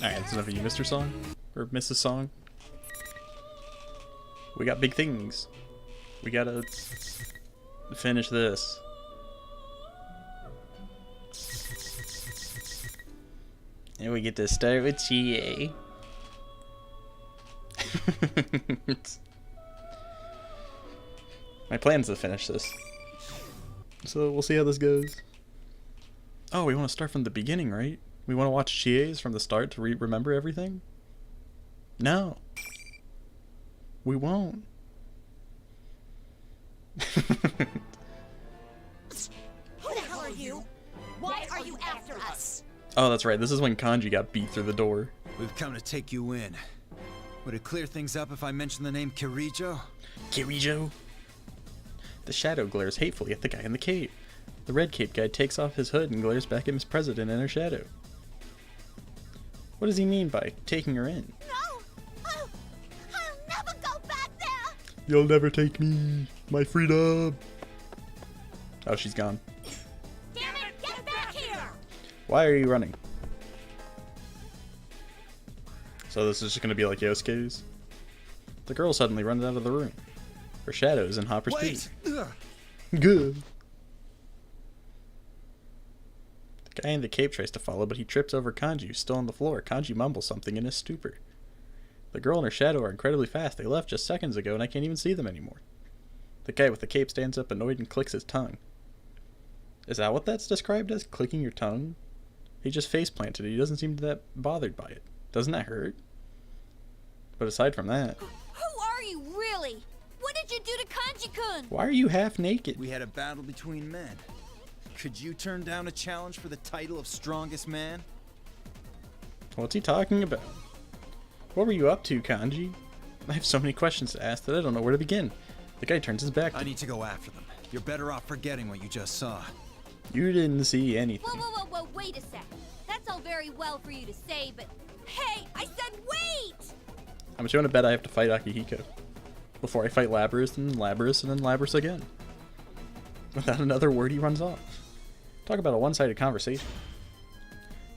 Alright, that's enough of you, Mr. Song. Or Mrs. Song. We got big things. We gotta finish this. And we get to start with GA. My plan is to finish this. So we'll see how this goes. Oh, we want to start from the beginning, right? We want to watch GAs from the start to remember everything? No. We won't. Who the hell are you? Why are you after us? Oh, that's right. This is when Kanji got beat through the door. We've come to take you in. Would it clear things up if I mentioned the name Kirijo? Kirijo? The shadow glares hatefully at the guy in the cape. The red cape guy takes off his hood and glares back at Miss President in her shadow. What does he mean by taking her in? No! I'll never go back there! You'll never take me! My freedom! Oh, she's gone. Damn it! Get back here! Why are you running? So this is just gonna be like Yosuke's? The girl suddenly runs out of the room. Her shadow is in hot pursuit. Good. The guy in the cape tries to follow, but he trips over Kanji, who's still on the floor. Kanji mumbles something in his stupor. The girl and her shadow are incredibly fast. They left just seconds ago, and I can't even see them anymore. The guy with the cape stands up annoyed and clicks his tongue. Is that what that's described as? Clicking your tongue? He just face planted it. He doesn't seem that bothered by it. Doesn't that hurt? But aside from that... Who are you, really? What did you do to Kanji-kun? Why are you half naked? We had a battle between men. Could you turn down a challenge for the title of strongest man? What's he talking about? What were you up to, Kanji? I have so many questions to ask that I don't know where to begin. The guy turns his back to I need to go after them. You're better off forgetting what you just saw. You didn't see anything. Whoa, wait a sec. That's all very well for you to say, but... Hey, I said wait! I'm showing a bet I have to fight Akihiko. Before I fight Labrys, and Labrys, and then Labrys again. Without another word, he runs off. Talk about a one-sided conversation.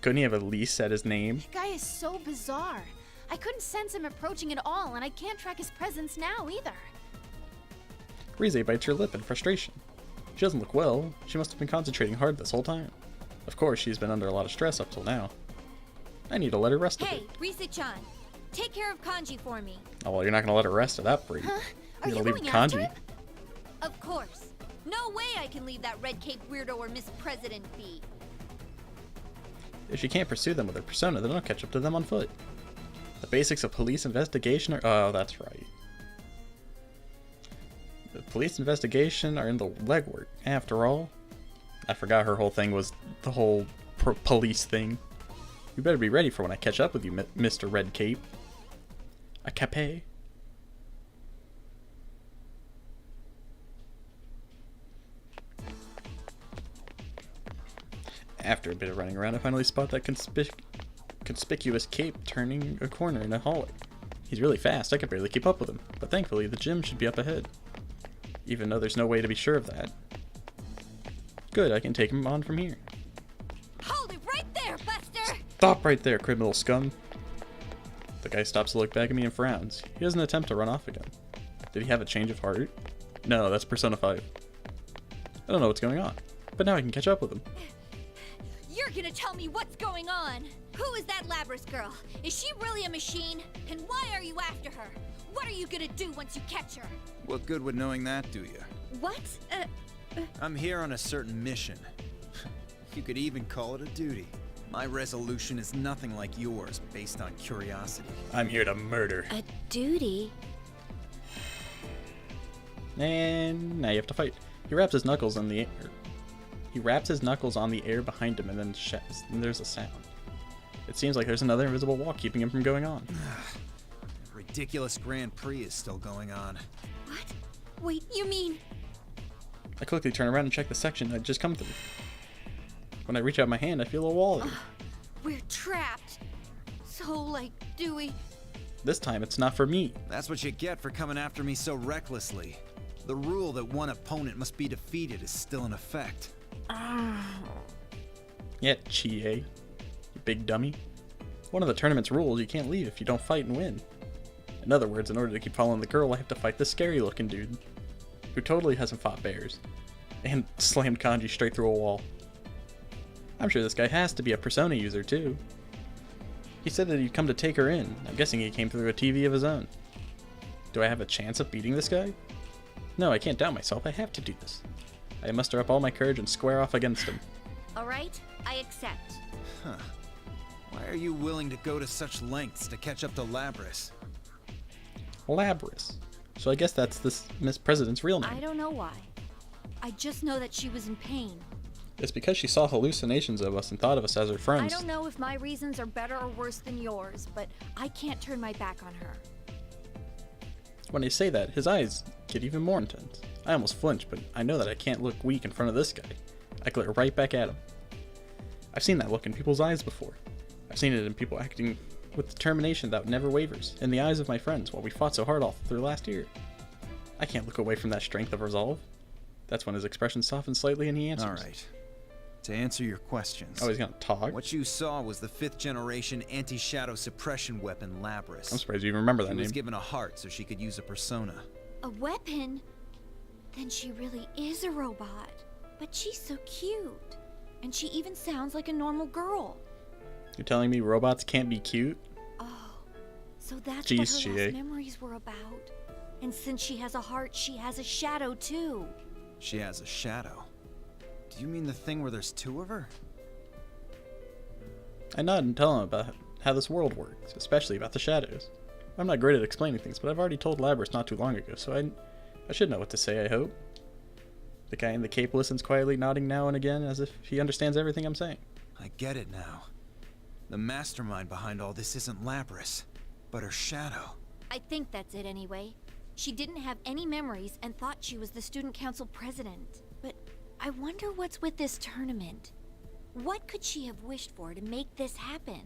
Couldn't he have at least said his name? The guy is so bizarre. I couldn't sense him approaching at all, and I can't track his presence now either. Rize bites her lip in frustration. She doesn't look well. She must have been concentrating hard this whole time. Of course, she's been under a lot of stress up till now. I need to let her rest a bit. Hey, Rize-chan, take care of Kanji for me. Oh, well, you're not going to let her rest at that rate. Huh? Are You're you going to going leave after Kanji. it? Of course. No way I can leave that red cape weirdo or Miss President be. If she can't pursue them with her persona, then I'll catch up to them on foot. The basics of police investigation are... Oh, that's right. The police investigation are in the legwork. After all, I forgot her whole thing was the whole police thing. You better be ready for when I catch up with you, Mr. Red Cape. A cape. After a bit of running around, I finally spot that conspicuous cape turning a corner in a hallway. He's really fast, I could barely keep up with him, but thankfully the gym should be up ahead. Even though there's no way to be sure of that. Good, I can take him on from here. Hold it right there, Buster! Stop right there, criminal scum! The guy stops to look back at me and frowns. He doesn't attempt to run off again. Did he have a change of heart? No, that's Persona 5. I don't know what's going on, but now I can catch up with him. You're gonna tell me what's going on! Who is that Labrys girl? Is she really a machine? And why are you after her? What are you gonna do once you catch her? What good would knowing that do you? What? I'm here on a certain mission. You could even call it a duty. My resolution is nothing like yours, based on curiosity. I'm here to murder. A duty? And now you have to fight. He wraps his knuckles on the air. He wraps his knuckles on the air behind him and then and there's a sound. It seems like there's another invisible wall keeping him from going on. Ridiculous Grand Prix is still going on. What? Wait, you mean... I quickly turn around and check the section I'd just come through. When I reach out my hand, I feel a wall again. We're trapped. So, like, Dewey... This time, it's not for me. That's what you get for coming after me so recklessly. The rule that one opponent must be defeated is still in effect. Yeah, Chie. You big dummy. One of the tournament's rules, you can't leave if you don't fight and win. In other words, in order to keep following the girl, I have to fight this scary looking dude, who totally hasn't fought bears, and slammed Kanji straight through a wall. I'm sure this guy has to be a Persona user too. He said that he'd come to take her in. I'm guessing he came through a TV of his own. Do I have a chance of beating this guy? No, I can't doubt myself. I have to do this. I muster up all my courage and square off against him. Alright, I accept. Huh. Why are you willing to go to such lengths to catch up to Labrys? Labrys. So I guess that's this Miss President's real name. I don't know why. I just know that she was in pain. It's because she saw hallucinations of us and thought of us as her friends. I don't know if my reasons are better or worse than yours, but I can't turn my back on her. When I say that, his eyes get even more intense. I almost flinch, but I know that I can't look weak in front of this guy. I glare right back at him. I've seen that look in people's eyes before. I've seen it in people acting with determination that never wavers, in the eyes of my friends while we fought so hard all through last year. I can't look away from that strength of resolve. That's when his expression softens slightly and he answers. Alright. To answer your questions. Oh, he's gonna talk? What you saw was the 5th generation anti-shadow suppression weapon Labrys. I'm surprised you even remember that name. She was given a heart so she could use a persona. A weapon? Then she really is a robot. But she's so cute. And she even sounds like a normal girl. You're telling me robots can't be cute? Oh, so that's Jeez, what her GA. last memories were about. And since she has a heart, she has a shadow too. She has a shadow. Do you mean the thing where there's 2 of her? I nod and tell him about how this world works, especially about the shadows. I'm not great at explaining things, but I've already told Labrys not too long ago, so I should know what to say, I hope. The guy in the cape listens quietly, nodding now and again as if he understands everything I'm saying. I get it now. The mastermind behind all this isn't Labrys, but her shadow. I think that's it anyway. She didn't have any memories and thought she was the student council president. But I wonder what's with this tournament. What could she have wished for to make this happen?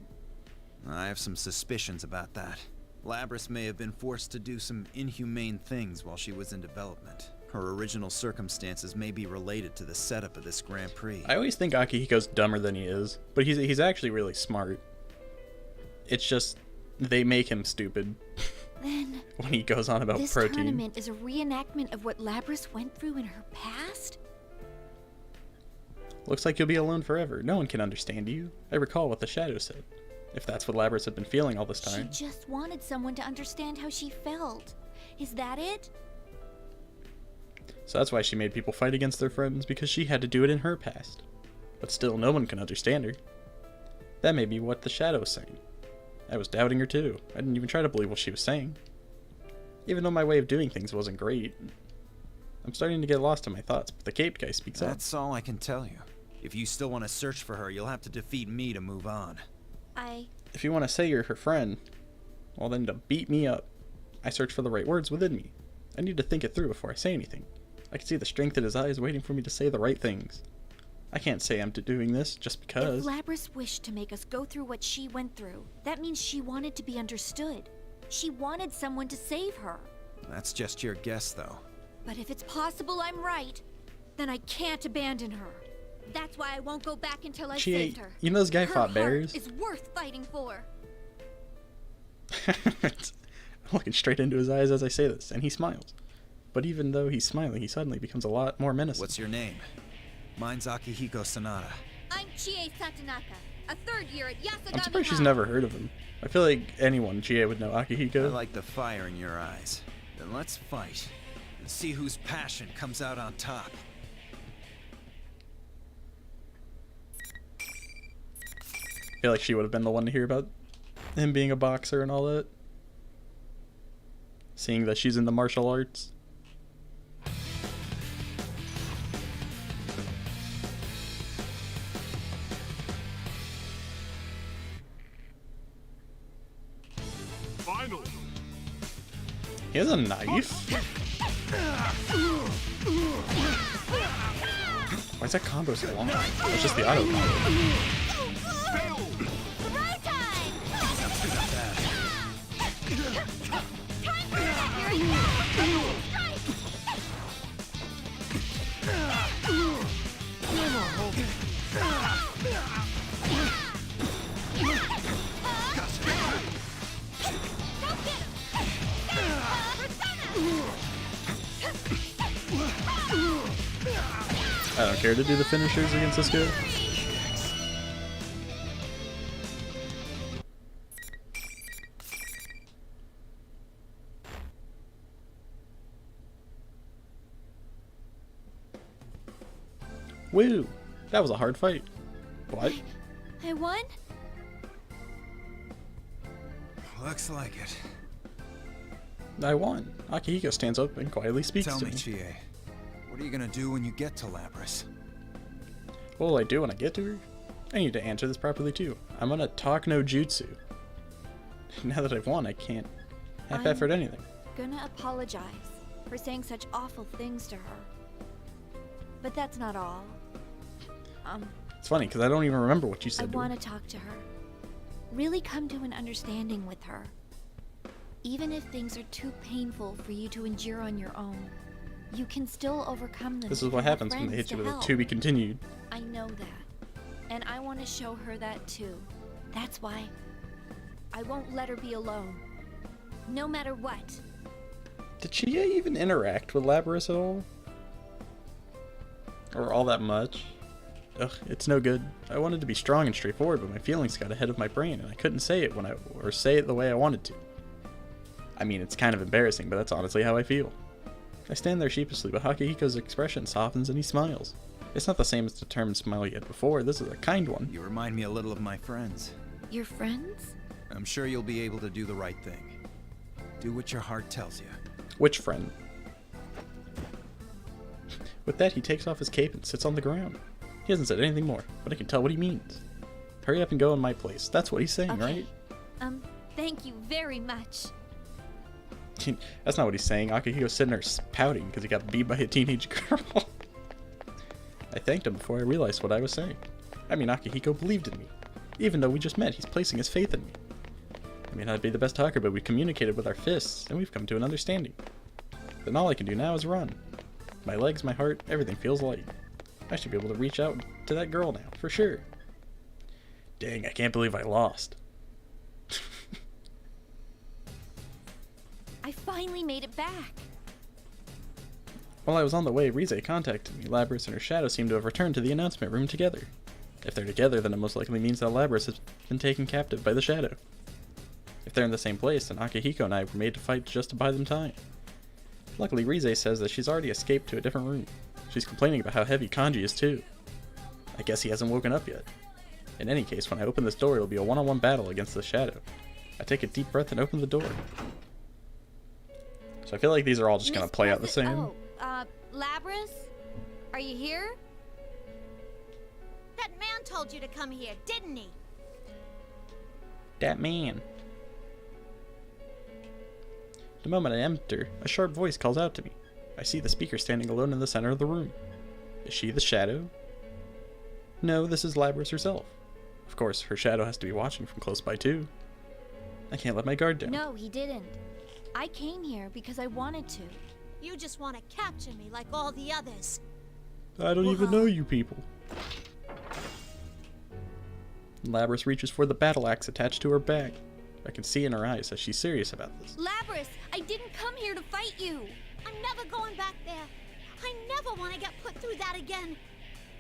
I have some suspicions about that. Labrys may have been forced to do some inhumane things while she was in development. Her original circumstances may be related to the setup of this Grand Prix. I always think Akihiko's dumber than he is, but he's actually really smart. It's just, they make him stupid. Then when he goes on about this protein. tournament is a reenactment of what Labrys went through in her past? Looks like you'll be alone forever. No one can understand you. I recall what the shadow said. If that's what Labrys had been feeling all this time. She just wanted someone to understand how she felt. Is that it? So that's why she made people fight against their friends, because she had to do it in her past. But still, no one can understand her. That may be what the shadow was saying. I was doubting her too. I didn't even try to believe what she was saying. Even though my way of doing things wasn't great. I'm starting to get lost in my thoughts, but the caped guy speaks up. That's all I can tell you. If you still want to search for her, you'll have to defeat me to move on. If you want to say you're her friend, well then to beat me up. I search for the right words within me. I need to think it through before I say anything. I can see the strength in his eyes waiting for me to say the right things. I can't say I'm doing this just because. If Labrys wished to make us go through what she went through, that means she wanted to be understood. She wanted someone to save her. That's just your guess, though. But if it's possible I'm right, then I can't abandon her. That's why I won't go back until I've saved her. You know this guy Her fought bears? heart is worth fighting for. I'm looking straight into his eyes as I say this, and he smiles. But even though he's smiling, he suddenly becomes a lot more menacing. What's your name? Mine's Akihiko Sanada. I'm Chie Satonaka, a 3rd year at Yasagami I'm surprised she's High. never heard of him. I feel like anyone Chie would know Akihiko. I like the fire in your eyes. Then let's fight. And see whose passion comes out on top. I feel like she would have been the one to hear about him being a boxer and all that. Seeing that she's in the martial arts. Final. He has a knife? Why is that combo so long? It's just the auto combo. Right time! I don't care to do the finishers against this guy. Woo! That was a hard fight. What? I won? Looks like it. I won. Akihiko stands up and quietly speaks Tell to me, me. Chie, what are you gonna do when you get to Labrys? What will I do when I get to her? I need to answer this properly too. I'm gonna talk no jutsu. Now that I've won, I can't half-effort anything. Gonna apologize for saying such awful things to her. But that's not all. It's funny because I don't even remember what you I said to her. want to talk to her. Really come to an understanding with her. Even if things are too painful for you to endure on your own, you can still overcome them. This if is what you have happens when they friends hit you to with a help. to be continued. I know that. And I want to show her that too. That's why I won't let her be alone. No matter what. Did Chie even interact with Labrys at all? Or all that much? Ugh, it's no good. I wanted to be strong and straightforward, but my feelings got ahead of my brain, and I couldn't say it or say it the way I wanted to. I mean, it's kind of embarrassing, but that's honestly how I feel. I stand there sheepishly, but Akihiko's expression softens and he smiles. It's not the same as the determined smile he had before. This is a kind one. You remind me a little of my friends. Your friends? I'm sure you'll be able to do the right thing. Do what your heart tells you. Which friend? With that, he takes off his cape and sits on the ground. He hasn't said anything more, but I can tell what he means. Hurry up and go in my place. That's what he's saying, Okay. right? Thank you very much. That's not what he's saying. Akihiko's sitting there pouting because he got beat by a teenage girl. I thanked him before I realized what I was saying. I mean, Akihiko believed in me. Even though we just met, he's placing his faith in me. I may not be the best talker, but we communicated with our fists, and we've come to an understanding. Then all I can do now is run. My legs, my heart, everything feels light. I should be able to reach out to that girl now, for sure. Dang, I can't believe I lost. I finally made it back. While I was on the way, Rize contacted me. Labrys and her shadow seem to have returned to the announcement room together. If they're together, then it most likely means that Labrys has been taken captive by the shadow. If they're in the same place, then Akihiko and I were made to fight just to buy them time. Luckily, Rize says that she's already escaped to a different room. She's complaining about how heavy Kanji is too. I guess he hasn't woken up yet. In any case, when I open this door, it'll be a one-on-one battle against the shadow. I take a deep breath and open the door. So I feel like these are all just gonna play out the same. Oh, Labrys? Are you here? That man told you to come here, didn't he? That man. The moment I enter, a sharp voice calls out to me. I see the speaker standing alone in the center of the room. Is she the shadow? No, this is Labrys herself. Of course, her shadow has to be watching from close by too. I can't let my guard down. No, he didn't. I came here because I wanted to. You just want to capture me like all the others. I don't even know you people. Labrys reaches for the battle axe attached to her back. I can see in her eyes that she's serious about this. Labrys, I didn't come here to fight you. I'm never going back there. I never want to get put through that again.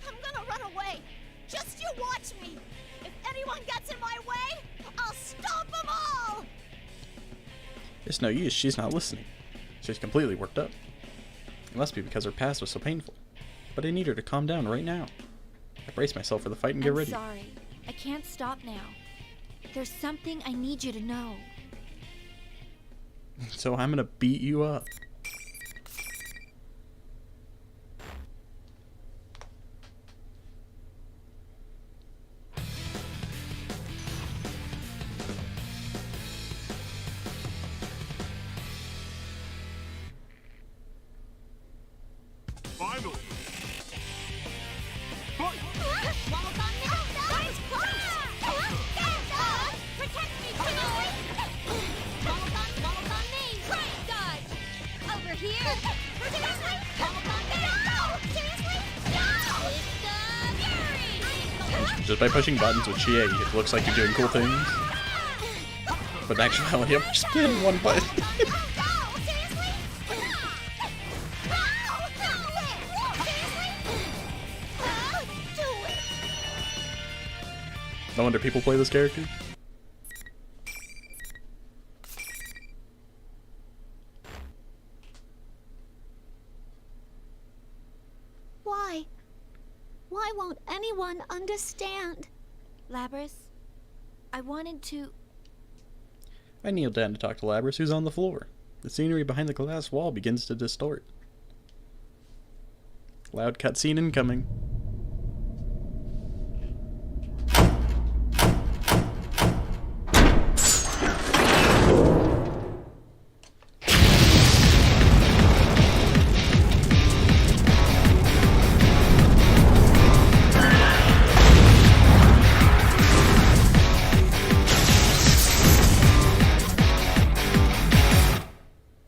I'm gonna run away. Just you watch me. If anyone gets in my way, I'll stop them all! It's no use, she's not listening. She's completely worked up. It must be because her past was so painful. But I need her to calm down right now. I brace myself for the fight and get I'm ready. sorry. I can't stop now. There's something I need you to know. So I'm gonna beat you up. Finally. Wobble on me! That was close! Protect me, please! Wobble on me! Right, dodge! Over here! Seriously? Wobble on me! No! Seriously? No! It's the Fury! Just by pushing buttons with Chie, it looks like you're doing cool things. But in actuality, I'm just hitting one button. No! Seriously? No! No! Seriously? No wonder people play this character. Why? Why won't anyone understand? Labrys, I wanted to... I kneel down to talk to Labrys, who's on the floor. The scenery behind the glass wall begins to distort. Loud cutscene incoming.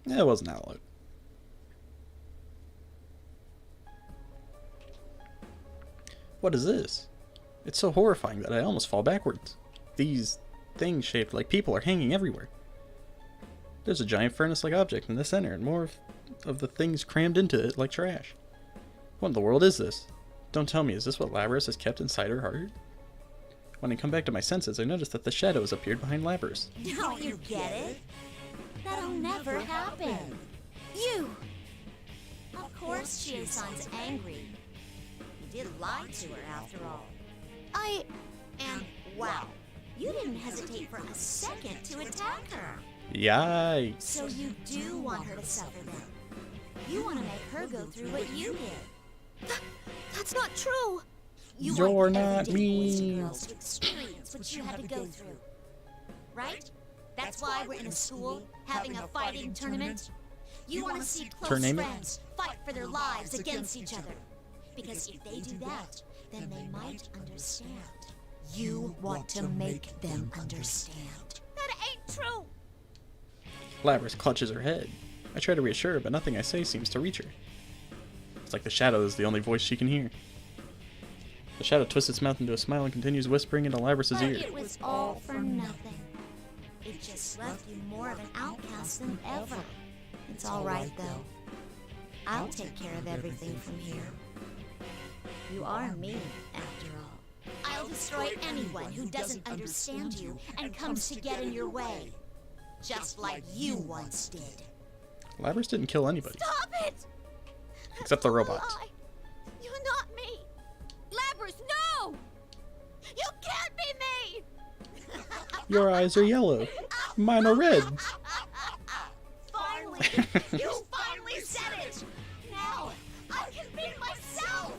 It wasn't that loud. What is this? It's so horrifying that I almost fall backwards. These things shaped like people are hanging everywhere. There's a giant furnace-like object in the center, and more of the things crammed into it like trash. What in the world is this? Don't tell me, is this what Labrys has kept inside her heart? When I come back to my senses, I notice that the shadow has appeared behind Labrys. Don't you get it? That'll never happen. You! Of course Jae-san's angry. You did lie to her after all. And wow, you didn't hesitate for a second to attack her. Yikes. So you do want her to suffer then. You want to make her go through what you did. That's not true. You You're want not everyday boys and me. girls to experience what you had to go through. Right? That's why we're in a school having a fighting tournament. You want to see close Tournament? friends fight for their lives against each other. Because if they do that, then they might understand. You want to make them understand. That ain't true! Labrys clutches her head. I try to reassure her, but nothing I say seems to reach her. It's like the shadow is the only voice she can hear. The shadow twists its mouth into a smile and continues whispering into Labrys' But ear. it was all for nothing. It just left you more of an outcast than ever. It's all right, though. I'll take care of everything from here. You are me, after all. I'll destroy anyone who doesn't understand you and comes to get in your way. Just like you once did. Labrys didn't kill anybody, Stop it! except the That's a robots. lie. You're not me. Labrys, no! You can't be me! Your eyes are yellow. Mine are red. Finally! You finally said it! Now, I can be myself!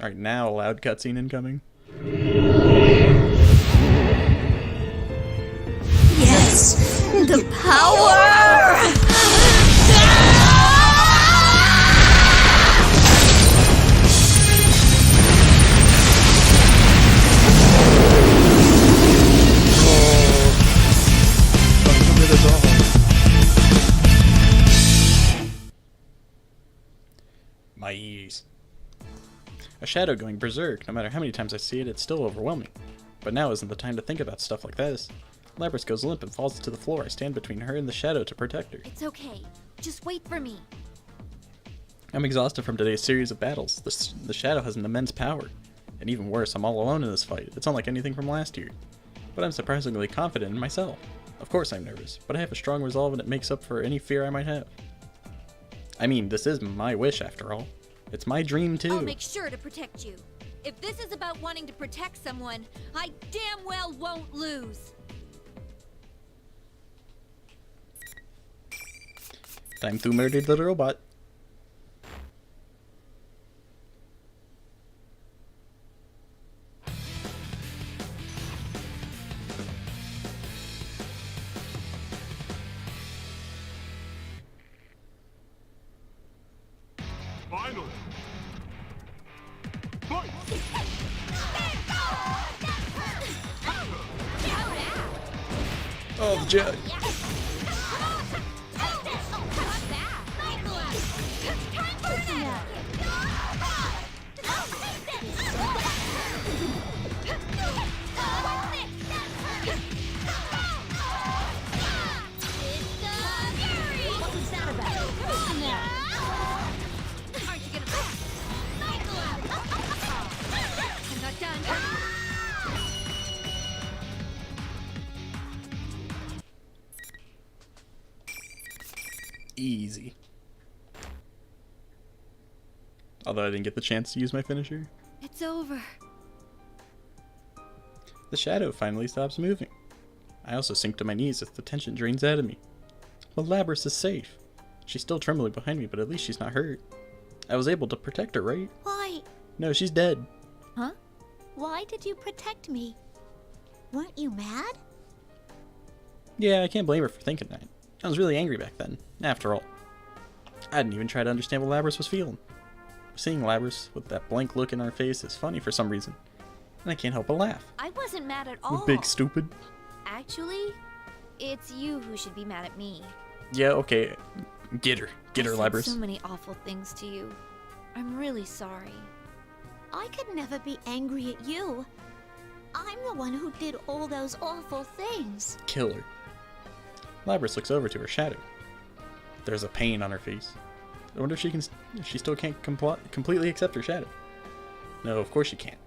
Alright, now a loud cutscene incoming. Yes! The power! My ears. A shadow going berserk. No matter how many times I see it, it's still overwhelming. But now isn't the time to think about stuff like this. Labrys goes limp and falls to the floor. I stand between her and the shadow to protect her. It's okay. Just wait for me. I'm exhausted from today's series of battles. The shadow has an immense power. And even worse, I'm all alone in this fight. It's unlike anything from last year. But I'm surprisingly confident in myself. Of course I'm nervous, but I have a strong resolve and it makes up for any fear I might have. I mean, this is my wish after all. It's my dream too. I'll make sure to protect you. If this is about wanting to protect someone, I damn well won't lose. Time to murder the robot. Final. Fight! Oh, the jet. I'm not done. Easy. Although I didn't get the chance to use my finisher. It's over. The shadow finally stops moving. I also sink to my knees as the tension drains out of me. But Labrys is safe. She's still trembling behind me, but at least she's not hurt. I was able to protect her, right? Why? No, she's dead. Huh? Why did you protect me? Weren't you mad? Yeah, I can't blame her for thinking that. I was really angry back then, after all. I didn't even try to understand what Labrys was feeling. Seeing Labrys with that blank look in her face is funny for some reason, and I can't help but laugh. I wasn't mad at all. Big stupid. Actually, it's you who should be mad at me. Yeah, okay. Get her. Get her, I said Labrys. so many awful things to you. I'm really sorry. I could never be angry at you. I'm the one who did all those awful things. Kill her. Labrys looks over to her shadow. There's a pain on her face. I wonder if she still can't completely accept her shadow. No, of course she can't.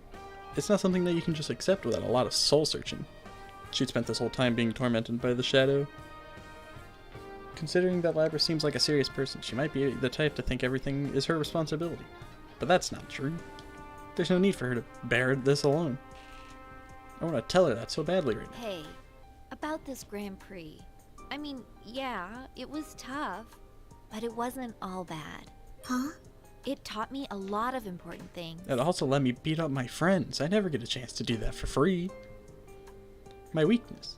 It's not something that you can just accept without a lot of soul searching. She'd spent this whole time being tormented by the shadow. Considering that Labrys seems like a serious person, she might be the type to think everything is her responsibility. But that's not true. There's no need for her to bear this alone. I want to tell her that so badly right now. Hey, about this Grand Prix. I mean, yeah, it was tough, but it wasn't all bad. Huh? It taught me a lot of important things. It also let me beat up my friends. I never get a chance to do that for free. My weakness.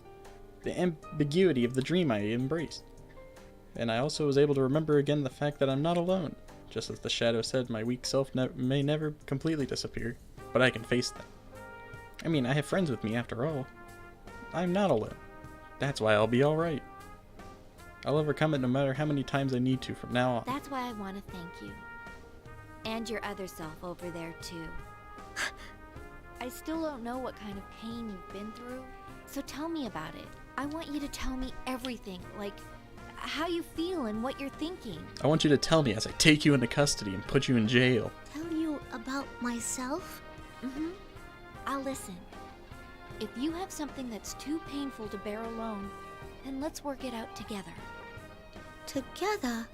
The ambiguity of the dream I embraced. And I also was able to remember again the fact that I'm not alone. Just as the shadow said, my weak self may never completely disappear, but I can face them. I mean, I have friends with me after all. I'm not alone. That's why I'll be alright. I'll overcome it no matter how many times I need to from now on. That's why I want to thank you. And your other self over there, too. I still don't know what kind of pain you've been through, so tell me about it. I want you to tell me everything, like how you feel and what you're thinking. I want you to tell me as I take you into custody and put you in jail. Tell you about myself? Mm-hmm. I'll listen. If you have something that's too painful to bear alone, then let's work it out together. Together?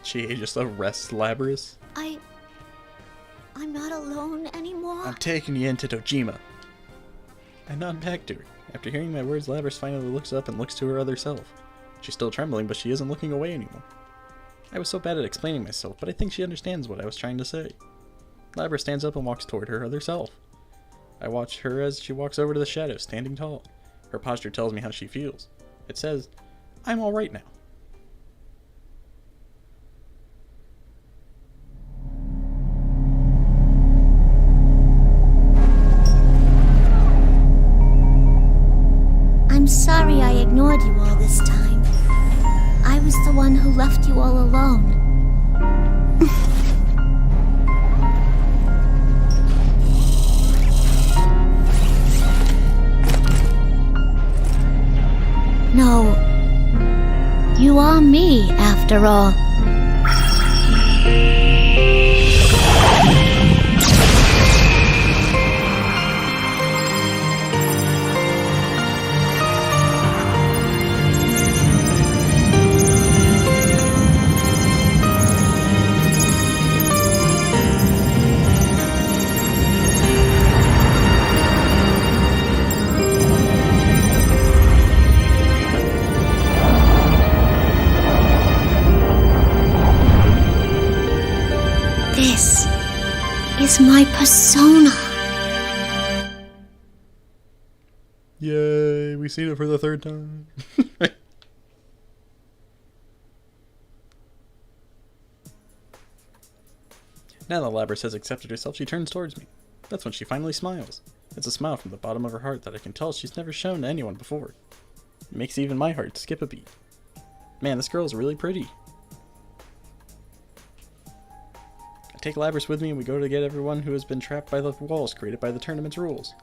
GA just arrests Labrys. I'm not alone anymore? I'm taking you into Dojima. I nod back to her. After hearing my words, Labrys finally looks up and looks to her other self. She's still trembling, but she isn't looking away anymore. I was so bad at explaining myself, but I think she understands what I was trying to say. Labrys stands up and walks toward her other self. I watch her as she walks over to the shadow, standing tall. Her posture tells me how she feels. It says, I'm alright now. I'm sorry I ignored you all this time. I was the one who left you all alone. No, you are me, after all. This is my persona. Yay, we've seen it for the third time. Now that Labrys has accepted herself, she turns towards me. That's when she finally smiles. It's a smile from the bottom of her heart that I can tell she's never shown to anyone before. It makes even my heart skip a beat. Man, this girl is really pretty. I take Labrys with me and we go to get everyone who has been trapped by the walls created by the tournament's rules.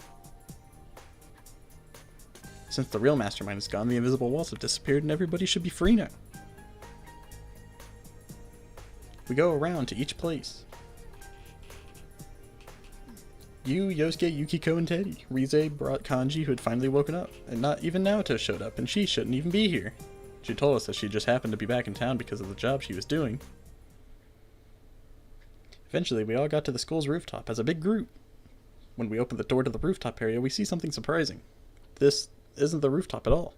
Since the real mastermind is gone, the invisible walls have disappeared and everybody should be free now. We go around to each place. You, Yosuke, Yukiko, and Teddy. Rize brought Kanji, who had finally woken up. And not even Naoto showed up, and she shouldn't even be here. She told us that she just happened to be back in town because of the job she was doing. Eventually, we all got to the school's rooftop as a big group. When we opened the door to the rooftop area, we see something surprising. This isn't the rooftop at all.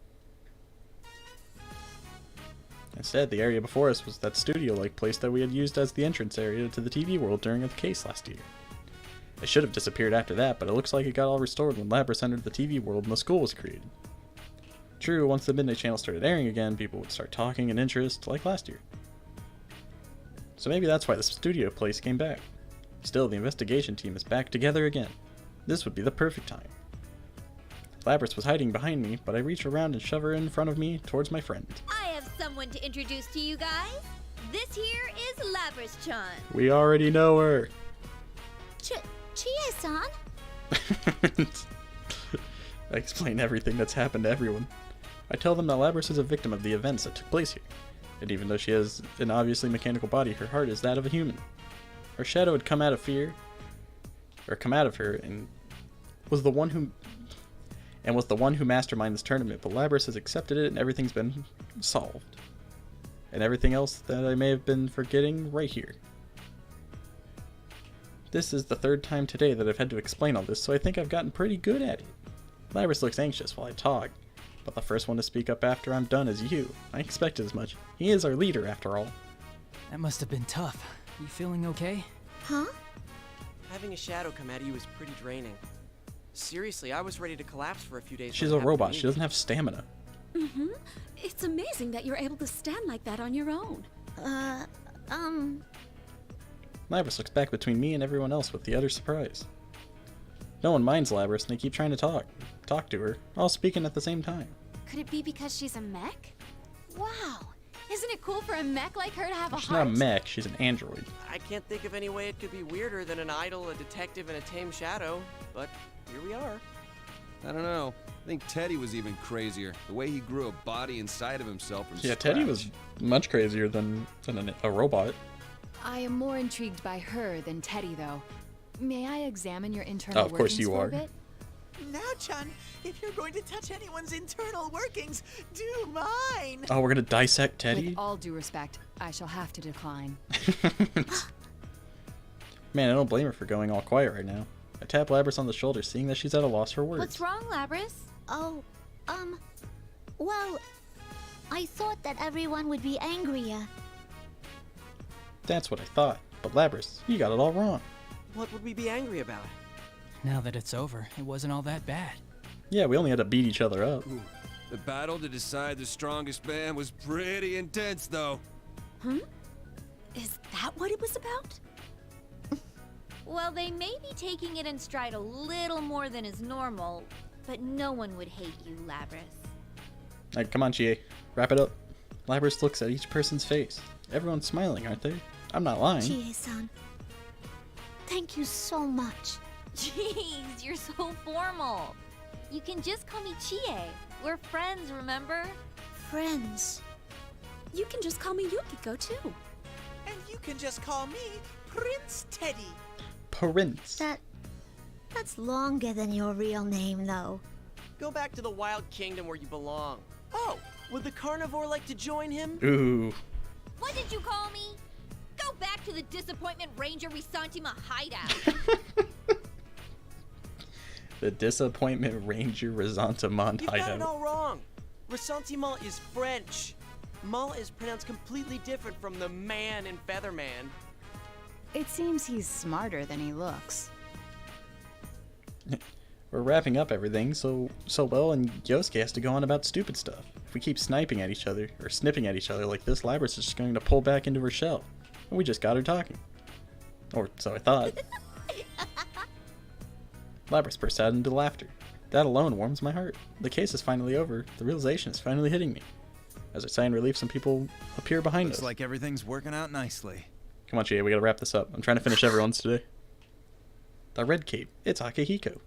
Instead, the area before us was that studio-like place that we had used as the entrance area to the TV world during the case last year. It should have disappeared after that, but it looks like it got all restored when Labrys entered the TV world and the school was created. True, once the Midnight Channel started airing again, people would start talking in interest, like last year. So maybe that's why the studio place came back. Still, the investigation team is back together again. This would be the perfect time. Labrys was hiding behind me, but I reached around and shoved her in front of me towards my friend. I have someone to introduce to you guys. This here is Labrys-chan. We already know her. Chie-san? I explain everything that's happened to everyone. I tell them that Labrys is a victim of the events that took place here. And even though she has an obviously mechanical body, her heart is that of a human. Her shadow had come out of her, and was the one who masterminded this tournament, but Labrys has accepted it and everything's been solved. And everything else that I may have been forgetting right here. This is the third time today that I've had to explain all this, so I think I've gotten pretty good at it. Labrys looks anxious while I talk, but the first one to speak up after I'm done is you. I expected as much. He is our leader, after all. That must have been tough. You feeling okay? Huh? Having a shadow come out of you is pretty draining. Seriously, I was ready to collapse for a few days. She's a robot. She doesn't have stamina. Mm-hmm. It's amazing that you're able to stand like that on your own. Labrys looks back between me and everyone else with the utter surprise. No one minds Labrys, and they keep trying to talk to her, all speaking at the same time. Could it be because she's a mech? Wow! Isn't it cool for a mech like her to have a She's heart? not a mech, she's an android. I can't think of any way it could be weirder than an idol, a detective, and a tame shadow, but here we are. I don't know. I think Teddy was even crazier. The way he grew a body inside of himself from Yeah, scratch. Teddy was much crazier than a robot. I am more intrigued by her than Teddy, though. May I examine your internal Of course workings you for are. a bit? Now, Chun, if you're going to touch anyone's internal workings, do mine. Oh, we're gonna dissect Teddy? With all due respect, I shall have to decline. Man, I don't blame her for going all quiet right now. I tap Labrys on the shoulder, seeing that she's at a loss for words. What's wrong, Labrys? Oh, well, I thought that everyone would be angrier. That's what I thought. But Labrys, you got it all wrong. What would we be angry about? Now that it's over, it wasn't all that bad. Yeah, we only had to beat each other up. Ooh, the battle to decide the strongest man was pretty intense, though. Huh? Is that what it was about? Well, they may be taking it in stride a little more than is normal, but no one would hate you, Labrys. Alright, come on, Chie. Wrap it up. Labrys looks at each person's face. Everyone's smiling, aren't they? I'm not lying. Chie-san, thank you so much. Jeez, you're so formal. You can just call me Chie. We're friends, remember? Friends. You can just call me Yukiko, too. And you can just call me Prince Teddy. Prince. That's longer than your real name, though. Go back to the Wild Kingdom where you belong. Oh, would the carnivore like to join him? Ooh. What did you call me? Go back to the Disappointment Ranger Risantima hideout. The Disappointment Ranger Resentiment You've got it hideout. all wrong. Ressentiment is French. Mal is pronounced completely different from the man in Featherman. It seems he's smarter than he looks. We're wrapping up everything, so well, and Yosuke has to go on about stupid stuff. If we keep sniping at each other, or snipping at each other like this, Labrys is just going to pull back into her shell. And we just got her talking. Or so I thought. Labrys bursts out into laughter. That alone warms my heart. The case is finally over. The realization is finally hitting me. As I sigh in relief, some people appear behind Looks us. like everything's working out nicely. Come on, Chie, we gotta wrap this up. I'm trying to finish everyone's today. The red cape. It's Akihiko.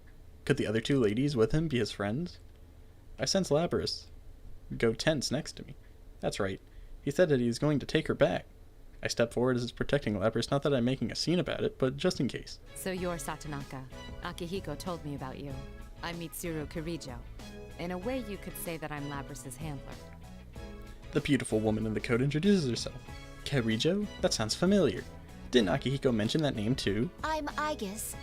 Could the other two ladies with him be his friends? I sense Labrys go tense next to me. That's right. He said that he was going to take her back. I step forward as he's protecting Labrys, not that I'm making a scene about it, but just in case. So you're Satonaka. Akihiko told me about you. I'm Mitsuru Kirijo. In a way, you could say that I'm Labrys' handler. The beautiful woman in the coat introduces herself. Karijo? That sounds familiar. Didn't Akihiko mention that name too? I'm Aegis.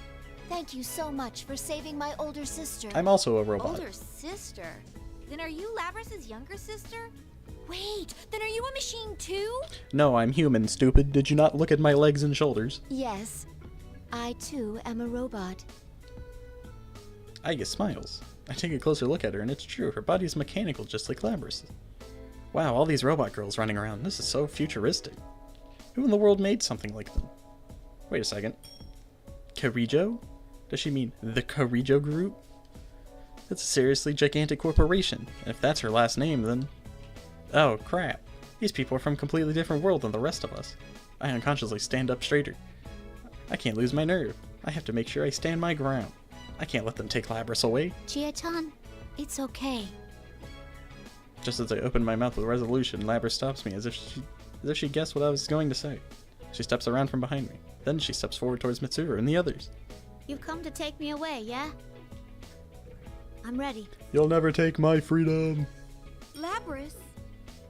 Thank you so much for saving my older sister. I'm also a robot. Older sister? Then are you Labrys' younger sister? Wait, then are you a machine too? No, I'm human, stupid. Did you not look at my legs and shoulders? Yes. I too am a robot. Aegis smiles. I take a closer look at her and it's true. Her body is mechanical just like Labrys'. Wow, all these robot girls running around. This is so futuristic. Who in the world made something like them? Wait a second. Karijo? Does she mean the Karijo Group? That's a seriously gigantic corporation. And if that's her last name, then... Oh, crap. These people are from a completely different world than the rest of us. I unconsciously stand up straighter. I can't lose my nerve. I have to make sure I stand my ground. I can't let them take Labrys away. Chie-chan, it's okay. Just as I open my mouth with resolution, Labrys stops me as if she guessed what I was going to say. She steps around from behind me. Then she steps forward towards Mitsuru and the others. You've come to take me away, yeah? I'm ready. You'll never take my freedom. Labrys?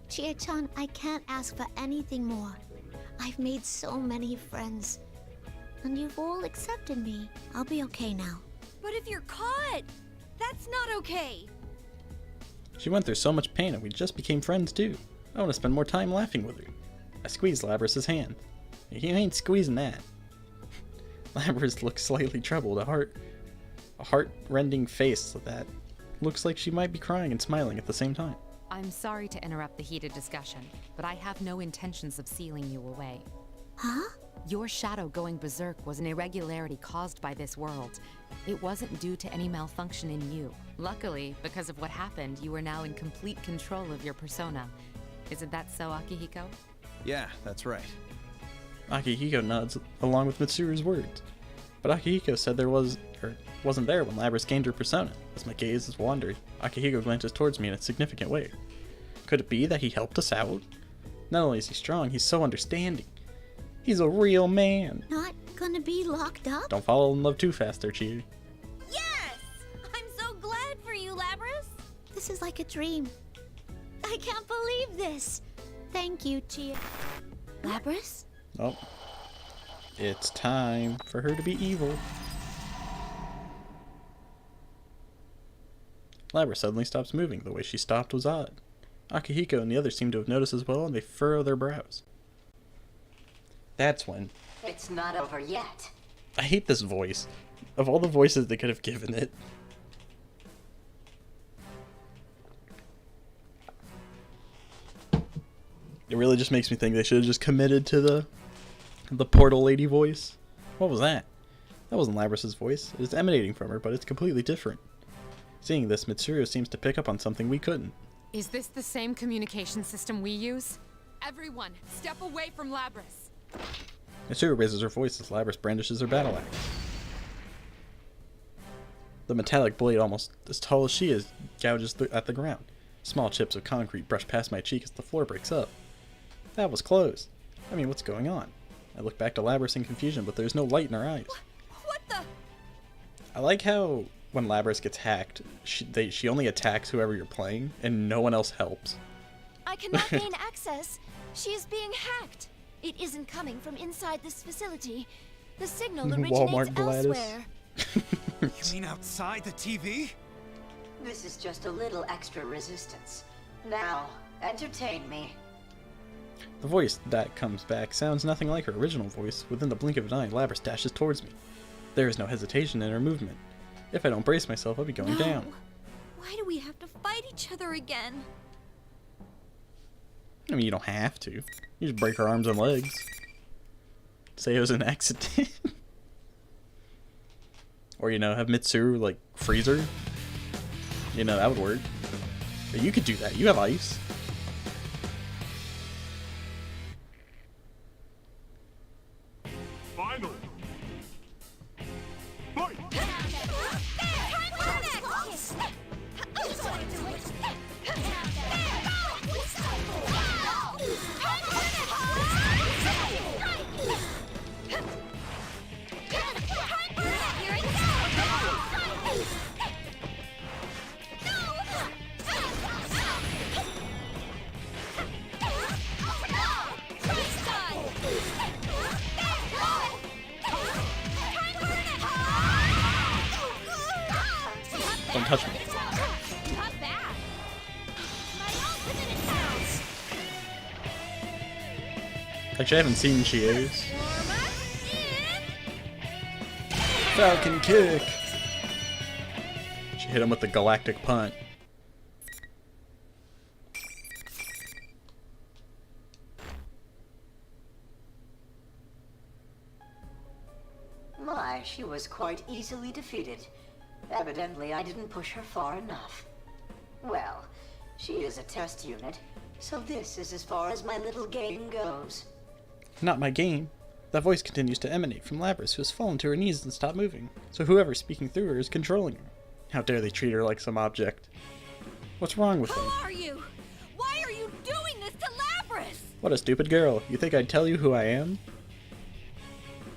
Chie-chan, I can't ask for anything more. I've made so many friends. And you've all accepted me. I'll be okay now. But if you're caught, that's not okay. She went through so much pain and we just became friends too. I want to spend more time laughing with her. I squeezed Labrys' hand. You ain't squeezing that. Labrys looks slightly troubled, a heart-rending face that looks like she might be crying and smiling at the same time. I'm sorry to interrupt the heated discussion, but I have no intentions of sealing you away. Huh? Your shadow going berserk was an irregularity caused by this world. It wasn't due to any malfunction in you. Luckily, because of what happened, you are now in complete control of your persona. Isn't that so, Akihiko? Yeah, that's right. Akihiko nods along with Mitsuru's words. But Akihiko said wasn't there when Labrys gained her persona. As my gaze is wandered, Akihiko glances towards me in a significant way. Could it be that he helped us out? Not only is he strong, he's so understanding. He's a real man. Not gonna be locked up? Don't fall in love too fast there, Chie. Yes! I'm so glad for you, Labrys. This is like a dream. I can't believe this. Thank you, Chie. Labrys? Oh. It's time for her to be evil. Labrys suddenly stops moving. The way she stopped was odd. Akihiko and the others seem to have noticed as well, and they furrow their brows. That's when... It's not over yet. I hate this voice. Of all the voices they could have given it. It really just makes me think they should have just committed to the portal lady voice. What was that? That wasn't Labrys' voice. It's emanating from her, but it's completely different. Seeing this, Mitsuru seems to pick up on something we couldn't. Is this the same communication system we use? Everyone, step away from Labrys. Mitsuru raises her voice as Labrys brandishes her battle axe. The metallic blade, almost as tall as she is, gouges at the ground. Small chips of concrete brush past my cheek as the floor breaks up. That was close. I mean, what's going on? I look back to Labrys in confusion, but there's no light in her eyes. What the? I like how when Labrys gets hacked, she only attacks whoever you're playing, and no one else helps. I cannot gain access. She is being hacked. It isn't coming from inside this facility. The signal originates elsewhere. You mean outside the TV? This is just a little extra resistance. Now, entertain me. The voice that comes back sounds nothing like her original voice. Within the blink of an eye, Labrys dashes towards me. There is no hesitation in her movement. If I don't brace myself, I'll be going down. Why do we have to fight each other again? I mean, you don't have to. You just break her arms and legs. Say it was an accident. Or, you know, have Mitsuru, like, freeze her. You know, that would work. But you could do that. You have ice. Final. Fight! Don't touch me. Not bad. My ultimate attack. Actually, I haven't seen Chia's. Falcon kick! She hit him with the galactic punt. My, she was quite easily defeated. Evidently, I didn't push her far enough. Well, she is a test unit, so this is as far as my little game goes. Not my game. That voice continues to emanate from Labrys, who has fallen to her knees and stopped moving, so whoever's speaking through her is controlling her. How dare they treat her like some object? What's wrong with them? Who are you? Why are you doing this to Labrys? What a stupid girl. You think I'd tell you who I am?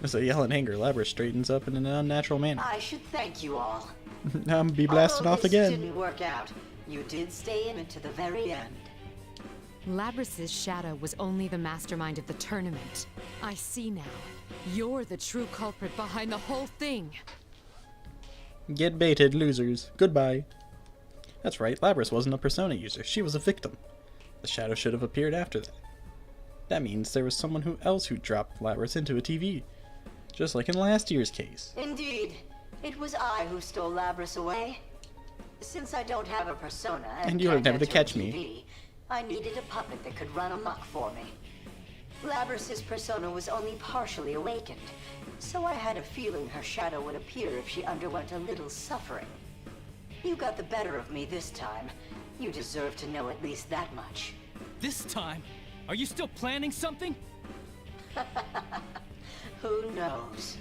As I yell in anger, Labrys straightens up in an unnatural manner. I should thank you all. Now I'm gonna be blasting off again. This didn't work out. You did stay in it to the very end. Labrys' shadow was only the mastermind of the tournament. I see now. You're the true culprit behind the whole thing. Get baited, losers. Goodbye. That's right, Labrys wasn't a persona user. She was a victim. The shadow should have appeared after that. That means there was someone else who dropped Labrys into a TV. Just like in last year's case. Indeed. It was I who stole Labrys away. Since I don't have a persona And you were can't never to enter catch TV, me. I needed a puppet that could run amok for me. Labrys' persona was only partially awakened, so I had a feeling her shadow would appear if she underwent a little suffering. You got the better of me this time. You deserve to know at least that much. This time? Are you still planning something? Who knows?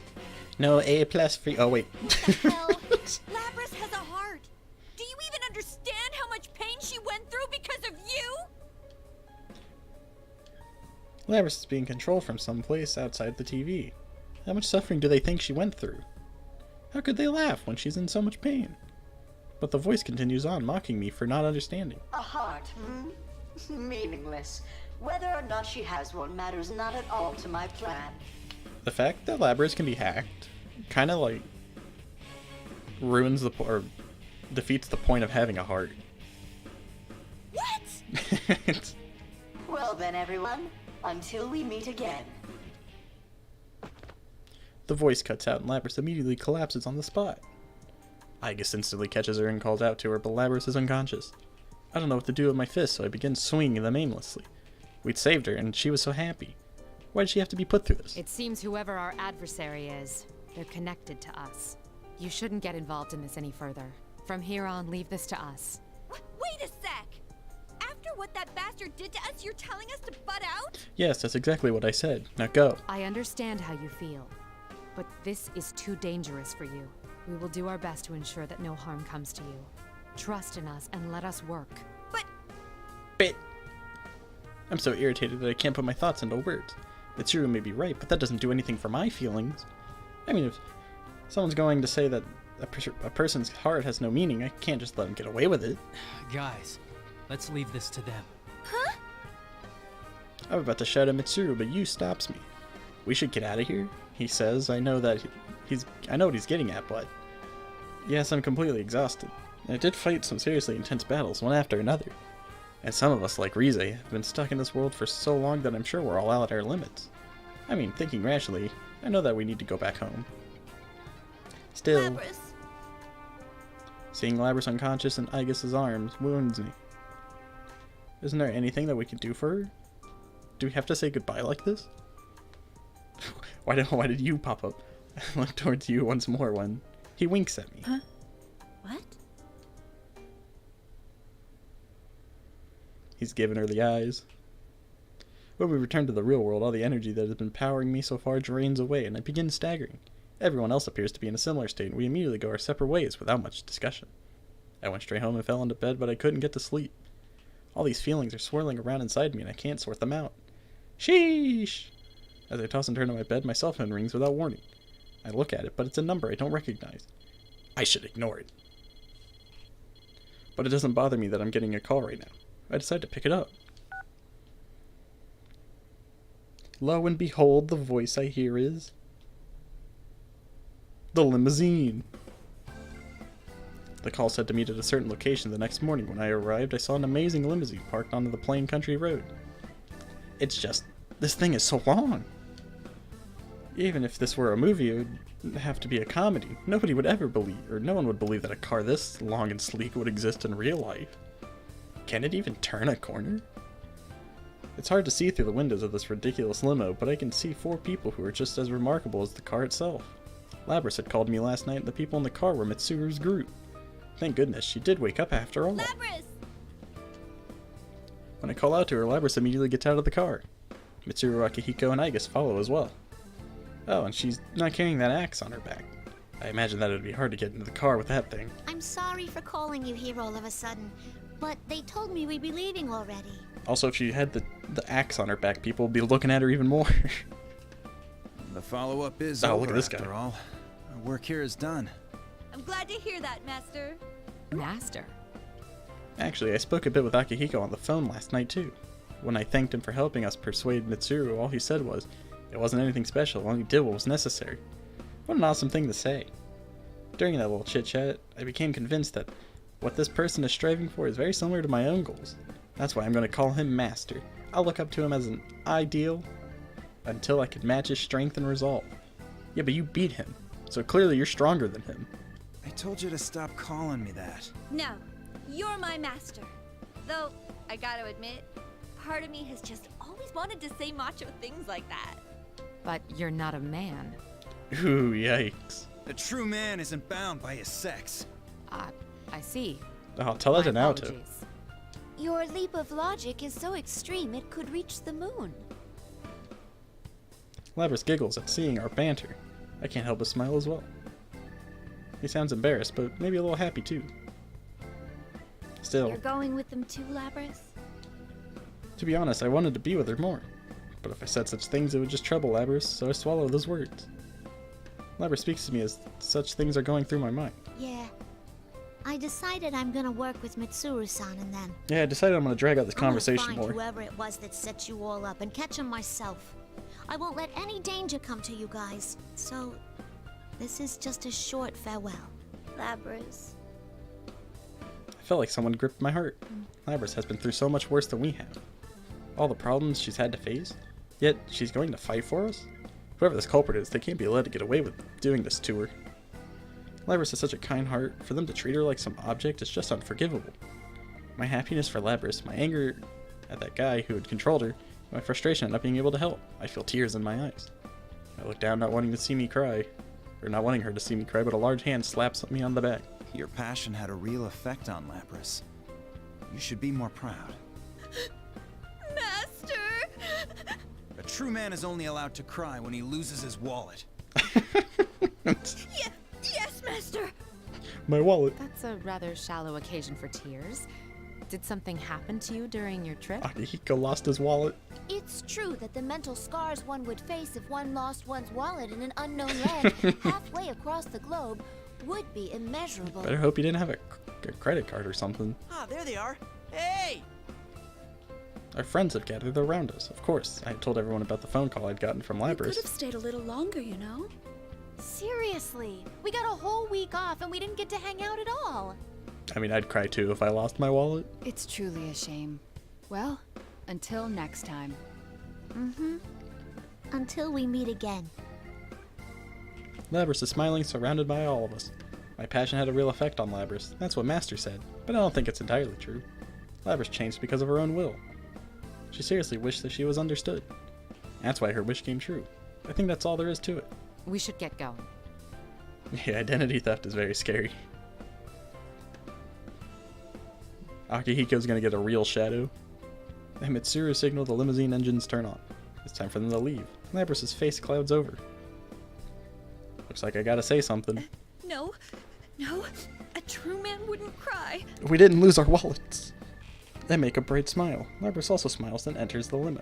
No A+ free. Oh wait. Hell, Labrys has a heart. Do you even understand how much pain she went through because of you? Labrys is being controlled from some place outside the TV. How much suffering do they think she went through? How could they laugh when she's in so much pain? But the voice continues on, mocking me for not understanding. A heart, meaningless. Whether or not she has one matters not at all to my plan. The fact that Labrys can be hacked kind of like ruins or defeats the point of having a heart. What? Well then, everyone, until we meet again. The voice cuts out and Labrys immediately collapses on the spot. Igus instantly catches her and calls out to her, but Labrys is unconscious. I don't know what to do with my fists, so I begin swinging them aimlessly. We'd saved her, and she was so happy. Why did she have to be put through this? It seems whoever our adversary is, they're connected to us. You shouldn't get involved in this any further. From here on, leave this to us. Wait a sec! After what that bastard did to us, you're telling us to butt out? Yes, that's exactly what I said. Now go. I understand how you feel, but this is too dangerous for you. We will do our best to ensure that no harm comes to you. Trust in us and let us work. Bit. I'm so irritated that I can't put my thoughts into words. Mitsuru may be right, but that doesn't do anything for my feelings. I mean, if someone's going to say that a person's heart has no meaning, I can't just let them get away with it. Guys, let's leave this to them. Huh? I'm about to shout at Mitsuru, but Yu stops me. We should get out of here, he says. I know what he's getting at, but yes, I'm completely exhausted. I did fight some seriously intense battles, one after another. And some of us, like Rize, have been stuck in this world for so long that I'm sure we're all out at our limits. I mean, thinking rationally, I know that we need to go back home. Still, Labrys. Seeing Labrys unconscious in Igus's arms wounds me. Isn't there anything that we can do for her? Do we have to say goodbye like this? Why did you pop up? I look towards you once more when he winks at me. Huh? What? He's giving her the eyes. When we return to the real world, all the energy that has been powering me so far drains away, and I begin staggering. Everyone else appears to be in a similar state, and we immediately go our separate ways without much discussion. I went straight home and fell into bed, but I couldn't get to sleep. All these feelings are swirling around inside me, and I can't sort them out. Sheesh! As I toss and turn on my bed, my cell phone rings without warning. I look at it, but it's a number I don't recognize. I should ignore it. But it doesn't bother me that I'm getting a call right now. I decide to pick it up. Lo and behold, the voice I hear is the limousine. The call said to meet at a certain location the next morning. When I arrived, I saw an amazing limousine parked onto the plain country road. It's just, this thing is so long. Even if this were a movie, it would have to be a comedy. Nobody would ever believe, or no one would believe that a car this long and sleek would exist in real life. Can it even turn a corner? It's hard to see through the windows of this ridiculous limo, but I can see 4 people who are just as remarkable as the car itself. Labrys had called me last night, and the people in the car were Mitsuru's group. Thank goodness, she did wake up after all. Labrys! When I call out to her, Labrys immediately gets out of the car. Mitsuru, Akihiko, and Igus follow as well. Oh, and she's not carrying that axe on her back. I imagine that it would be hard to get into the car with that thing. I'm sorry for calling you here all of a sudden, but they told me we'd be leaving already. Also, if she had the axe on her back, people would be looking at her even more. The follow-up is oh, over look at this guy. after all. Our work here is done. I'm glad to hear that, Master. Master? Actually, I spoke a bit with Akihiko on the phone last night too. When I thanked him for helping us persuade Mitsuru, all he said was, it wasn't anything special, only did what was necessary. What an awesome thing to say. During that little chit-chat, I became convinced that what this person is striving for is very similar to my own goals. That's why I'm going to call him Master. I'll look up to him as an ideal until I can match his strength and resolve. Yeah, but you beat him, so clearly you're stronger than him. I told you to stop calling me that. No, you're my master. Though, I gotta admit, part of me has just always wanted to say macho things like that. But you're not a man. Ooh, yikes. A true man isn't bound by his sex. I see. Oh, tell that to My Naoto. apologies. Your leap of logic is so extreme it could reach the moon. Labrys giggles at seeing our banter. I can't help but smile as well. He sounds embarrassed, but maybe a little happy too. Still, You're going with them too, Labrys? to be honest, I wanted to be with her more. But if I said such things, it would just trouble Labrys, so I swallow those words. Labrys speaks to me as such things are going through my mind. Yeah. I decided I'm gonna work with Mitsuru-san and then... Yeah, I decided I'm going to drag out this conversation I'm more. gonna find whoever it was that set you all up and catch him myself. I won't let any danger come to you guys. So, this is just a short farewell. Labrys. I felt like someone gripped my heart. Labrys has been through so much worse than we have. All the problems she's had to face, yet she's going to fight for us? Whoever this culprit is, they can't be allowed to get away with doing this to her. Labrys has such a kind heart. For them to treat her like some object is just unforgivable. My happiness for Labrys, my anger at that guy who had controlled her, my frustration at not being able to help. I feel tears in my eyes. I look down, not wanting to see me cry. Or not wanting her to see me cry, but a large hand slaps me on the back. Your passion had a real effect on Labrys. You should be more proud. Master! A true man is only allowed to cry when he loses his wallet. Yes, Master! My wallet. That's a rather shallow occasion for tears. Did something happen to you during your trip? Akihiko lost his wallet. It's true that the mental scars one would face if one lost one's wallet in an unknown land halfway across the globe would be immeasurable. Better hope he didn't have a credit card or something. Ah, there they are. Hey! Our friends had gathered around us, of course. I had told everyone about the phone call I'd gotten from Labrys. Could have stayed a little longer, you know? Seriously, we got a whole week off and we didn't get to hang out at all. I mean, I'd cry too if I lost my wallet. It's truly a shame. Well, until next time. Mm-hmm. Until we meet again. Labrys is smiling, surrounded by all of us. My passion had a real effect on Labrys. That's what Master said, but I don't think it's entirely true. Labrys changed because of her own will. She seriously wished that she was understood. That's why her wish came true. I think that's all there is to it. We should get going. Yeah, identity theft is very scary. Akihiko's gonna get a real shadow. And Mitsuru signaled the limousine engines turn on. It's time for them to leave. Labrys' face clouds over. Looks like I gotta say something. No, a true man wouldn't cry. We didn't lose our wallets. They make a bright smile. Labrys also smiles, then enters the limo.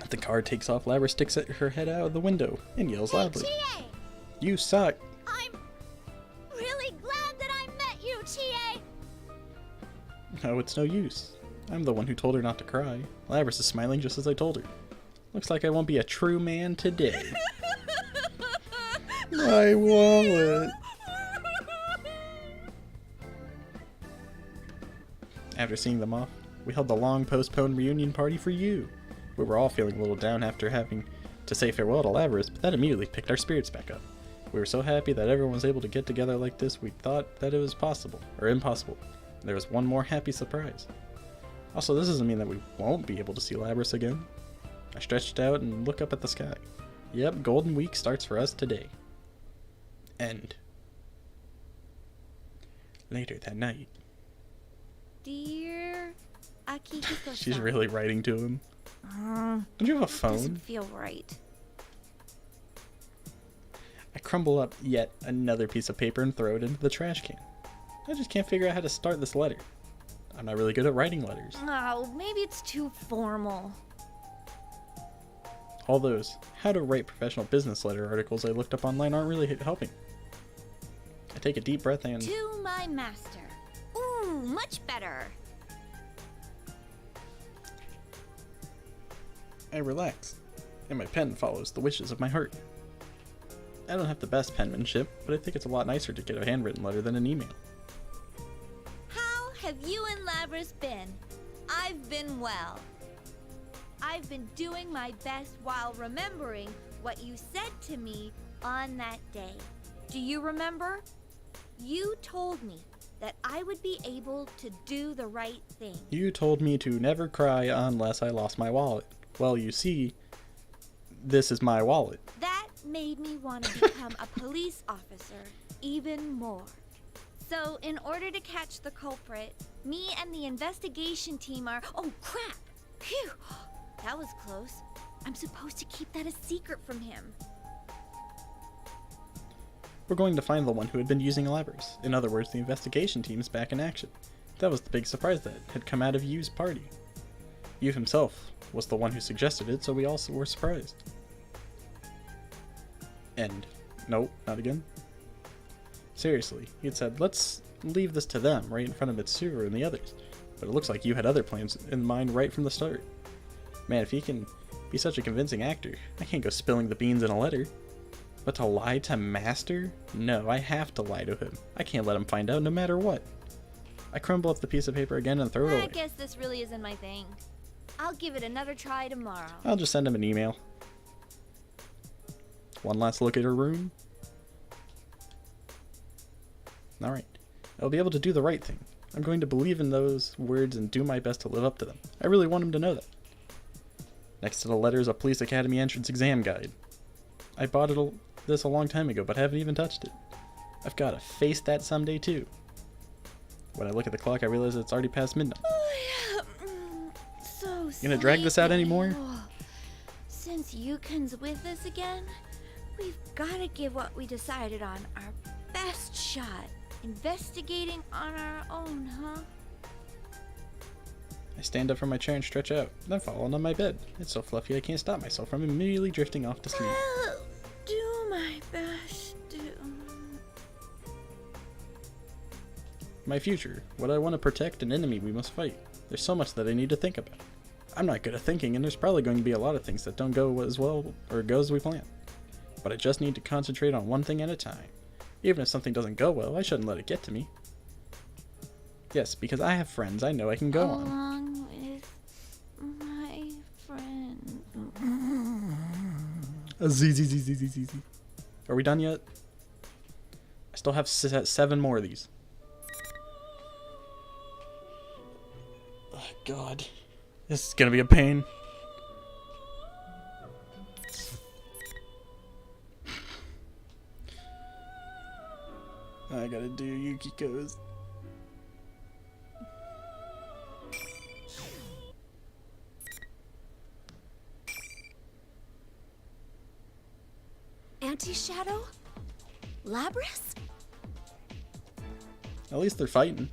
The car takes off. Labrys sticks her head out of the window and yells loudly. Chie! You suck. I'm really glad that I met you, Chie! No, it's no use. I'm the one who told her not to cry. Labrys is smiling just as I told her. Looks like I won't be a true man today. My wallet. After seeing them off, we held the long postponed reunion party for you. We were all feeling a little down after having to say farewell to Labrys, but that immediately picked our spirits back up. We were so happy that everyone was able to get together like this, we thought that it was possible, or impossible. There was one more happy surprise. Also, this doesn't mean that we won't be able to see Labrys again. I stretched out and looked up at the sky. Yep, Golden Week starts for us today. End. Later that night. Dear Akihiko-san. She's really writing to him. Don't you have a phone? Doesn't feel right. I crumble up yet another piece of paper and throw it into the trash can. I just can't figure out how to start this letter. I'm not really good at writing letters. Oh, maybe it's too formal. All those how to write professional business letter articles I looked up online aren't really helping. I take a deep breath and... To my master. Ooh, much better. I relax, and my pen follows the wishes of my heart. I don't have the best penmanship, but I think it's a lot nicer to get a handwritten letter than an email. How have you and Labrys been? I've been well. I've been doing my best while remembering what you said to me on that day. Do you remember? You told me that I would be able to do the right thing. You told me to never cry unless I lost my wallet. Well, you see, this is my wallet. That made me want to become a police officer even more. So, in order to catch the culprit, me and the investigation team are... Oh, crap! Phew! That was close. I'm supposed to keep that a secret from him. We're going to find the one who had been using Labrys. In other words, the investigation team is back in action. That was the big surprise that had come out of Yu's party. Yu himself was the one who suggested it, so we also were surprised. End. Nope, not again. Seriously, he had said, let's leave this to them, right in front of Mitsuru and the others. But it looks like Yu had other plans in mind right from the start. Man, if he can be such a convincing actor, I can't go spilling the beans in a letter. But to lie to Master? No, I have to lie to him. I can't let him find out no matter what. I crumble up the piece of paper again and throw it away. I guess this really isn't my thing. I'll give it another try tomorrow. I'll just send him an email. One last look at her room. Alright. I'll be able to do the right thing. I'm going to believe in those words and do my best to live up to them. I really want him to know that. Next to the letter is a Police Academy entrance exam guide. I bought this a long time ago, but haven't even touched it. I've got to face that someday too. When I look at the clock, I realize it's already past midnight. Oh, yeah. So You gonna drag this out anymore? Since Yukin's with us again, we've got to give what we decided on our best shot. Investigating on our own, huh? I stand up from my chair and stretch out, then fall on my bed. It's so fluffy I can't stop myself from immediately drifting off to sleep. I'll do my best to... My future, what I want to protect, an enemy we must fight. There's so much that I need to think about. I'm not good at thinking, and there's probably going to be a lot of things that don't go as well or go as we plan. But I just need to concentrate on one thing at a time. Even if something doesn't go well, I shouldn't let it get to me. Yes, because I have friends I know I can go on. Along with my friend. Z. Are we done yet? I still have 7 more of these. Oh, God. This is gonna be a pain. I gotta do Yukiko's. Anti-Shadow? Labrys? At least they're fighting.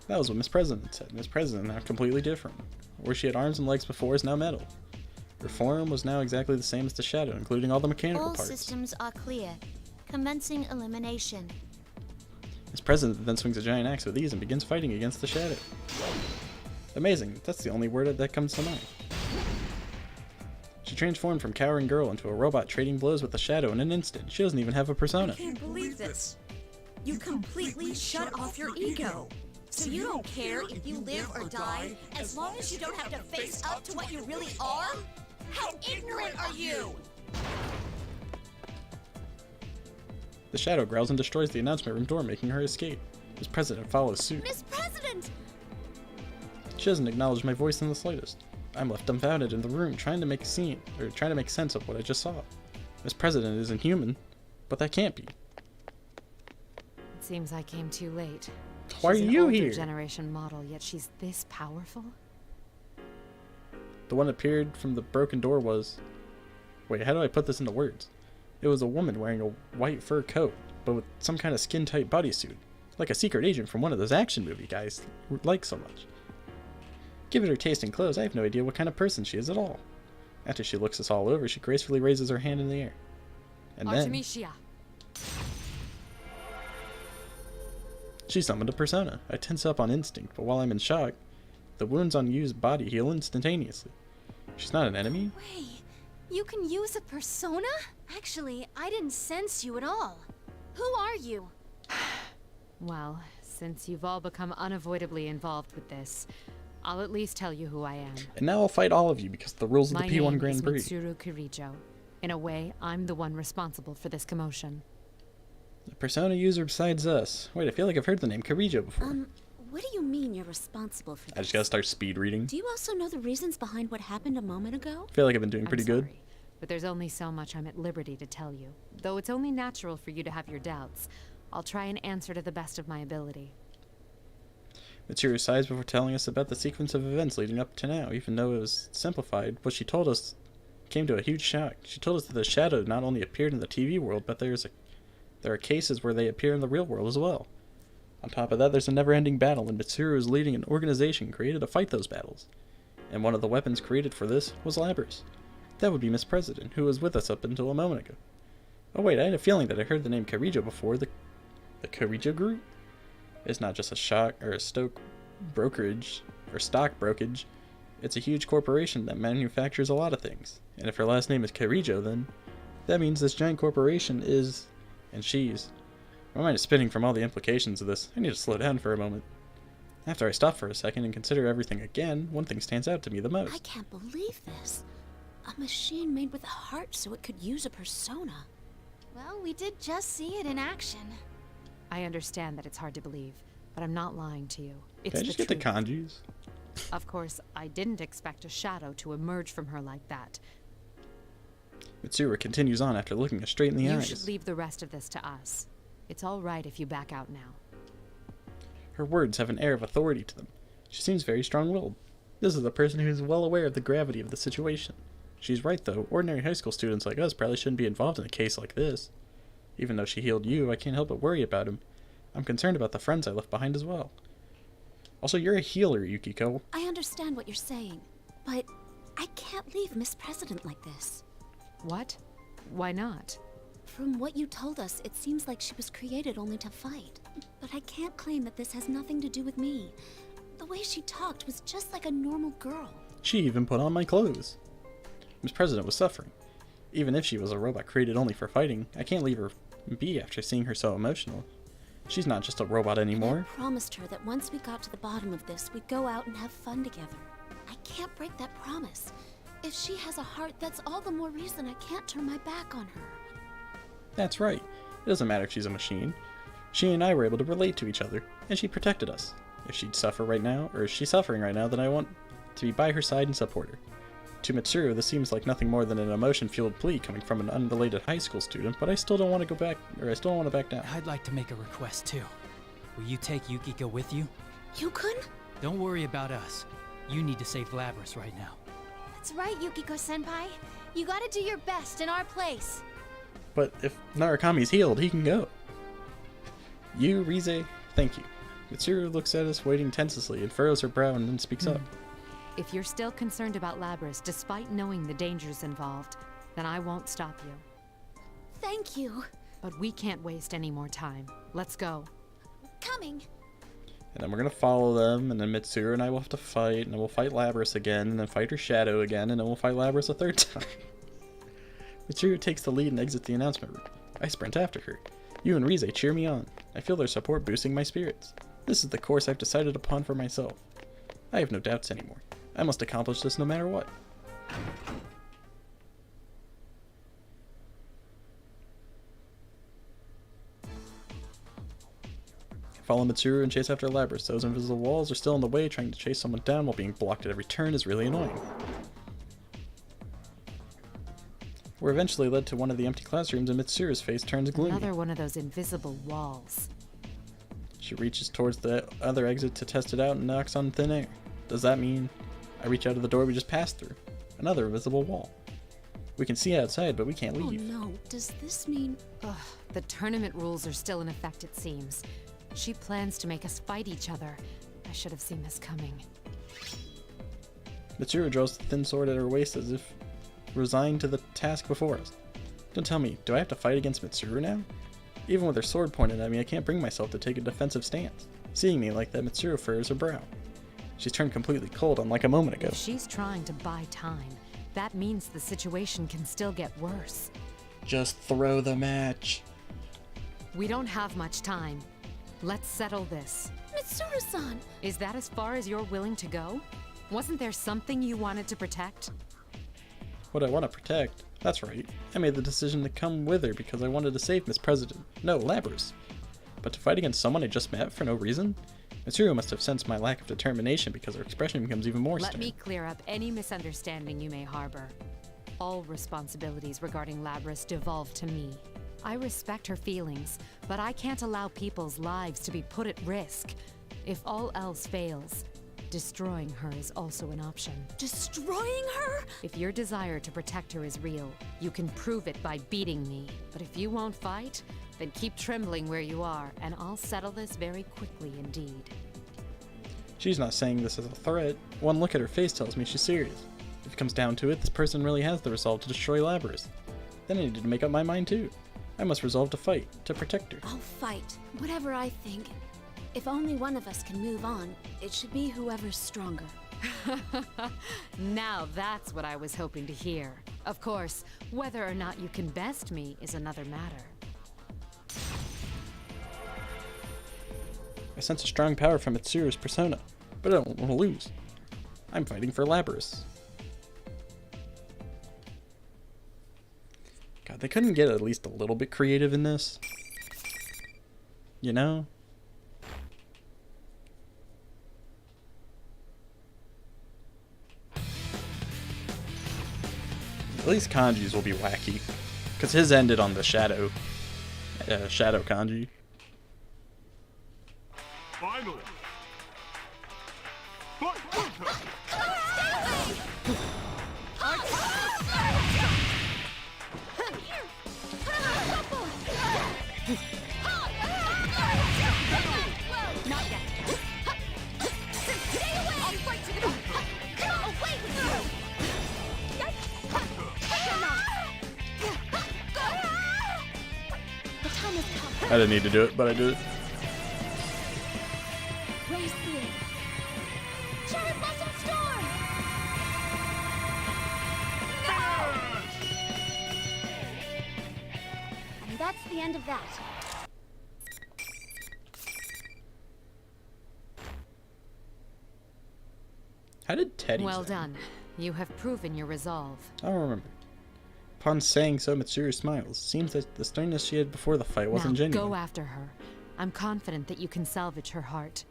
That was what Miss President said. Miss President now completely different. Where she had arms and legs before is now metal. Her form was now exactly the same as the Shadow, including all the mechanical All parts. systems are clear. Commencing elimination. Miss President then swings a giant axe with ease and begins fighting against the shadow. Amazing, that's the only word that comes to mind. She transformed from cowering girl into a robot trading blows with the shadow in an instant. She doesn't even have a persona. I can't believe this. You completely shut off your ego. So you don't care if you live or die as long as you don't have to face up to what you really are? How ignorant are you? The shadow growls and destroys the announcement room door, making her escape. Miss President follows suit. Miss President! She doesn't acknowledge my voice in the slightest. I'm left dumbfounded in the room, trying to make sense of what I just saw. Miss President isn't human, but that can't be. It seems I came too late. Why are She's an you older here? Generation model, yet she's this powerful? The one that appeared from the broken door was... Wait, how do I put this into words? It was a woman wearing a white fur coat, but with some kind of skin-tight bodysuit. Like a secret agent from one of those action movie guys like so much. Given her taste in clothes, I have no idea what kind of person she is at all. After she looks us all over, she gracefully raises her hand in the air. And then... Artemisia. She summoned a persona. I tense up on instinct, but while I'm in shock, the wounds on Yu's body heal instantaneously. She's not an enemy? Wait, you can use a persona? Actually, I didn't sense you at all. Who are you? Well, since you've all become unavoidably involved with this, I'll at least tell you who I am. And now I'll fight all of you because of the rules of the P-1 Grand Prix. My name is Mitsuru Kirijo. In a way, I'm the one responsible for this commotion. A persona user besides us. Wait, I feel like I've heard the name Kirijo before. What do you mean you're responsible for this? I just gotta start speed reading. Do you also know the reasons behind what happened a moment ago? I feel like I've been doing pretty good. But there's only so much I'm at liberty to tell you. Though it's only natural for you to have your doubts, I'll try and answer to the best of my ability. Mitsuru sighs before telling us about the sequence of events leading up to now. Even though it was simplified, what she told us came to a huge shock. She told us that the shadow not only appeared in the TV world, but there are cases where they appear in the real world as well. On top of that, there's a never-ending battle, and Mitsuru is leading an organization created to fight those battles. And one of the weapons created for this was Labrys. That would be Miss President, who was with us up until a moment ago. Oh wait, I had a feeling that I heard the name Kirijo before. The Kirijo Group? It's not just a stock brokerage. It's a huge corporation that manufactures a lot of things. And if her last name is Kirijo, then that means this giant corporation is... and she's... My mind is spinning from all the implications of this. I need to slow down for a moment. After I stop for a second and consider everything again, one thing stands out to me the most. I can't believe this. A machine made with a heart so it could use a persona. Well, we did just see it in action. I understand that it's hard to believe, but I'm not lying to you. It's Can I the just get the truth. kanjis? Of course, I didn't expect a shadow to emerge from her like that. Mitsuru continues on after looking us straight in the You eyes. should leave the rest of this to us. It's all right if you back out now. Her words have an air of authority to them. She seems very strong-willed. This is a person who is well aware of the gravity of the situation. She's right, though. Ordinary high school students like us probably shouldn't be involved in a case like this. Even though she healed you, I can't help but worry about him. I'm concerned about the friends I left behind as well. Also, you're a healer, Yukiko. I understand what you're saying, but I can't leave Miss President like this. What? Why not? From what you told us, it seems like she was created only to fight. But I can't claim that this has nothing to do with me. The way she talked was just like a normal girl. She even put on my clothes. Miss President was suffering. Even if she was a robot created only for fighting, I can't leave her be after seeing her so emotional. She's not just a robot anymore. I promised her that once we got to the bottom of this, we'd go out and have fun together. I can't break that promise. If she has a heart, that's all the more reason I can't turn my back on her. That's right. It doesn't matter if she's a machine. She and I were able to relate to each other, and she protected us. If she'd suffer right now, or if she's suffering right now, then I want to be by her side and support her. To Mitsuru, this seems like nothing more than an emotion-fueled plea coming from an unrelated high school student, but I still don't want to go back, or I still don't want to back down. I'd like to make a request too. Will you take Yukiko with you? Yukon? Don't worry about us. You need to save Labrys right now. That's right, Yukiko-senpai. You gotta do your best in our place. But if Narukami's healed, he can go. You, Rize, thank you. Mitsuru looks at us, waiting tenselessly, and furrows her brow and then speaks up. If you're still concerned about Labrys, despite knowing the dangers involved, then I won't stop you. Thank you. But we can't waste any more time. Let's go. coming. And then we're gonna follow them, and then Mitsuru and I will have to fight, and then we'll fight Labrys again, and then fight her shadow again, and then we'll fight Labrys a third time. Mitsuru takes the lead and exits the announcement room. I sprint after her. You and Rize cheer me on. I feel their support boosting my spirits. This is the course I've decided upon for myself. I have no doubts anymore. I must accomplish this no matter what. Follow Mitsuru and chase after Labrys. Those invisible walls are still in the way. Trying to chase someone down while being blocked at every turn is really annoying. We're eventually led to one of the empty classrooms and Mitsuru's face turns gloomy. Another one of those invisible walls. She reaches towards the other exit to test it out and knocks on thin air. Does that mean I reach out of the door we just passed through? Another invisible wall. We can see outside, but we can't leave. Oh no, does this mean... Ugh, the tournament rules are still in effect, it seems. She plans to make us fight each other. I should have seen this coming. Mitsuru draws the thin sword at her waist as if resigned to the task before us. Don't tell me, do I have to fight against Mitsuru now? Even with her sword pointed at me, I can't bring myself to take a defensive stance. Seeing me like that, Mitsuru furrows her brow. She's turned completely cold, unlike a moment ago. If she's trying to buy time, that means the situation can still get worse. Just throw the match. We don't have much time. Let's settle this. Mitsuru-san! Is that as far as you're willing to go? Wasn't there something you wanted to protect? What I want to protect? That's right. I made the decision to come with her because I wanted to save Miss President. No, Labrys. But to fight against someone I just met for no reason? Mitsuru must have sensed my lack of determination because her expression becomes even more stern. Let me clear up any misunderstanding you may harbor. All responsibilities regarding Labrys devolve to me. I respect her feelings, but I can't allow people's lives to be put at risk. If all else fails, destroying her is also an option. Destroying her? If your desire to protect her is real, you can prove it by beating me. But if you won't fight, then keep trembling where you are, and I'll settle this very quickly indeed. She's not saying this as a threat. One look at her face tells me she's serious. If it comes down to it, this person really has the resolve to destroy Labrys. Then I needed to make up my mind too. I must resolve to fight, to protect her. I'll fight, whatever I think. If only one of us can move on, it should be whoever's stronger. Now that's what I was hoping to hear. Of course, whether or not you can best me is another matter. I sense a strong power from Mitsuru's persona, but I don't want to lose. I'm fighting for Labrys. God, they couldn't get at least a little bit creative in this. You know? At least Kanji's will be wacky. Because his ended on the shadow. Shadow Kanji. Final. I didn't need to do it, but I did it. Race 3. Cherry Blossom Storm! And that's the end of that. How did Teddy Well done. You have proven your resolve. I don't remember. Upon saying so, Mitsuru smiles. Seems that the sternness she had before the fight wasn't Now, genuine. go after her. I'm confident that you can salvage her heart.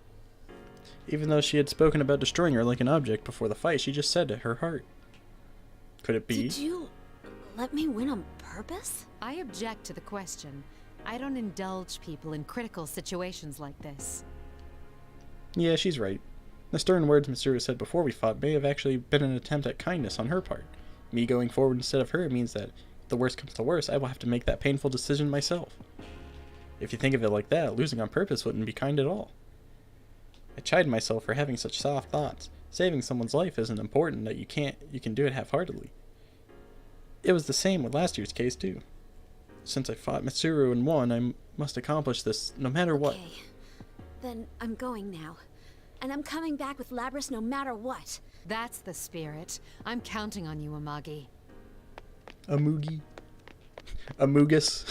Even though she had spoken about destroying her like an object before the fight, she just said her heart. Could it be? Did you let me win on purpose? I object to the question. I don't indulge people in critical situations like this. Yeah, she's right. The stern words Mitsuru said before we fought may have actually been an attempt at kindness on her part. Me going forward instead of her means that if the worst comes to worst, I will have to make that painful decision myself. If you think of it like that, losing on purpose wouldn't be kind at all. I chide myself for having such soft thoughts. Saving someone's life isn't important that you can do it half-heartedly. It was the same with last year's case too. Since I fought Mitsuru and won, I must accomplish this no matter what. Okay. Then I'm going now. And I'm coming back with Labrys no matter what. That's the spirit. I'm counting on you, Amagi. Amugi. Amugus.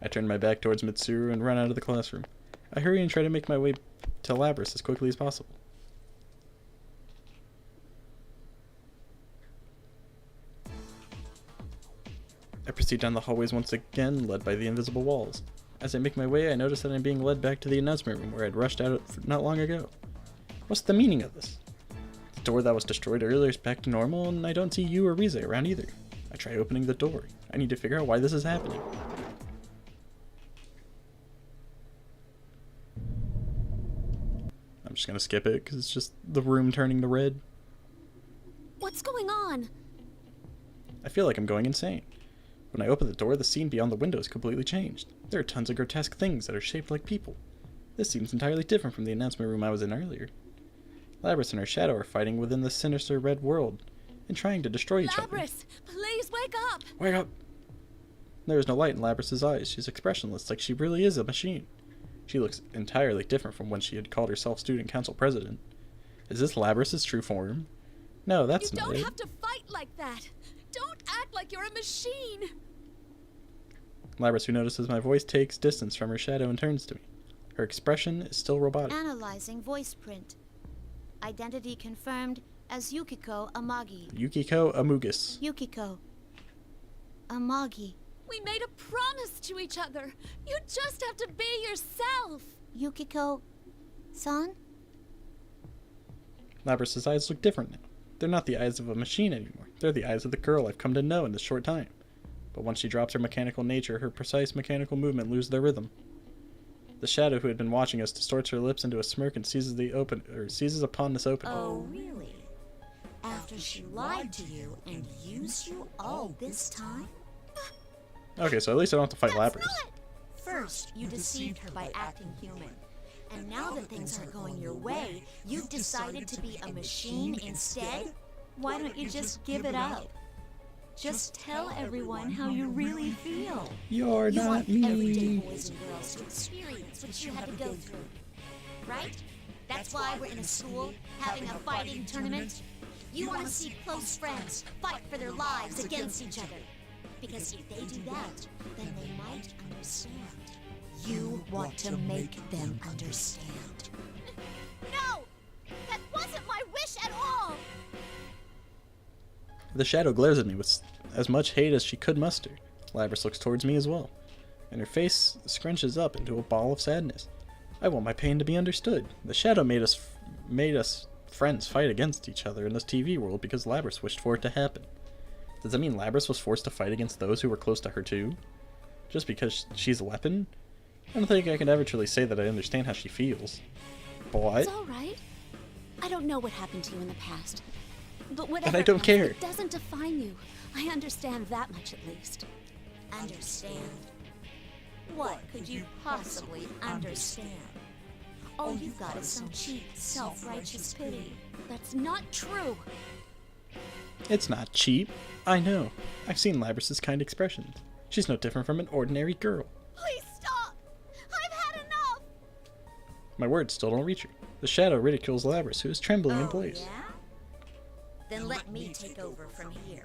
I turn my back towards Mitsuru and run out of the classroom. I hurry and try to make my way to Labrys as quickly as possible. I proceed down the hallways once again, led by the invisible walls. As I make my way, I notice that I'm being led back to the announcement room where I'd rushed out not long ago. What's the meaning of this? The door that was destroyed earlier is back to normal, and I don't see you or Rize around either. I try opening the door. I need to figure out why this is happening. I'm just gonna skip it because it's just the room turning to red. What's going on? I feel like I'm going insane. When I open the door, the scene beyond the window is completely changed. There are tons of grotesque things that are shaped like people. This seems entirely different from the announcement room I was in earlier. Labrys and her shadow are fighting within the sinister red world and trying to destroy each other. Labrys, please wake up! Wake up! There is no light in Labrys' eyes. She's expressionless, like she really is a machine. She looks entirely different from when she had called herself student council president. Is this Labrys' true form? No, that's not it. You don't have to fight like that! Don't act like you're a machine! Labrys, who notices my voice, takes distance from her shadow and turns to me. Her expression is still robotic. Analyzing voice print. Identity confirmed as Yukiko Amagi. Yukiko Amugus. Yukiko Amagi. We made a promise to each other. You just have to be yourself. Yukiko-san? Labrys' eyes look different now. They're not the eyes of a machine anymore. They're the eyes of the girl I've come to know in this short time. But once she drops her mechanical nature, her precise mechanical movement lose their rhythm. The shadow who had been watching us distorts her lips into a smirk and seizes upon this opening. Oh, really? After she lied to you and used you all this time? Okay, so at least I don't have to fight Labrys. First, you deceived her by acting human. And now that things aren't going your way, you've decided to be a machine instead? Why don't you just give it up? Just tell everyone how you really feel. You're not me. Everyday boys and girls to experience what you had to go through. Right? That's why we're in a school, having a fighting tournament. You want to see close friends fight for their lives against each other. Because if they do that, then they might understand. You want to make them understand. No! That wasn't my wish at all! The shadow glares at me with as much hate as she could muster. Labrys looks towards me as well, and her face scrunches up into a ball of sadness. I want my pain to be understood. The shadow made us friends fight against each other in this TV world because Labrys wished for it to happen. Does that mean Labrys was forced to fight against those who were close to her too? Just because she's a weapon? I don't think I can ever truly say that I understand how she feels. But it's alright. I don't know what happened to you in the past. But whatever, and I don't care. It doesn't define you. I understand that much at least. Understand? What could you possibly understand? All you've got is some cheap, self-righteous pity. That's not true. It's not cheap. I know. I've seen Labrys' kind expressions. She's no different from an ordinary girl. Please stop! I've had enough! My words still don't reach her. The shadow ridicules Labrys, who is trembling in place. Yeah? Then let me take over from here.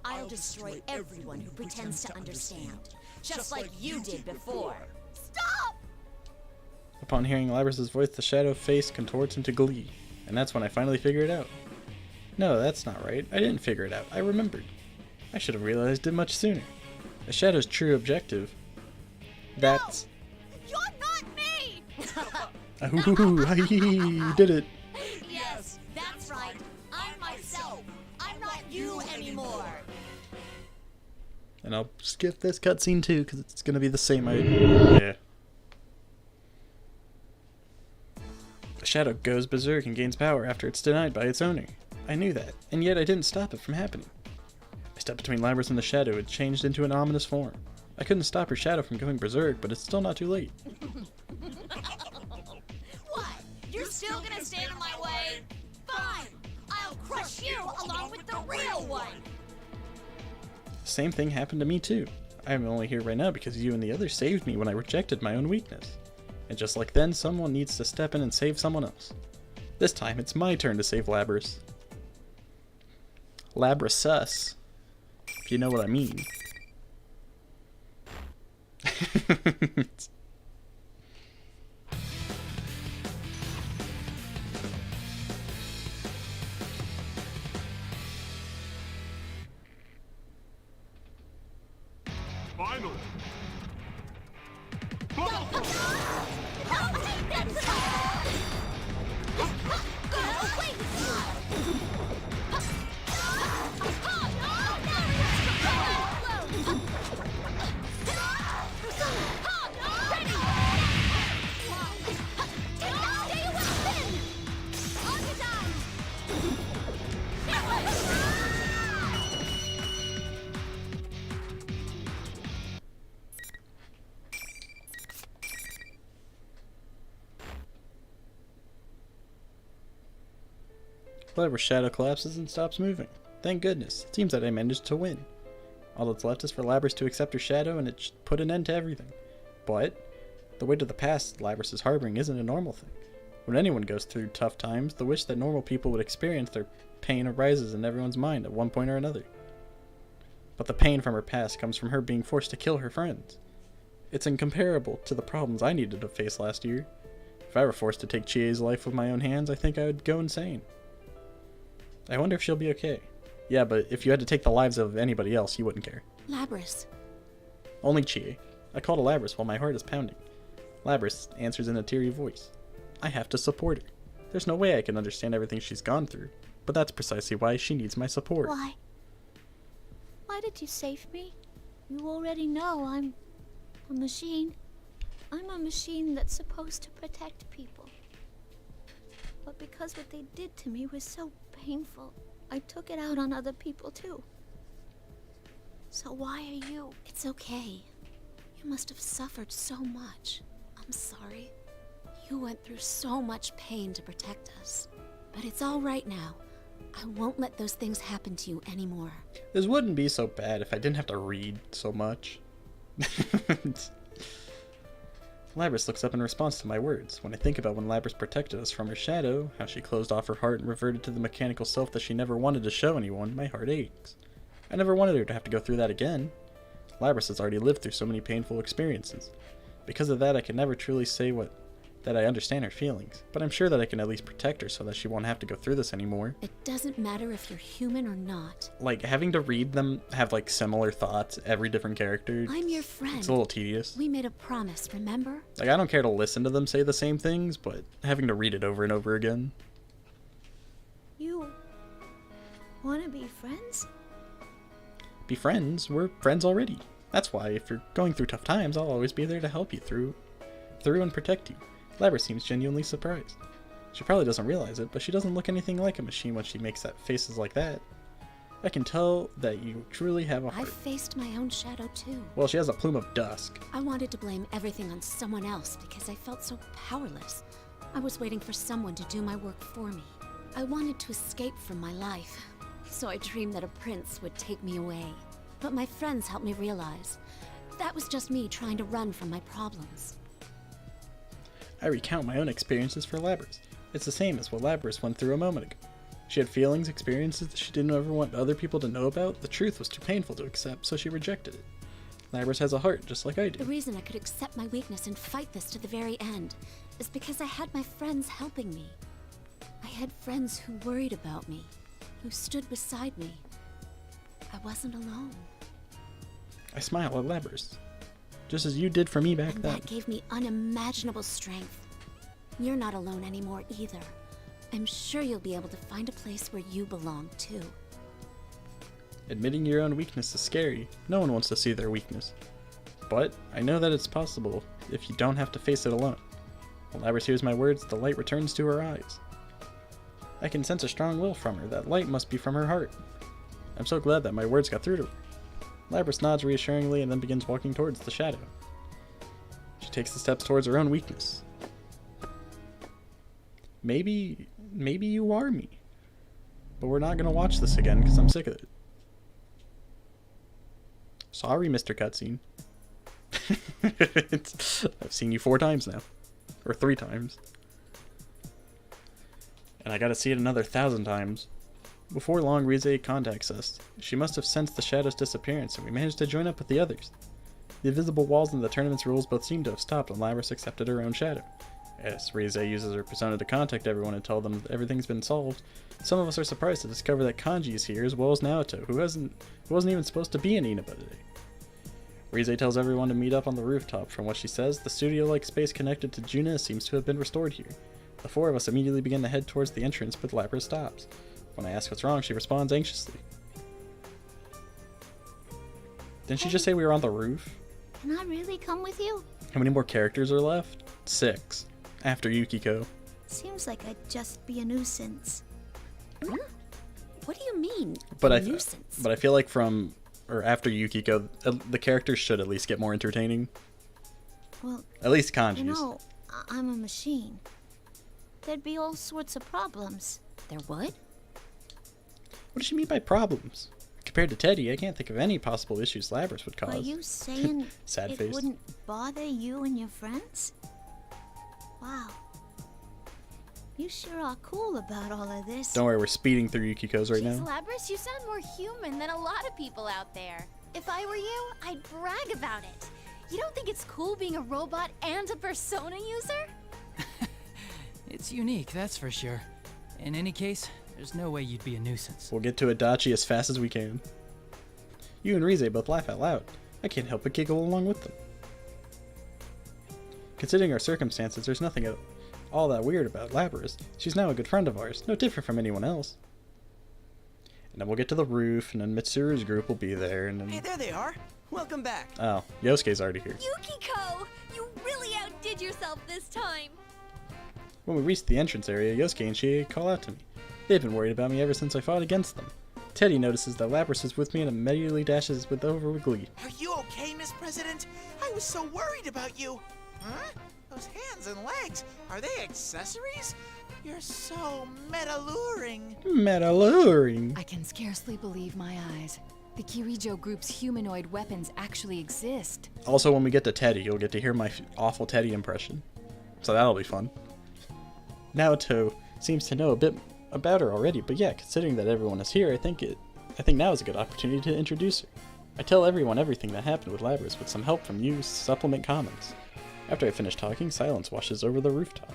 I'll destroy everyone who pretends to understand, just like you did before. Stop! Upon hearing Labrys' voice, the shadow face contorts into glee, and that's when I finally figure it out. No, that's not right. I didn't figure it out. I remembered. I should have realized it much sooner. The shadow's true objective. That's... No! You're not me! Ooh, you did it. Yes, that's right. I'm myself. I'm not you anymore. And I'll skip this cutscene too, because it's going to be the same. Yeah. The shadow goes berserk and gains power after it's denied by its owner. I knew that, and yet I didn't stop it from happening. I stepped between Labrys and the shadow. It changed into an ominous form. I couldn't stop her shadow from going berserk, but it's still not too late. What? You're still gonna stand in my way? Fine! I'll crush you along with the real one! The same thing happened to me too. I am only here right now because you and the others saved me when I rejected my own weakness. And just like then, someone needs to step in and save someone else. This time, it's my turn to save Labrys. Labrys sus, if you know what I mean. Final. Labrys' shadow collapses and stops moving. Thank goodness. It seems that I managed to win. All that's left is for Labrys to accept her shadow and it should put an end to everything. But the weight of the past Labrys is harboring isn't a normal thing. When anyone goes through tough times, the wish that normal people would experience their pain arises in everyone's mind at one point or another. But the pain from her past comes from her being forced to kill her friends. It's incomparable to the problems I needed to face last year. If I were forced to take Chie's life with my own hands, I think I would go insane. I wonder if she'll be okay. Yeah, but if you had to take the lives of anybody else, you wouldn't care. Labrys. Only Chie. I call to Labrys while my heart is pounding. Labrys answers in a teary voice. I have to support her. There's no way I can understand everything she's gone through, but that's precisely why she needs my support. Why? Why did you save me? You already know I'm a machine. I'm a machine that's supposed to protect people. But because what they did to me was so painful, I took it out on other people too. So why are you? It's okay. You must have suffered so much. I'm sorry. You went through so much pain to protect us. But it's all right now. I won't let those things happen to you anymore. This wouldn't be so bad if I didn't have to read so much. Labrys looks up in response to my words. When I think about when Labrys protected us from her shadow, how she closed off her heart and reverted to the mechanical self that she never wanted to show anyone, my heart aches. I never wanted her to have to go through that again. Labrys has already lived through so many painful experiences. Because of that, I can never truly say that I understand her feelings, but I'm sure that I can at least protect her so that she won't have to go through this anymore. It doesn't matter if you're human or not. Like, having to read them have, like, similar thoughts, every different character. I'm your friend. It's a little tedious. We made a promise, remember? Like, I don't care to listen to them say the same things, but having to read it over and over again. You want to be friends? Be friends? We're friends already. That's why, if you're going through tough times, I'll always be there to help you through and protect you. Labrys seems genuinely surprised. She probably doesn't realize it, but she doesn't look anything like a machine when she makes faces like that. I can tell that you truly have a heart. I faced my own shadow too. Well, she has a plume of dusk. I wanted to blame everything on someone else because I felt so powerless. I was waiting for someone to do my work for me. I wanted to escape from my life, so I dreamed that a prince would take me away. But my friends helped me realize that was just me trying to run from my problems. I recount my own experiences for Labrys. It's the same as what Labrys went through a moment ago. She had feelings, experiences that she didn't ever want other people to know about. The truth was too painful to accept, so she rejected it. Labrys has a heart, just like I do. The reason I could accept my weakness and fight this to the very end is because I had my friends helping me. I had friends who worried about me, who stood beside me. I wasn't alone. I smile at Labrys, just as you did for me back then. That gave me unimaginable strength. You're not alone anymore either. I'm sure you'll be able to find a place where you belong too. Admitting your own weakness is scary. No one wants to see their weakness. But I know that it's possible if you don't have to face it alone. When Labrys hears my words, the light returns to her eyes. I can sense a strong will from her. That light must be from her heart. I'm so glad that my words got through to her. Labrys nods reassuringly and then begins walking towards the shadow. She takes the steps towards her own weakness. Maybe you are me. But we're not gonna watch this again because I'm sick of it. Sorry, Mr. Cutscene. I've seen you 4 times now. Or 3 times. And I gotta see it another 1,000 times. Before long, Rize contacts us. She must have sensed the shadow's disappearance, and we managed to join up with the others. The invisible walls and the tournament's rules both seem to have stopped when Labrys accepted her own shadow. As Rize uses her persona to contact everyone and tell them that everything's been solved, some of us are surprised to discover that Kanji is here as well as Naoto, who wasn't even supposed to be in Inaba today. Rize tells everyone to meet up on the rooftop. From what she says, the studio-like space connected to Juna seems to have been restored here. The 4 of us immediately begin to head towards the entrance, but Labrys stops. When I ask what's wrong, she responds anxiously. Didn't she just say we were on the roof? Can I really come with you? How many more characters are left? 6. After Yukiko. Seems like I'd just be a nuisance. What do you mean, But nuisance? But I feel like after Yukiko, the characters should at least get more entertaining. Well, at least Kanji's. You know, I'm a machine. There'd be all sorts of problems. There would? What does she mean by problems? Compared to Teddy, I can't think of any possible issues Labrys would cause. Are you saying Sad it face. wouldn't bother you and your friends? Wow. You sure are cool about all of this. Don't worry, we're speeding through Yukiko's right Jeez, now. Labrys, you sound more human than a lot of people out there. If I were you, I'd brag about it. You don't think it's cool being a robot and a persona user? It's unique, that's for sure. In any case, there's no way you'd be a nuisance. We'll get to Adachi as fast as we can. You and Rize both laugh out loud. I can't help but giggle along with them. Considering our circumstances, there's nothing at all that weird about Labrys. She's now a good friend of ours, no different from anyone else. And then we'll get to the roof, and then Mitsuru's group will be there, and then... Hey, there they are. Welcome back. Oh, Yosuke's already here. Yukiko! You really outdid yourself this time! When we reach the entrance area, Yosuke and Chie call out to me. They've been worried about me ever since I fought against them. Teddy notices that Labrys is with me and immediately dashes over with glee. Are you okay, Miss President? I was so worried about you. Huh? Those hands and legs, are they accessories? You're so meta-luring. Meta-luring? I can scarcely believe my eyes. The Kirijo group's humanoid weapons actually exist. Also, when we get to Teddy, you'll get to hear my awful Teddy impression. So that'll be fun. Naoto seems to know a bit about her already, but yeah, considering that everyone is here, I think now is a good opportunity to introduce her. I tell everyone everything that happened with Labrys with some help from you supplement comments. After I finish talking, silence washes over the rooftop.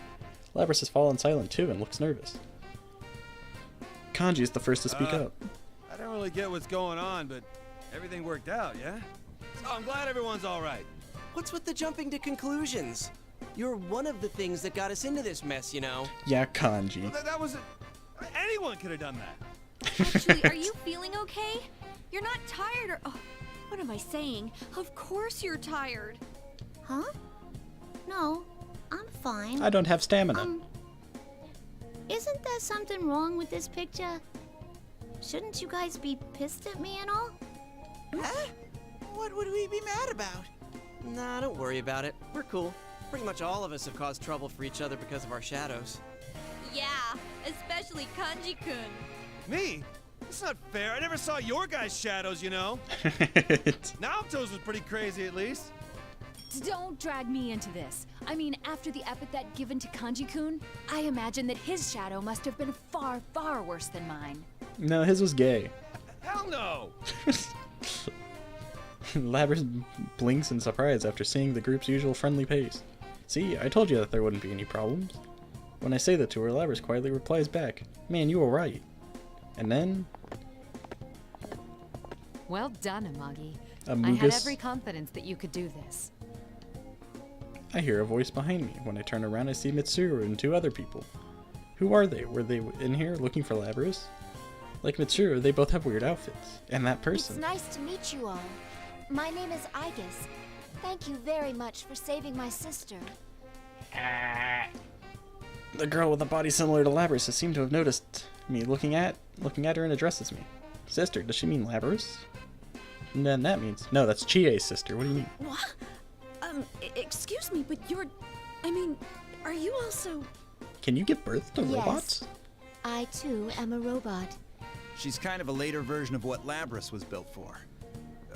Labrys has fallen silent too and looks nervous. Kanji is the first to speak up. I don't really get what's going on, but everything worked out, yeah? So I'm glad everyone's all right. What's with the jumping to conclusions? You're one of the things that got us into this mess, you know? Yeah, Kanji. Well, that was anyone could have done that. Actually, are you feeling okay? You're not tired or... Oh, what am I saying? Of course you're tired. Huh? No, I'm fine. I don't have stamina. Isn't there something wrong with this picture? Shouldn't you guys be pissed at me and all? Huh? What would we be mad about? Nah, don't worry about it. We're cool. Pretty much all of us have caused trouble for each other because of our shadows. Yeah, especially Kanji-kun. Me? That's not fair. I never saw your guys' shadows, you know. Naoto's was pretty crazy, at least. Don't drag me into this. I mean, after the epithet given to Kanji-kun, I imagine that his shadow must have been far, far worse than mine. No, his was gay. Hell no! Labrys blinks in surprise after seeing the group's usual friendly pace. See, I told you that there wouldn't be any problems. When I say that to her, Labrys quietly replies back, "Man, you were right." And then... Well done, Amagi. Amugus. I had every confidence that you could do this. I hear a voice behind me. When I turn around, I see Mitsuru and 2 other people. Who are they? Were they in here looking for Labrys? Like Mitsuru, they both have weird outfits. And that person. It's nice to meet you all. My name is Igus. Thank you very much for saving my sister. The girl with a body similar to Labrys seemed to have noticed me looking at her and addresses me. Sister, does she mean Labrys? And then that means... No, that's Chie's sister. What do you mean? What? Excuse me, but I mean, are you also... Can you give birth to robots? I too am a robot. She's kind of a later version of what Labrys was built for.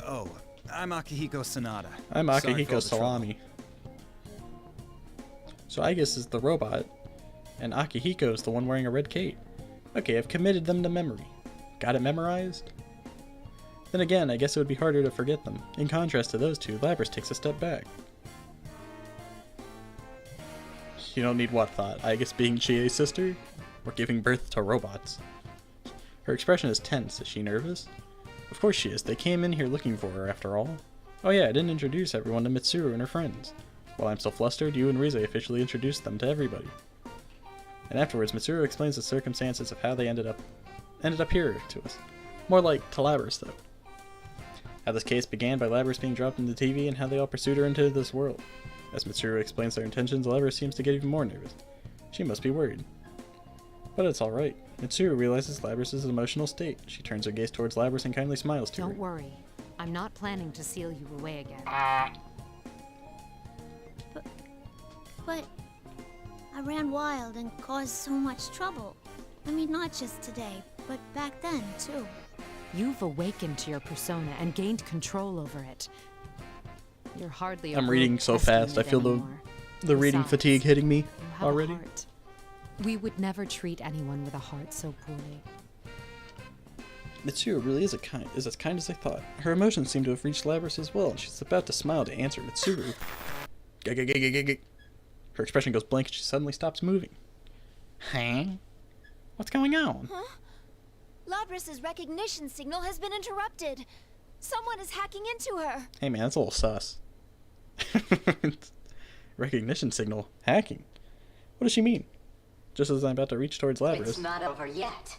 Oh, I'm Akihiko Sanada. I'm Sorry for all Akihiko the Salami. So Aigis is the robot, and Akihiko is the one wearing a red cape. Okay, I've committed them to memory. Got it memorized? Then again, I guess it would be harder to forget them. In contrast to those two, Labrys takes a step back. You don't need what thought? Aigis being Chie's sister? Or giving birth to robots? Her expression is tense. Is she nervous? Of course she is. They came in here looking for her, after all. Oh yeah, I didn't introduce everyone to Mitsuru and her friends. While I'm still flustered, you and Rize officially introduced them to everybody. And afterwards, Mitsuru explains the circumstances of how they ended up here to us. More like to Labrys, though. How this case began by Labrys being dropped into TV and how they all pursued her into this world. As Mitsuru explains their intentions, Labrys seems to get even more nervous. She must be worried. But it's alright. Mitsuru realizes Labrys' emotional state. She turns her gaze towards Labrys and kindly smiles to her. Don't worry. I'm not planning to seal you away again. But I ran wild and caused so much trouble. I mean, not just today, but back then, too. You've awakened to your persona and gained control over it. You're hardly I'm reading so fast, I feel the reading fatigue hitting me already. We would never treat anyone with a heart so poorly. Mitsuru really is as kind as I thought. Her emotions seem to have reached Labrys as well, and she's about to smile to answer Mitsuru. Her expression goes blank and she suddenly stops moving. Huh? What's going on? Huh? Labrys' recognition signal has been interrupted. Someone is hacking into her. Hey man, that's a little sus. Recognition signal. Hacking. What does she mean? Just as I'm about to reach towards Labrys. It's not over yet.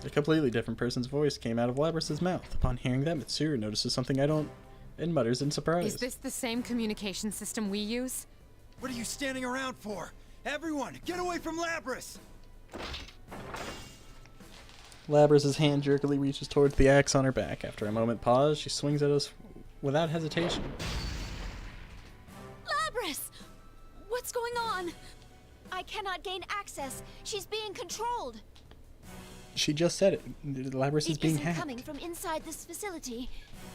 A completely different person's voice came out of Labrys' mouth. Upon hearing that, Mitsuru notices something I don't, and mutters in surprise. Is this the same communication system we use? What are you standing around for? Everyone, get away from Labrys! Labrys' hand jerkily reaches towards the axe on her back. After a moment pause, she swings at us without hesitation. Labrys! What's going on? I cannot gain access. She's being controlled. She just said it. Labrys is being It isn't hacked. coming from inside this facility.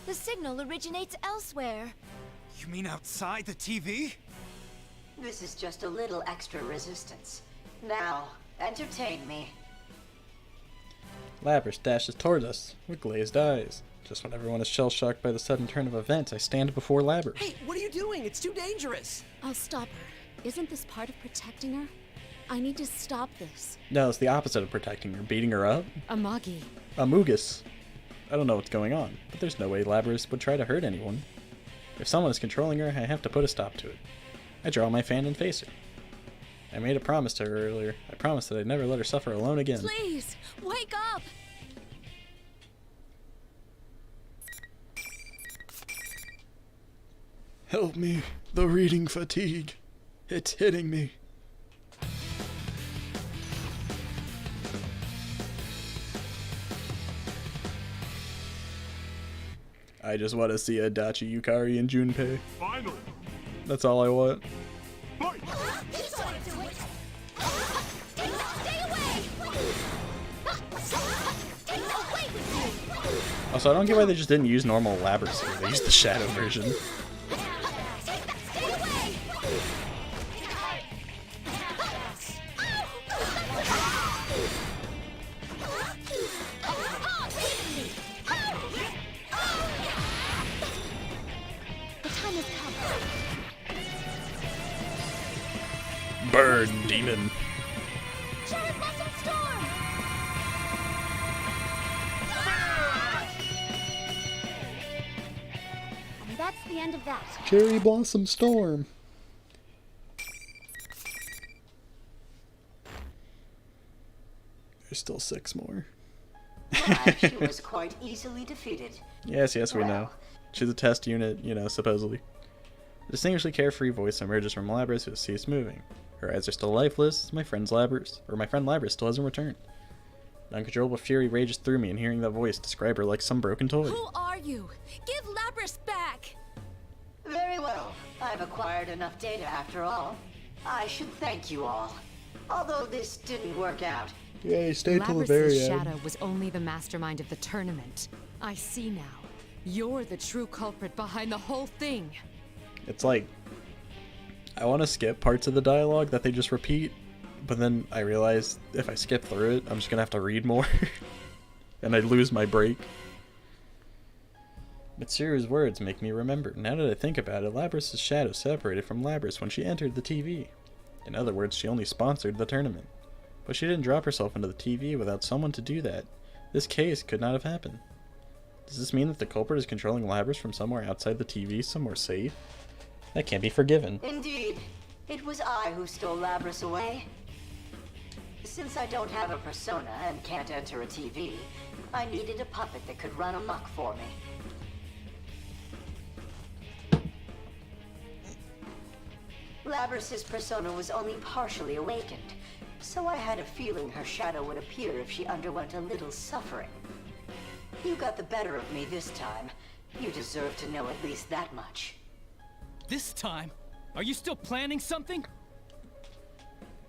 The signal originates elsewhere. You mean outside the TV? This is just a little extra resistance. Now, entertain me. Labrys dashes towards us with glazed eyes. Just when everyone is shell-shocked by the sudden turn of events, I stand before Labrys. Hey, what are you doing? It's too dangerous. I'll stop her. Isn't this part of protecting her? I need to stop this. No, it's the opposite of protecting her. Beating her up? Amagi. Amugus. I don't know what's going on, but there's no way Labrys would try to hurt anyone. If someone is controlling her, I have to put a stop to it. I draw my fan and face her. I made a promise to her earlier. I promised that I'd never let her suffer alone again. Please, wake up! Help me. The reading fatigue. It's hitting me. I just want to see Adachi, Yukari, and Junpei. Final. That's all I want. Fight! Also, I don't get why they just didn't use normal Labrys here. They used the shadow version. Burn, demon. And that's the end of that. Cherry Blossom Storm. There's still 6 more. She was quite easily defeated. Yes, we know. She's a test unit, supposedly. A distinguishedly carefree voice emerges from Labrys, who has ceased moving. Her eyes are still lifeless. My friend Labrys still hasn't returned. An uncontrollable fury rages through me, and hearing that voice describe her like some broken toy. Who are you? Give Labrys back! Very well. I've acquired enough data after all. I should thank you all. Although this didn't work out. Yay, stay till the very end. Shadow was only the mastermind of the tournament. I see now. You're the true culprit behind the whole thing. It's like I want to skip parts of the dialogue that they just repeat, but then I realize if I skip through it, I'm just gonna have to read more, and I lose my break. Mitsuru's words make me remember. Now that I think about it, Labrys' shadow separated from Labrys when she entered the TV. In other words, she only sponsored the tournament. But she didn't drop herself into the TV without someone to do that. This case could not have happened. Does this mean that the culprit is controlling Labrys from somewhere outside the TV, somewhere safe? That can't be forgiven. Indeed. It was I who stole Labrys away. Since I don't have a persona and can't enter a TV, I needed a puppet that could run amok for me. Labrys' persona was only partially awakened, so I had a feeling her shadow would appear if she underwent a little suffering. You got the better of me this time. You deserve to know at least that much. This time? Are you still planning something?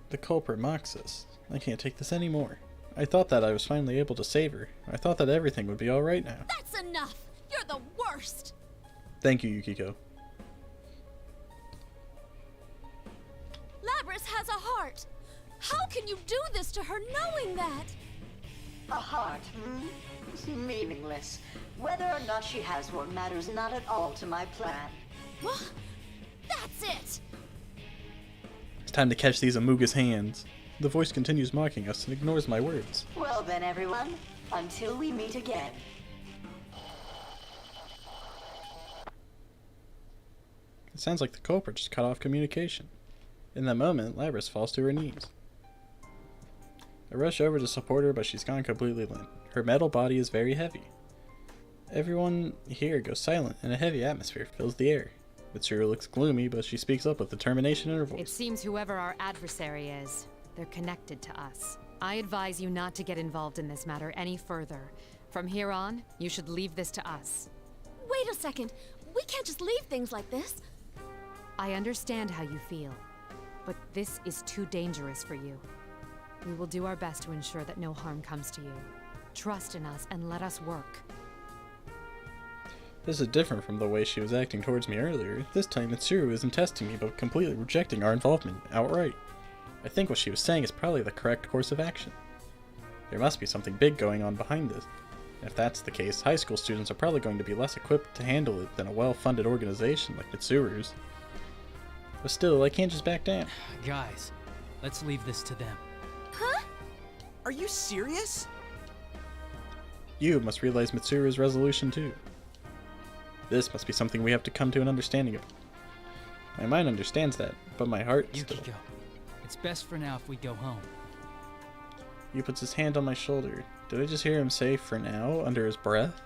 The culprit mocks us. I can't take this anymore. I thought that I was finally able to save her. I thought that everything would be alright now. That's enough! You're the worst! Thank you, Yukiko. Labrys has a heart! How can you do this to her knowing that? A heart, hmm? Meaningless. Whether or not she has one matters not at all to my plan. What? That's it! It's time to catch these Amuga's hands. The voice continues mocking us and ignores my words. Well then, everyone, until we meet again. It sounds like the culprit just cut off communication. In that moment, Labrys falls to her knees. I rush over to support her, but she's gone completely limp. Her metal body is very heavy. Everyone here goes silent, and a heavy atmosphere fills the air. Mitsuru looks gloomy, but she speaks up with determination in her voice. It seems whoever our adversary is, they're connected to us. I advise you not to get involved in this matter any further. From here on, you should leave this to us. Wait a second. We can't just leave things like this. I understand how you feel, but this is too dangerous for you. We will do our best to ensure that no harm comes to you. Trust in us and let us work. This is different from the way she was acting towards me earlier. This time Mitsuru isn't testing me, but completely rejecting our involvement, outright. I think what she was saying is probably the correct course of action. There must be something big going on behind this. And if that's the case, high school students are probably going to be less equipped to handle it than a well-funded organization like Mitsuru's. But still, I can't just back down. Guys, let's leave this to them. Huh? Are you serious? You must realize Mitsuru's resolution too. This must be something we have to come to an understanding of. My mind understands that, but my heart still. Yukiko, it's best for now if we go home. He puts his hand on my shoulder. Did I just hear him say "for now" under his breath?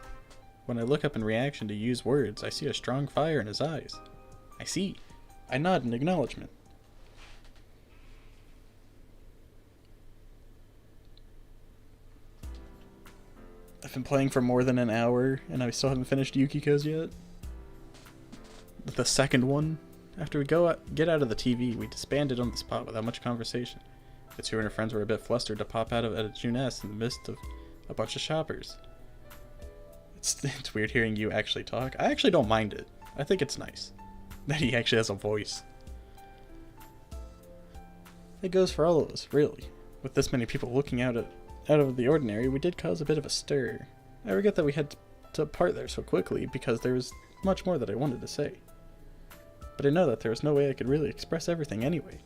When I look up in reaction to Yu's words, I see a strong fire in his eyes. I see. I nod in acknowledgement. I've been playing for more than an hour, and I still haven't finished Yukiko's yet. The second one. After we get out of the TV, we disbanded on the spot without much conversation. The two and her friends were a bit flustered to pop out of a Juness in the midst of a bunch of shoppers. It's weird hearing you actually talk. I actually don't mind it. I think it's nice that he actually has a voice. It goes for all of us, really. With this many people looking out of the ordinary, we did cause a bit of a stir. I regret that we had to part there so quickly, because there was much more that I wanted to say. But I know that there was no way I could really express everything anyway.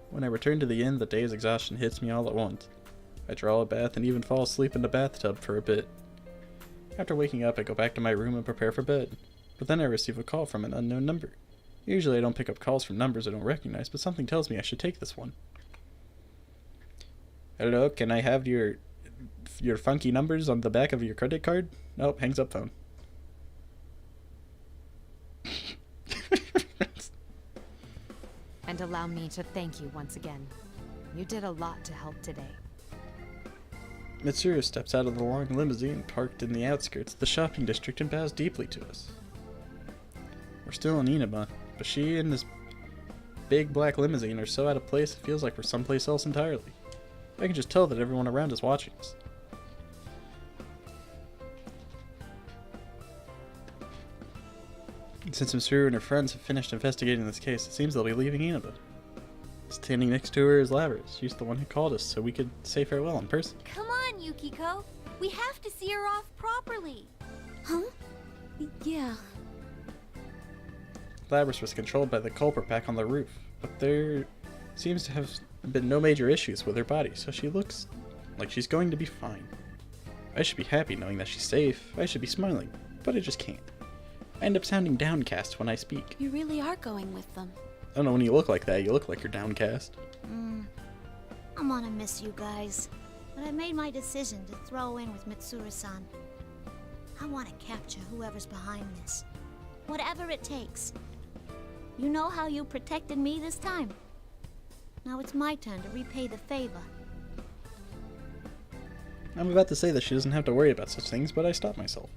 When I return to the inn, the day's exhaustion hits me all at once. I draw a bath and even fall asleep in the bathtub for a bit. After waking up, I go back to my room and prepare for bed. But then I receive a call from an unknown number. Usually I don't pick up calls from numbers I don't recognize, but something tells me I should take this one. Hello, can I have your funky numbers on the back of your credit card? Nope, hangs up phone. And allow me to thank you once again. You did a lot to help today. Mitsuru steps out of the long limousine parked in the outskirts of the shopping district and bows deeply to us. We're still in Inaba, but she and this big black limousine are so out of place it feels like we're someplace else entirely. I can just tell that everyone around is watching us. Since Mitsuru and her friends have finished investigating this case, it seems they'll be leaving Inaba. Standing next to her is Labrys. She's the one who called us so we could say farewell in person. Come on, Yukiko. We have to see her off properly. Huh? Yeah. Labrys was controlled by the culprit pack on the roof, but there seems to have been no major issues with her body, so she looks like she's going to be fine. I should be happy knowing that she's safe. I should be smiling, but I just can't. I end up sounding downcast when I speak. You really are going with them. I don't know, when you look like that, you look like you're downcast. I'm gonna miss you guys, but I made my decision to throw in with Mitsuru-san. I want to capture whoever's behind this, whatever it takes. You know how you protected me this time. Now it's my turn to repay the favor. I'm about to say that she doesn't have to worry about such things, but I stopped myself.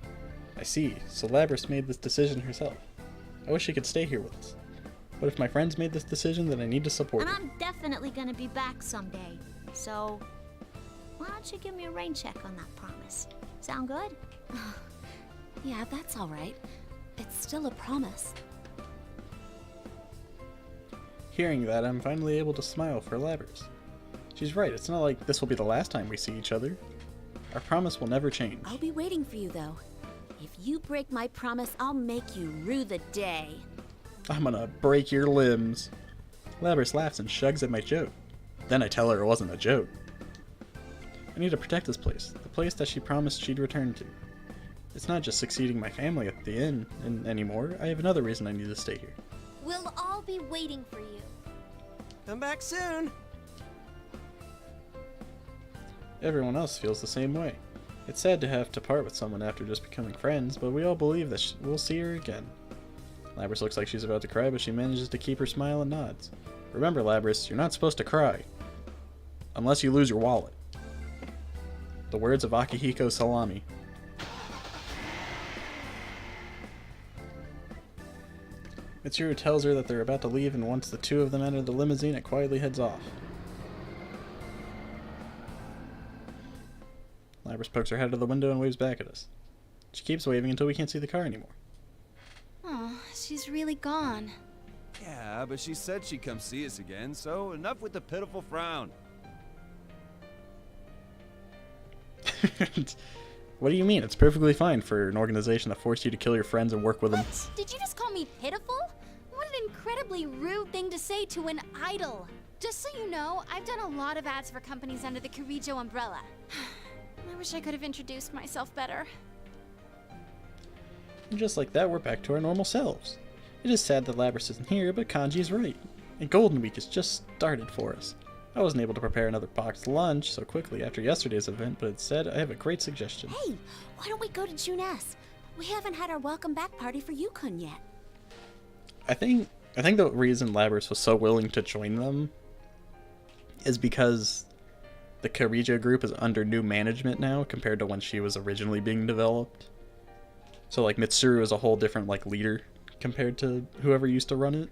I see, so Labrys made this decision herself. I wish she could stay here with us. But if my friends made this decision, then I need to support And her. I'm definitely gonna be back someday. So, why don't you give me a rain check on that promise? Sound good? Yeah, that's all right. It's still a promise. Hearing that, I'm finally able to smile for Labrys. She's right, it's not like this will be the last time we see each other. Our promise will never change. I'll be waiting for you, though. If you break my promise, I'll make you rue the day. I'm gonna break your limbs. Labrys laughs and shrugs at my joke. Then I tell her it wasn't a joke. I need to protect this place, the place that she promised she'd return to. It's not just succeeding my family at the inn anymore. I have another reason I need to stay here. We'll all be waiting for you. Come back soon. Everyone else feels the same way. It's sad to have to part with someone after just becoming friends, but we all believe that we'll see her again. Labrys looks like she's about to cry, but she manages to keep her smile and nods. Remember, Labrys, you're not supposed to cry. Unless you lose your wallet. The words of Akihiko Salami. Mitsuru tells her that they're about to leave, and once the two of them enter the limousine, it quietly heads off. Labrys pokes her head out of the window and waves back at us. She keeps waving until we can't see the car anymore. Oh, she's really gone. Yeah, but she said she'd come see us again, so enough with the pitiful frown. What do you mean? It's perfectly fine for an organization that forced you to kill your friends and work with them. Did you just call me pitiful? What an incredibly rude thing to say to an idol. Just so you know, I've done a lot of ads for companies under the Kirijo umbrella. I wish I could have introduced myself better. And just like that, we're back to our normal selves. It is sad that Labrys isn't here, but Kanji is right. And Golden Week has just started for us. I wasn't able to prepare another boxed lunch so quickly after yesterday's event, but instead I have a great suggestion. Hey, why don't we go to Junes? We haven't had our welcome back party for Yukon yet. I think the reason Labrys was so willing to join them is because the Kirijo group is under new management now compared to when she was originally being developed. So like Mitsuru is a whole different like leader compared to whoever used to run it.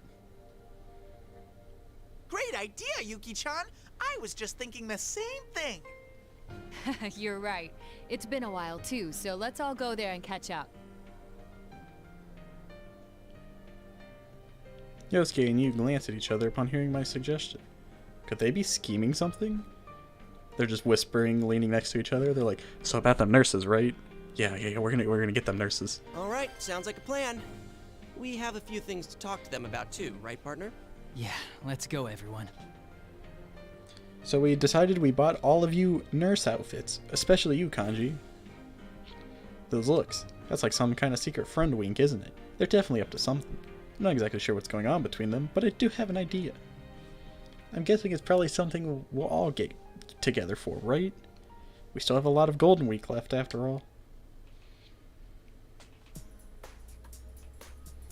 Great idea, Yuki-chan! I was just thinking the same thing! You're right. It's been a while too, so let's all go there and catch up. Yosuke and you glance at each other upon hearing my suggestion. Could they be scheming something? They're just whispering, leaning next to each other. They're like, "So about the nurses, right? Yeah, we're gonna get them nurses." All right, sounds like a plan. We have a few things to talk to them about too, right, partner? Yeah, let's go, everyone. So we decided we bought all of you nurse outfits, especially you, Kanji. Those looks. That's like some kind of secret friend wink, isn't it? They're definitely up to something. I'm not exactly sure what's going on between them, but I do have an idea. I'm guessing it's probably something we'll all get together for, right? We still have a lot of Golden Week left after all.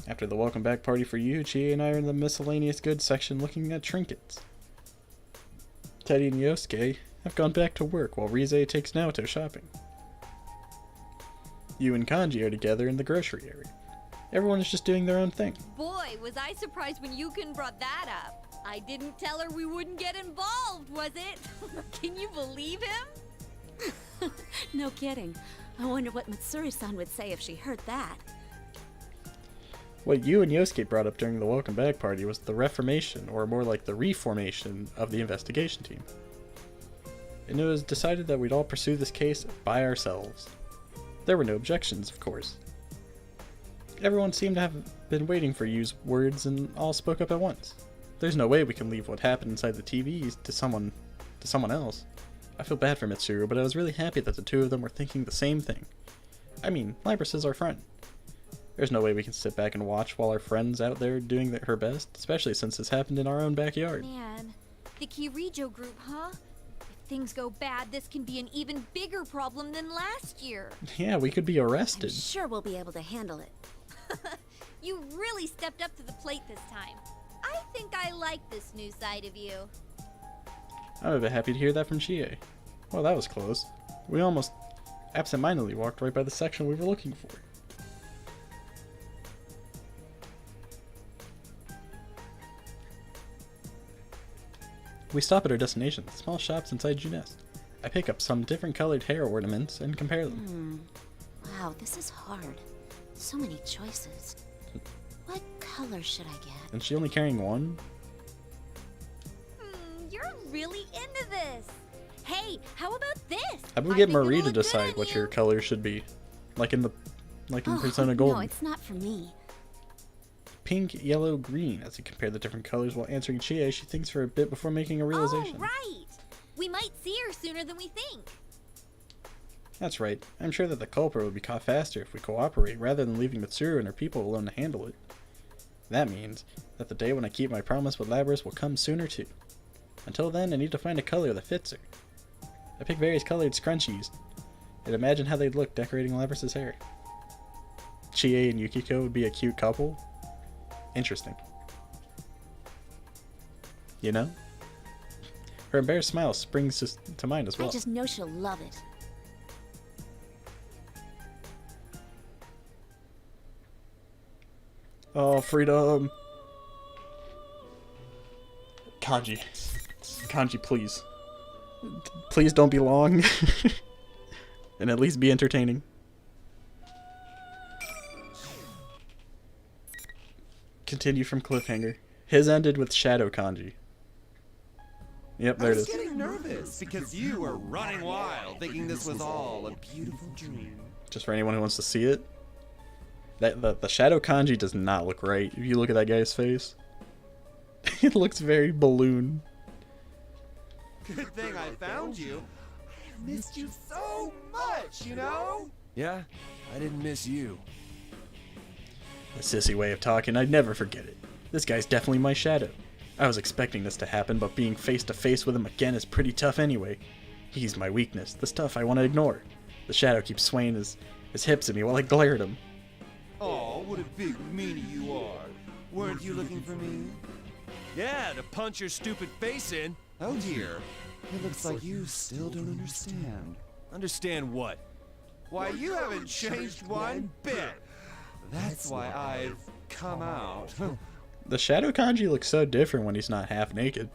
After the welcome back party for you, Chie and I are in the miscellaneous goods section looking at trinkets. Teddy and Yosuke have gone back to work while Rize takes Naoto shopping. You and Kanji are together in the grocery area. Everyone is just doing their own thing. Boy, was I surprised when Yukon brought that up. I didn't tell her we wouldn't get involved, was it? Can you believe him? No kidding. I wonder what Mitsuri-san would say if she heard that. What you and Yosuke brought up during the welcome back party was the reformation, or more like the reformation, of the investigation team. And it was decided that we'd all pursue this case by ourselves. There were no objections, of course. Everyone seemed to have been waiting for you's words and all spoke up at once. There's no way we can leave what happened inside the TVs to someone else. I feel bad for Mitsuru, but I was really happy that the two of them were thinking the same thing. I mean, Labrys is our friend. There's no way we can sit back and watch while our friend's out there doing her best, especially since this happened in our own backyard. Man, the Kirijo group, huh? If things go bad, this can be an even bigger problem than last year. Yeah, we could be arrested. I'm sure we'll be able to handle it. You really stepped up to the plate this time. I think I like this new side of you. I'm a bit happy to hear that from Chie. Well, that was close. We almost absentmindedly walked right by the section we were looking for. We stop at our destination, small shops inside Junest. I pick up some different colored hair ornaments and compare them. Wow, this is hard. So many choices. What color should I get? And she only carrying one? You're really into this. Hey, how about this? How about we get Marie to decide what your color should be? Like in Persona Golden. No, it's not for me. Pink, yellow, green. As we compare the different colors while answering Chie, she thinks for a bit before making a realization. Oh, right. We might see her sooner than we think. That's right. I'm sure that the culprit would be caught faster if we cooperate rather than leaving Mitsuru and her people alone to handle it. That means that the day when I keep my promise with Labrys will come sooner too. Until then, I need to find a color that fits her. I pick various colored scrunchies and imagine how they'd look decorating Labrys' hair. Chie and Yukiko would be a cute couple. Interesting. You know? Her embarrassed smile springs to mind as well. I just know she'll love it. Oh, freedom! Kanji. Kanji, please. Please don't be long. And at least be entertaining. Continue from cliffhanger. His ended with shadow kanji. Yep, there it is. I was getting nervous because you were running wild, thinking this was all a beautiful dream. Just for anyone who wants to see it. The shadow kanji does not look right. If you look at that guy's face, it looks very balloon. Good thing I found you. I missed you so much, you know? Yeah, I didn't miss you. A sissy way of talking, I'd never forget it. This guy's definitely my shadow. I was expecting this to happen, but being face to face with him again is pretty tough anyway. He's my weakness, the stuff I want to ignore. The shadow keeps swaying his hips at me while I glare at him. Oh, what a big meanie you are. Weren't you looking for me? Yeah, to punch your stupid face in. Oh dear. It looks like you still don't understand. Understand what? Why, you haven't changed one bit. That's why I've come out. The shadow kanji looks so different when he's not half naked.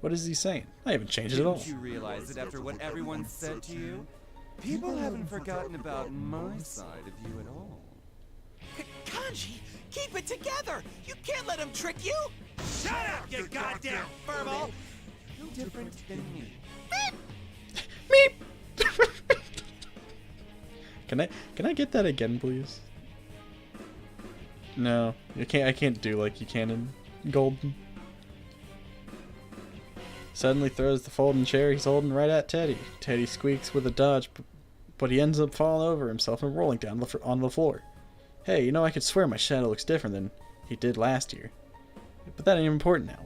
What is he saying? I haven't changed at all. Didn't you realize that after what everyone said to you, people haven't forgotten about my side of you at all? Kanji, keep it together! You can't let him trick you! Shut up, you goddamn furball! No different than me. Meep! Can I get that again, please? No, you can't. I can't do like you can in Golden. Suddenly throws the folding chair he's holding right at Teddy. Teddy squeaks with a dodge, but he ends up falling over himself and rolling down on the floor. Hey, you know, I could swear my shadow looks different than he did last year. But that ain't important now.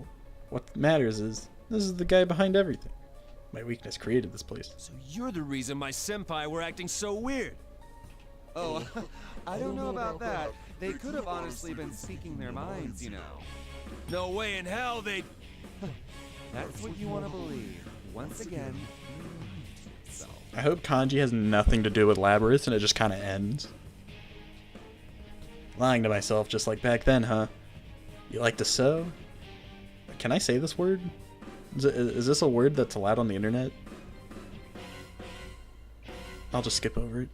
What matters is, this is the guy behind everything. My weakness created this place. So you're the reason my senpai were acting so weird. Oh, I don't know about that. They could have honestly been speaking their minds, you know. No way in hell they'd... That's what you want to believe. Once again, I hope kanji has nothing to do with Labrys and it just kind of ends. Lying to myself just like back then, huh? You like to sew? Can I say this word? Is this a word that's allowed on the internet? I'll just skip over it.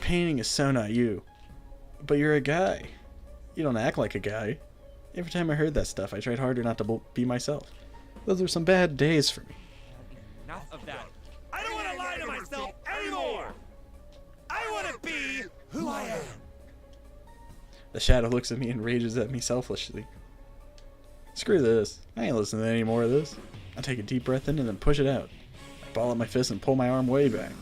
Painting is so not you. But you're a guy. You don't act like a guy. Every time I heard that stuff, I tried harder not to be myself. Those were some bad days for me. Enough of that. I don't want to lie to myself anymore! I want to be who I am! The shadow looks at me and rages at me selfishly. Screw this. I ain't listening to any more of this. I take a deep breath in and then push it out. I ball up my fist and pull my arm way back.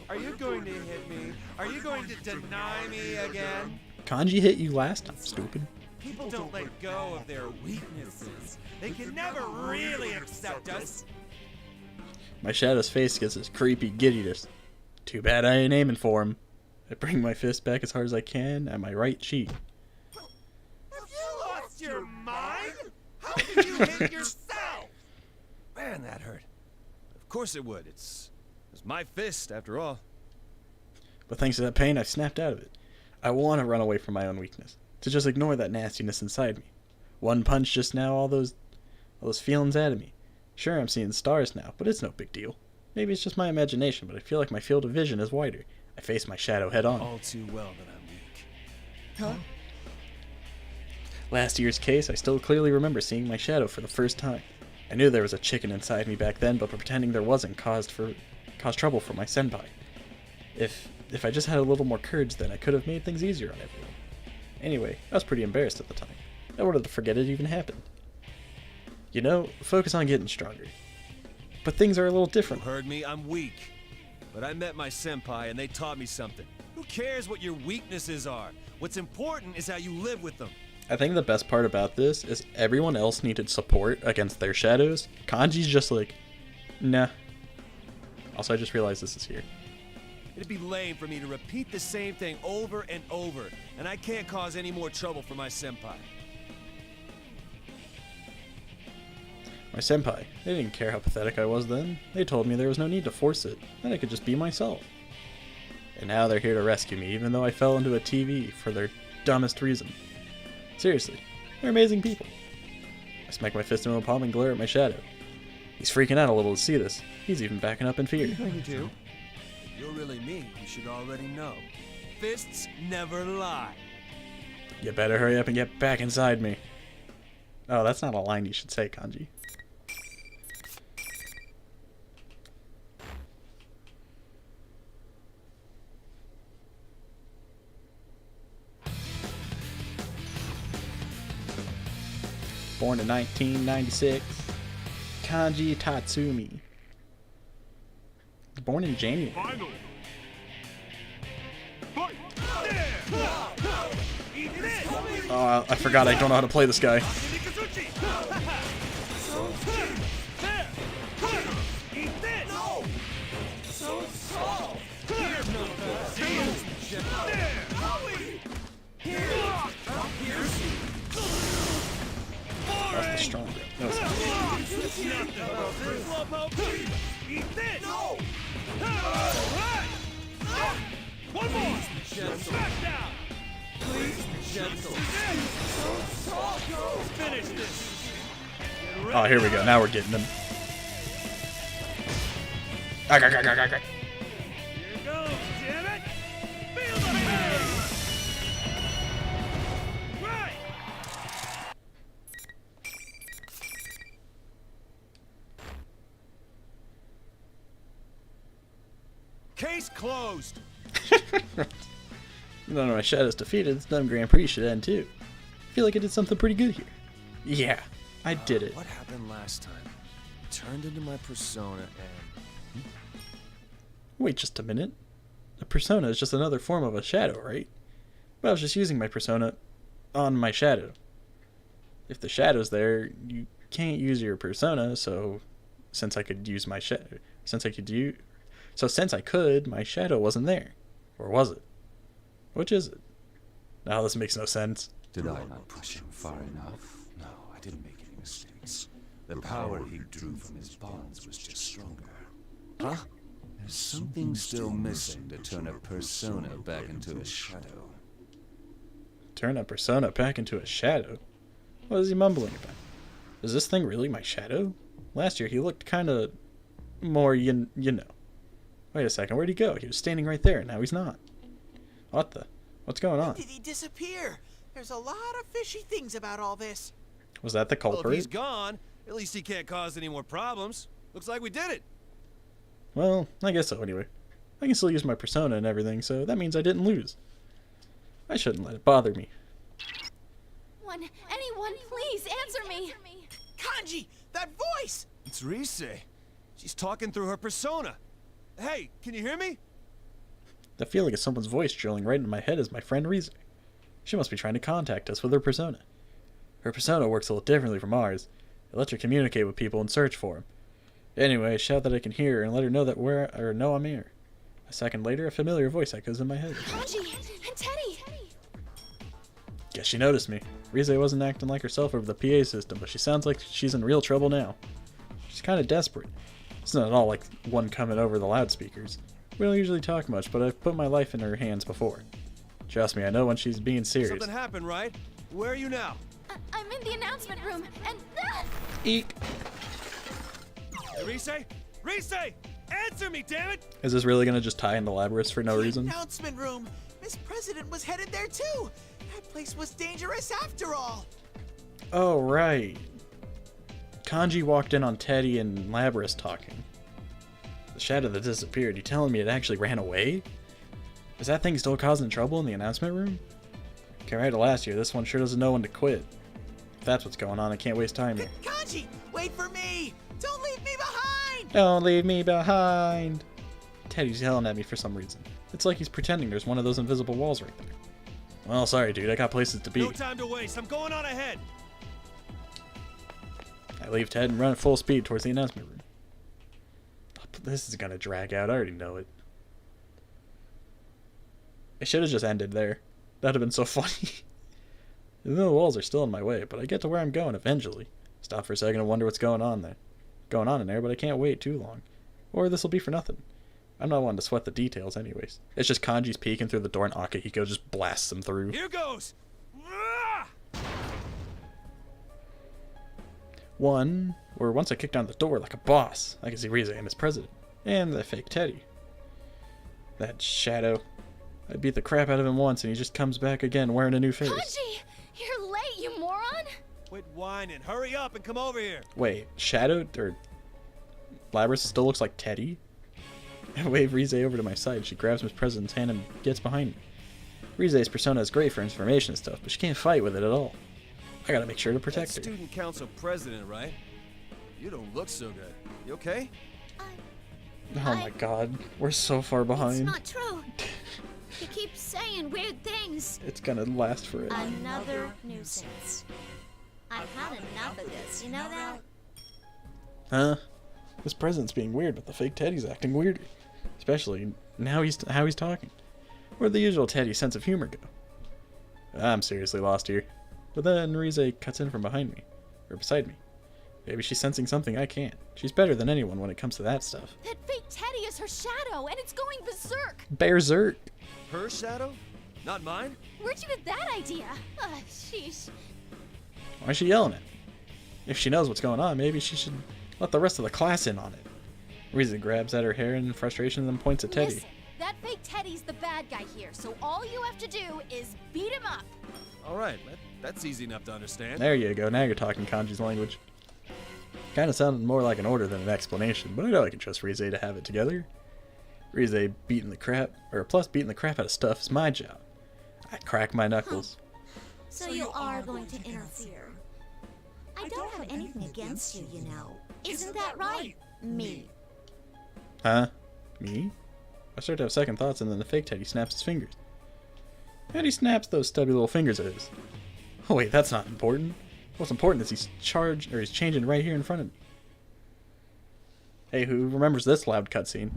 Are you going to hit me? Are you going to deny me again? Kanji hit you last time, stupid. People don't let go of their weaknesses. They can never really accept us. My shadow's face gets this creepy giddiness. Too bad I ain't aiming for him. I bring my fist back as hard as I can at my right cheek. Have you lost your mind? How could you hit yourself? Man, that hurt. Of course it would. It's my fist, after all. But thanks to that pain, I've snapped out of it. I want to run away from my own weakness. To just ignore that nastiness inside me. One punch just now, all those feelings out of me. Sure, I'm seeing stars now, but it's no big deal. Maybe it's just my imagination, but I feel like my field of vision is wider. I face my shadow head on. All too well that I'm weak. Huh? Last year's case, I still clearly remember seeing my shadow for the first time. I knew there was a chicken inside me back then, but pretending there wasn't caused trouble for my senpai. If I just had a little more courage then, I could have made things easier on everyone. Anyway, I was pretty embarrassed at the time. I wanted to forget it even happened. You know, focus on getting stronger. But things are a little different. You heard me, I'm weak. But I met my senpai and they taught me something. Who cares what your weaknesses are? What's important is how you live with them. I think the best part about this is everyone else needed support against their shadows. Kanji's just like, nah. Also, I just realized this is here. It'd be lame for me to repeat the same thing over and over, and I can't cause any more trouble for my senpai. My senpai, they didn't care how pathetic I was then. They told me there was no need to force it, that I could just be myself. And now they're here to rescue me, even though I fell into a TV for their dumbest reason. Seriously, they're amazing people. I smack my fist into a palm and glare at my shadow. He's freaking out a little to see this. He's even backing up in fear. What are you going to do? If you're really me, you should already know. Fists never lie. You better hurry up and get back inside me. Oh, that's not a line you should say, Kanji. Born in 1996, Kanji Tatsumi. Born in January. Final. Oh, I forgot I don't know how to play this guy. That's the strong grip. No, it's not. One more! Back down! Please, gentle. Finish this! Oh, here we go. Now we're getting him. Here goes, damn it! Feel the pain! Right! Case closed! Even though my shadow's defeated, this dumb Grand Prix should end too. I feel like I did something pretty good here. Yeah, I did it. What happened last time? I turned into my persona and... Wait just a minute. A persona is just another form of a shadow, right? But I was just using my persona on my shadow. If the shadow's there, you can't use your persona, so since I could use my shadow, since I could, my shadow wasn't there. Or was it? Which is it? Now this makes no sense. Did I not push him far enough? No, I didn't make any mistakes. The power he drew from his bonds was just stronger. Huh? There's something still missing to turn a persona back into a shadow. Turn a persona back into a shadow? What is he mumbling about? Is this thing really my shadow? Last year he looked kinda more, you know. Wait a second, where'd he go? He was standing right there, and now he's not. What the? What's going on? When did he disappear? There's a lot of fishy things about all this. Was that the Well, if culprit? he's gone, at least he can't cause any more problems. Looks like we did it. Well, I guess so anyway. I can still use my persona and everything, so that means I didn't lose. I shouldn't let it bother me. Anyone, please answer me. Kanji, that voice! It's Rise. She's talking through her persona. Hey, can you hear me? The feeling of someone's voice drilling right into my head is my friend Rise. She must be trying to contact us with her persona. Her persona works a little differently from ours. It lets her communicate with people and search for them. Anyway, shout that I can hear her and let her know that know I'm here. A second later, a familiar voice echoes in my head. Kanji and Teddy. Guess she noticed me. Rise wasn't acting like herself over the PA system, but she sounds like she's in real trouble now. She's kind of desperate. It's not at all like one coming over the loudspeakers. We don't usually talk much, but I've put my life in her hands before. Trust me, I know when she's being serious. Something happened, right? Where are you now? I'm in the announcement room, and Eek! Hey, Rise? Rise! Answer me, damn it! Is this really gonna just tie into Labrys for no The reason? announcement room. Miss President was headed there too. That place was dangerous after all. Oh, right. Kanji walked in on Teddy and Labrys talking. The shadow that disappeared, you telling me it actually ran away? Is that thing still causing trouble in the announcement room? Compared to last year, this one sure doesn't know when to quit. If that's what's going on, I can't waste time here. Kanji, wait for me! Don't leave me behind! Don't leave me behind! Teddy's yelling at me for some reason. It's like he's pretending there's one of those invisible walls right there. Well, sorry dude, I got places to be. No time to waste, I'm going on ahead! I leave Ted and run at full speed towards the announcement room. This is gonna drag out, I already know it. It should have just ended there. That'd have been so funny. The walls are still in my way, but I get to where I'm going eventually. Stop for a second and wonder what's going on in there, but I can't wait too long. Or this'll be for nothing. I'm not one to sweat the details anyways. It's just Kanji's peeking through the door and Akihiko just blasts him through. Here goes! Once I kick down the door like a boss, I can see Rise and his president. And the fake Teddy. That shadow. I beat the crap out of him once and he just comes back again wearing a new face. Kanji, you're late, you moron. Quit whining, hurry up and come over here! Wait, Shadow or Labrys still looks like Teddy? I wave Rise over to my side. She grabs Miss President's hand and gets behind me. Rise's persona is great for information and stuff, but she can't fight with it at all. I gotta make sure to protect her. Student council president, right? You don't look so good. You okay? Oh my god, we're so far behind. It's not true. He keeps saying weird things. It's gonna last forever. Another nuisance. I've had enough of this, you know that? Huh? This president's being weird, but the fake Teddy's acting weirder. Especially now how he's talking. Where'd the usual Teddy sense of humor go? I'm seriously lost here. But then Rise cuts in from behind me. Or beside me. Maybe she's sensing something I can't. She's better than anyone when it comes to that stuff. That fake Teddy is her shadow, and it's going berserk. Berserk! Her shadow? Not mine? Where'd you get that idea? Sheesh. Why is she yelling at me? If she knows what's going on, maybe she should let the rest of the class in on it. Rise grabs at her hair in frustration and then points at Teddy. Listen, that fake Teddy's the bad guy here, so all you have to do is beat him up. Alright, that's easy enough to understand. There you go, now you're talking Kanji's language. Kinda sounded more like an order than an explanation, but I know I can trust Rise to have it together. Rise beating the crap out of stuff is my job. I crack my knuckles. So you are going to interfere. I don't have anything against you, you know. Isn't that right? Me. Huh? Me? I start to have second thoughts and then the fake Teddy snaps his fingers. And he snaps those stubby little fingers of his. Oh wait, that's not important. What's important is he's changing right here in front of me. Hey, who remembers this loud cutscene?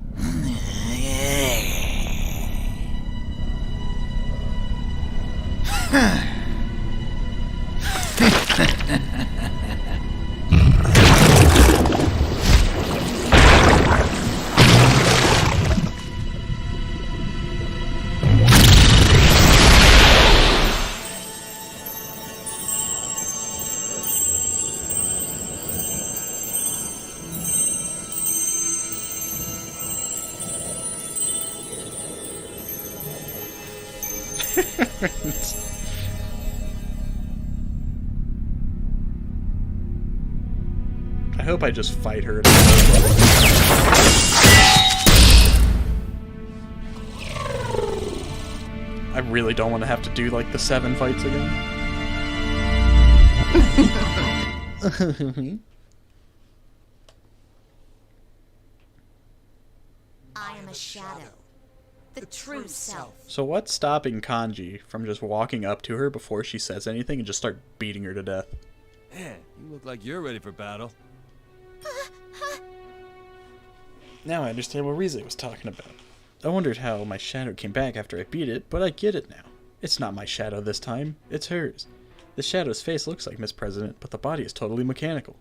I hope I just fight her. I really don't want to have to do like the 7 fights again. I am a shadow. The true self. So what's stopping Kanji from just walking up to her before she says anything and just start beating her to death? Man, you look like you're ready for battle. Now I understand what Rize was talking about. I wondered how my shadow came back after I beat it, but I get it now. It's not my shadow this time, it's hers. The shadow's face looks like Miss President, but the body is totally mechanical.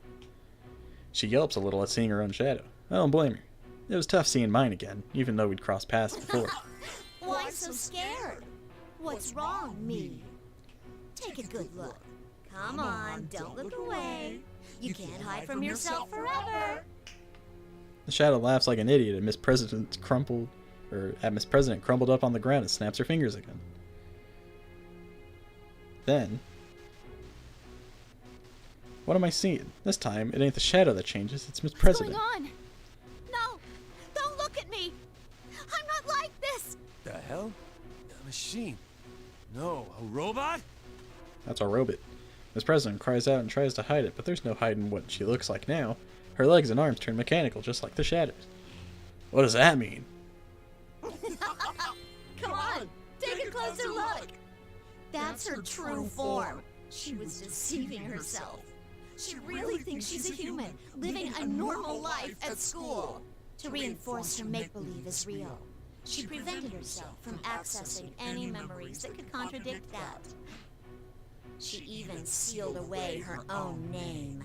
She yelps a little at seeing her own shadow. I don't blame her. It was tough seeing mine again, even though we'd crossed paths before. Why so scared? What's wrong, me? Take a good look. Come on, don't look away. You can't hide from yourself forever. The shadow laughs like an idiot at Miss President crumpled up on the ground and snaps her fingers again. Then, what am I seeing? This time, it ain't the shadow that changes, it's Miss President. What's going on? No, don't look at me. I'm not like this. The hell? A machine? No, a robot? That's our robot. Miss President cries out and tries to hide it, but there's no hiding what she looks like now. Her legs and arms turn mechanical, just like the shadows. What does that mean? Come on, take a closer look. That's her true form. She was deceiving herself. She really thinks she's a human, living a normal life at school. To reinforce her make-believe is real, she prevented herself from accessing any memories that could contradict that. She even sealed away her own name.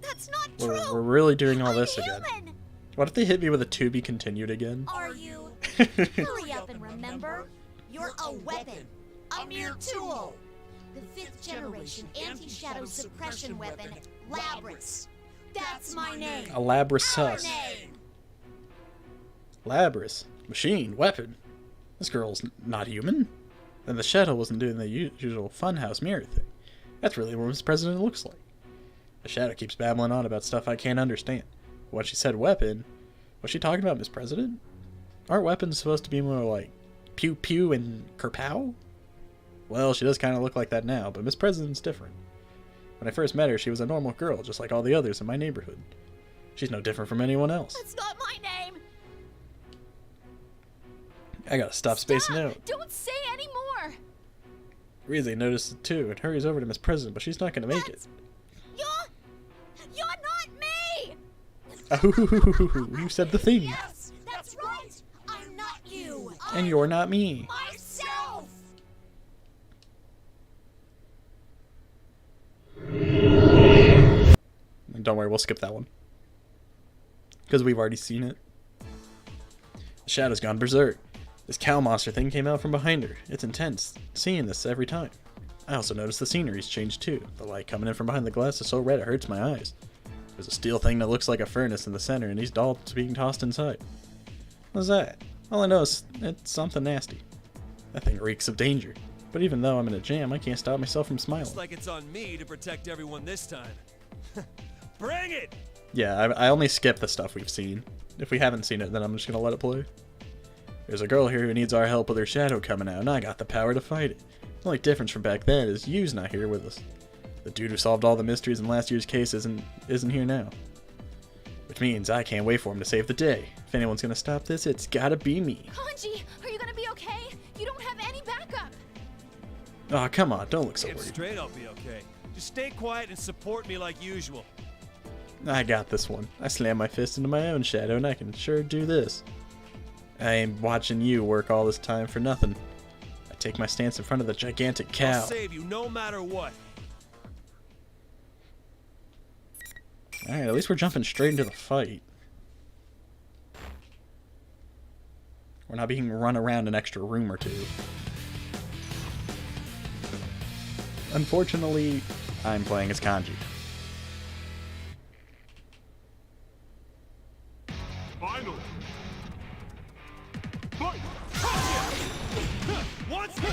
That's not true! We're really doing all this I'm again. human. What if they hit me with a to be continued again? Are you? Hurry up and remember. You're a weapon. A mere tool. The 5th generation anti-shadow suppression weapon, Labrys. That's my name. A Labrys Our sus. name. Labrys. Machine. Weapon. This girl's not human. Then the shadow wasn't doing the usual funhouse mirror thing. That's really what Miss President looks like. The shadow keeps babbling on about stuff I can't understand. When she said weapon, was she talking about Miss President? Aren't weapons supposed to be more like pew pew and kerpow? Well, she does kind of look like that now, but Miss President's different. When I first met her, she was a normal girl, just like all the others in my neighborhood. She's no different from anyone else. That's not my name. I gotta stop spacing out. Don't say any more. Rize notices it too and hurries over to Miss President, but she's not gonna make it. You're not me. Oh, you said the thing. Yes, that's right. I'm not you. And you're not me. Myself. Don't worry, we'll skip that one. Because we've already seen it. The shadow's gone berserk. This cow monster thing came out from behind her. It's intense, seeing this every time. I also noticed the scenery's changed too. The light coming in from behind the glass is so red it hurts my eyes. There's a steel thing that looks like a furnace in the center and these dolls being tossed inside. What's that? All I know is it's something nasty. That thing reeks of danger. But even though I'm in a jam, I can't stop myself from smiling. Looks like it's on me to protect everyone this time. Bring it! Yeah, I only skip the stuff we've seen. If we haven't seen it, then I'm just gonna let it play. There's a girl here who needs our help with her shadow coming out, and I got the power to fight it. The only difference from back then is you's not here with us. The dude who solved all the mysteries in last year's case isn't here now. Which means I can't wait for him to save the day. If anyone's gonna stop this, it's gotta be me. Kanji, are you gonna be okay? You don't have any backup. Oh, come on, don't look so Get worried. straight, I'll be okay. Just stay quiet and support me like usual. I got this one. I slam my fist into my own shadow, and I can sure do this. I ain't watching you work all this time for nothing. I take my stance in front of the gigantic cow. I'll save you no matter what. Alright, at least we're jumping straight into the fight. We're not being run around an extra room or two. Unfortunately, I'm playing as Kanji. Final. Fight. Once more!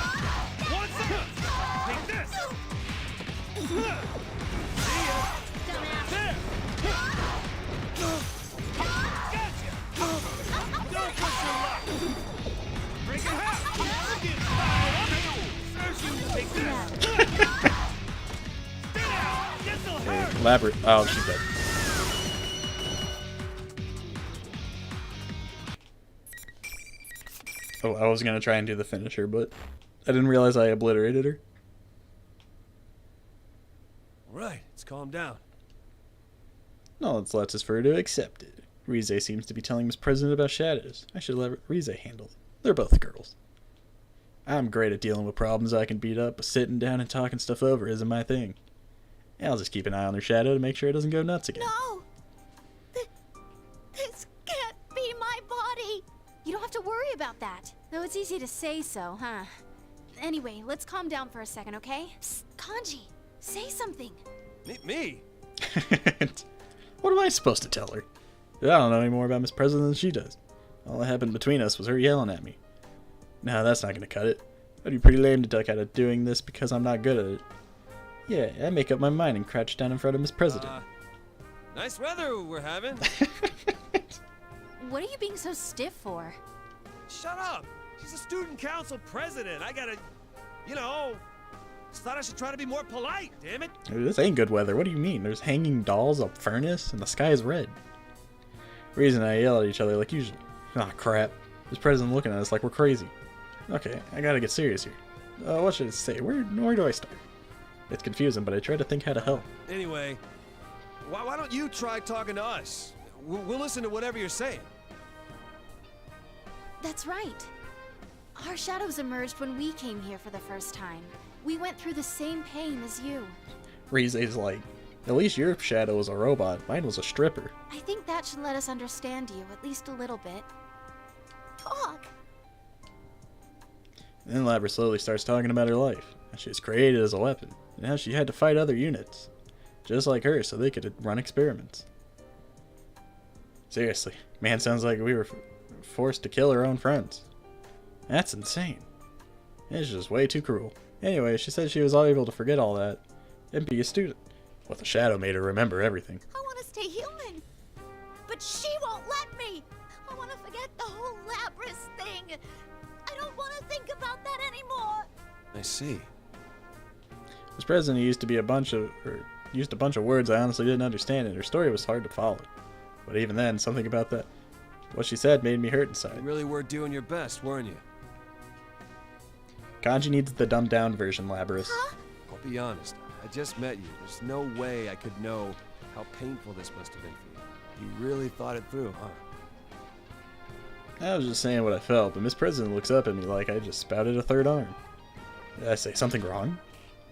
Labrys. Oh, she's dead. Oh, I was gonna try and do the finisher, but I didn't realize I obliterated her. Alright, let's calm down. No, it's left us for her to accept it. Rize seems to be telling Miss President about shadows. I should let Rize handle it. They're both girls. I'm great at dealing with problems I can beat up, but sitting down and talking stuff over isn't my thing. I'll just keep an eye on her shadow to make sure it doesn't go nuts again. No! This can't be my body! You don't have to worry about that. Though it's easy to say so, huh? Anyway, let's calm down for a second, okay? Psst, Kanji, say something. Me? What am I supposed to tell her? I don't know any more about Miss President than she does. All that happened between us was her yelling at me. No, that's not gonna cut it. It'd be pretty lame to duck out of doing this because I'm not good at it. Yeah, I make up my mind and crouch down in front of Miss President. Nice weather we're having. What are you being so stiff for? Shut up! She's a student council president. I gotta, just thought I should try to be more polite, damn it. This ain't good weather. What do you mean? There's hanging dolls, a furnace, and the sky is red. Reason I yell at each other like usual. Ah, crap. This president looking at us like we're crazy. Okay, I gotta get serious here. What should I say? Where do I start? It's confusing, but I try to think how to help. Anyway, why don't you try talking to us? We'll listen to whatever you're saying. That's right. Our shadows emerged when we came here for the first time. We went through the same pain as you. Rize's like, at least your shadow was a robot. Mine was a stripper. I think that should let us understand you, at least a little bit. Talk! Then Labrys slowly starts talking about her life, how she was created as a weapon, and how she had to fight other units, just like her, so they could run experiments. Seriously, man, sounds like we were forced to kill our own friends. That's insane. It's just way too cruel. Anyway, she said she was able to forget all that and be a student. Well, the shadow made her remember everything. I want to stay human, but she won't let me. I want to forget the whole Labrys thing. I don't want to think about that anymore. I see. This president used a bunch of words I honestly didn't understand, and her story was hard to follow. But even then, something about that, what she said, made me hurt inside. You really were doing your best, weren't you? Kanji needs the dumbed down version, Labrys. Huh? I'll be honest. I just met you. There's no way I could know how painful this must have been for you. You really thought it through, huh? I was just saying what I felt, but Miss President looks up at me like I just spouted a third arm. Did I say something wrong?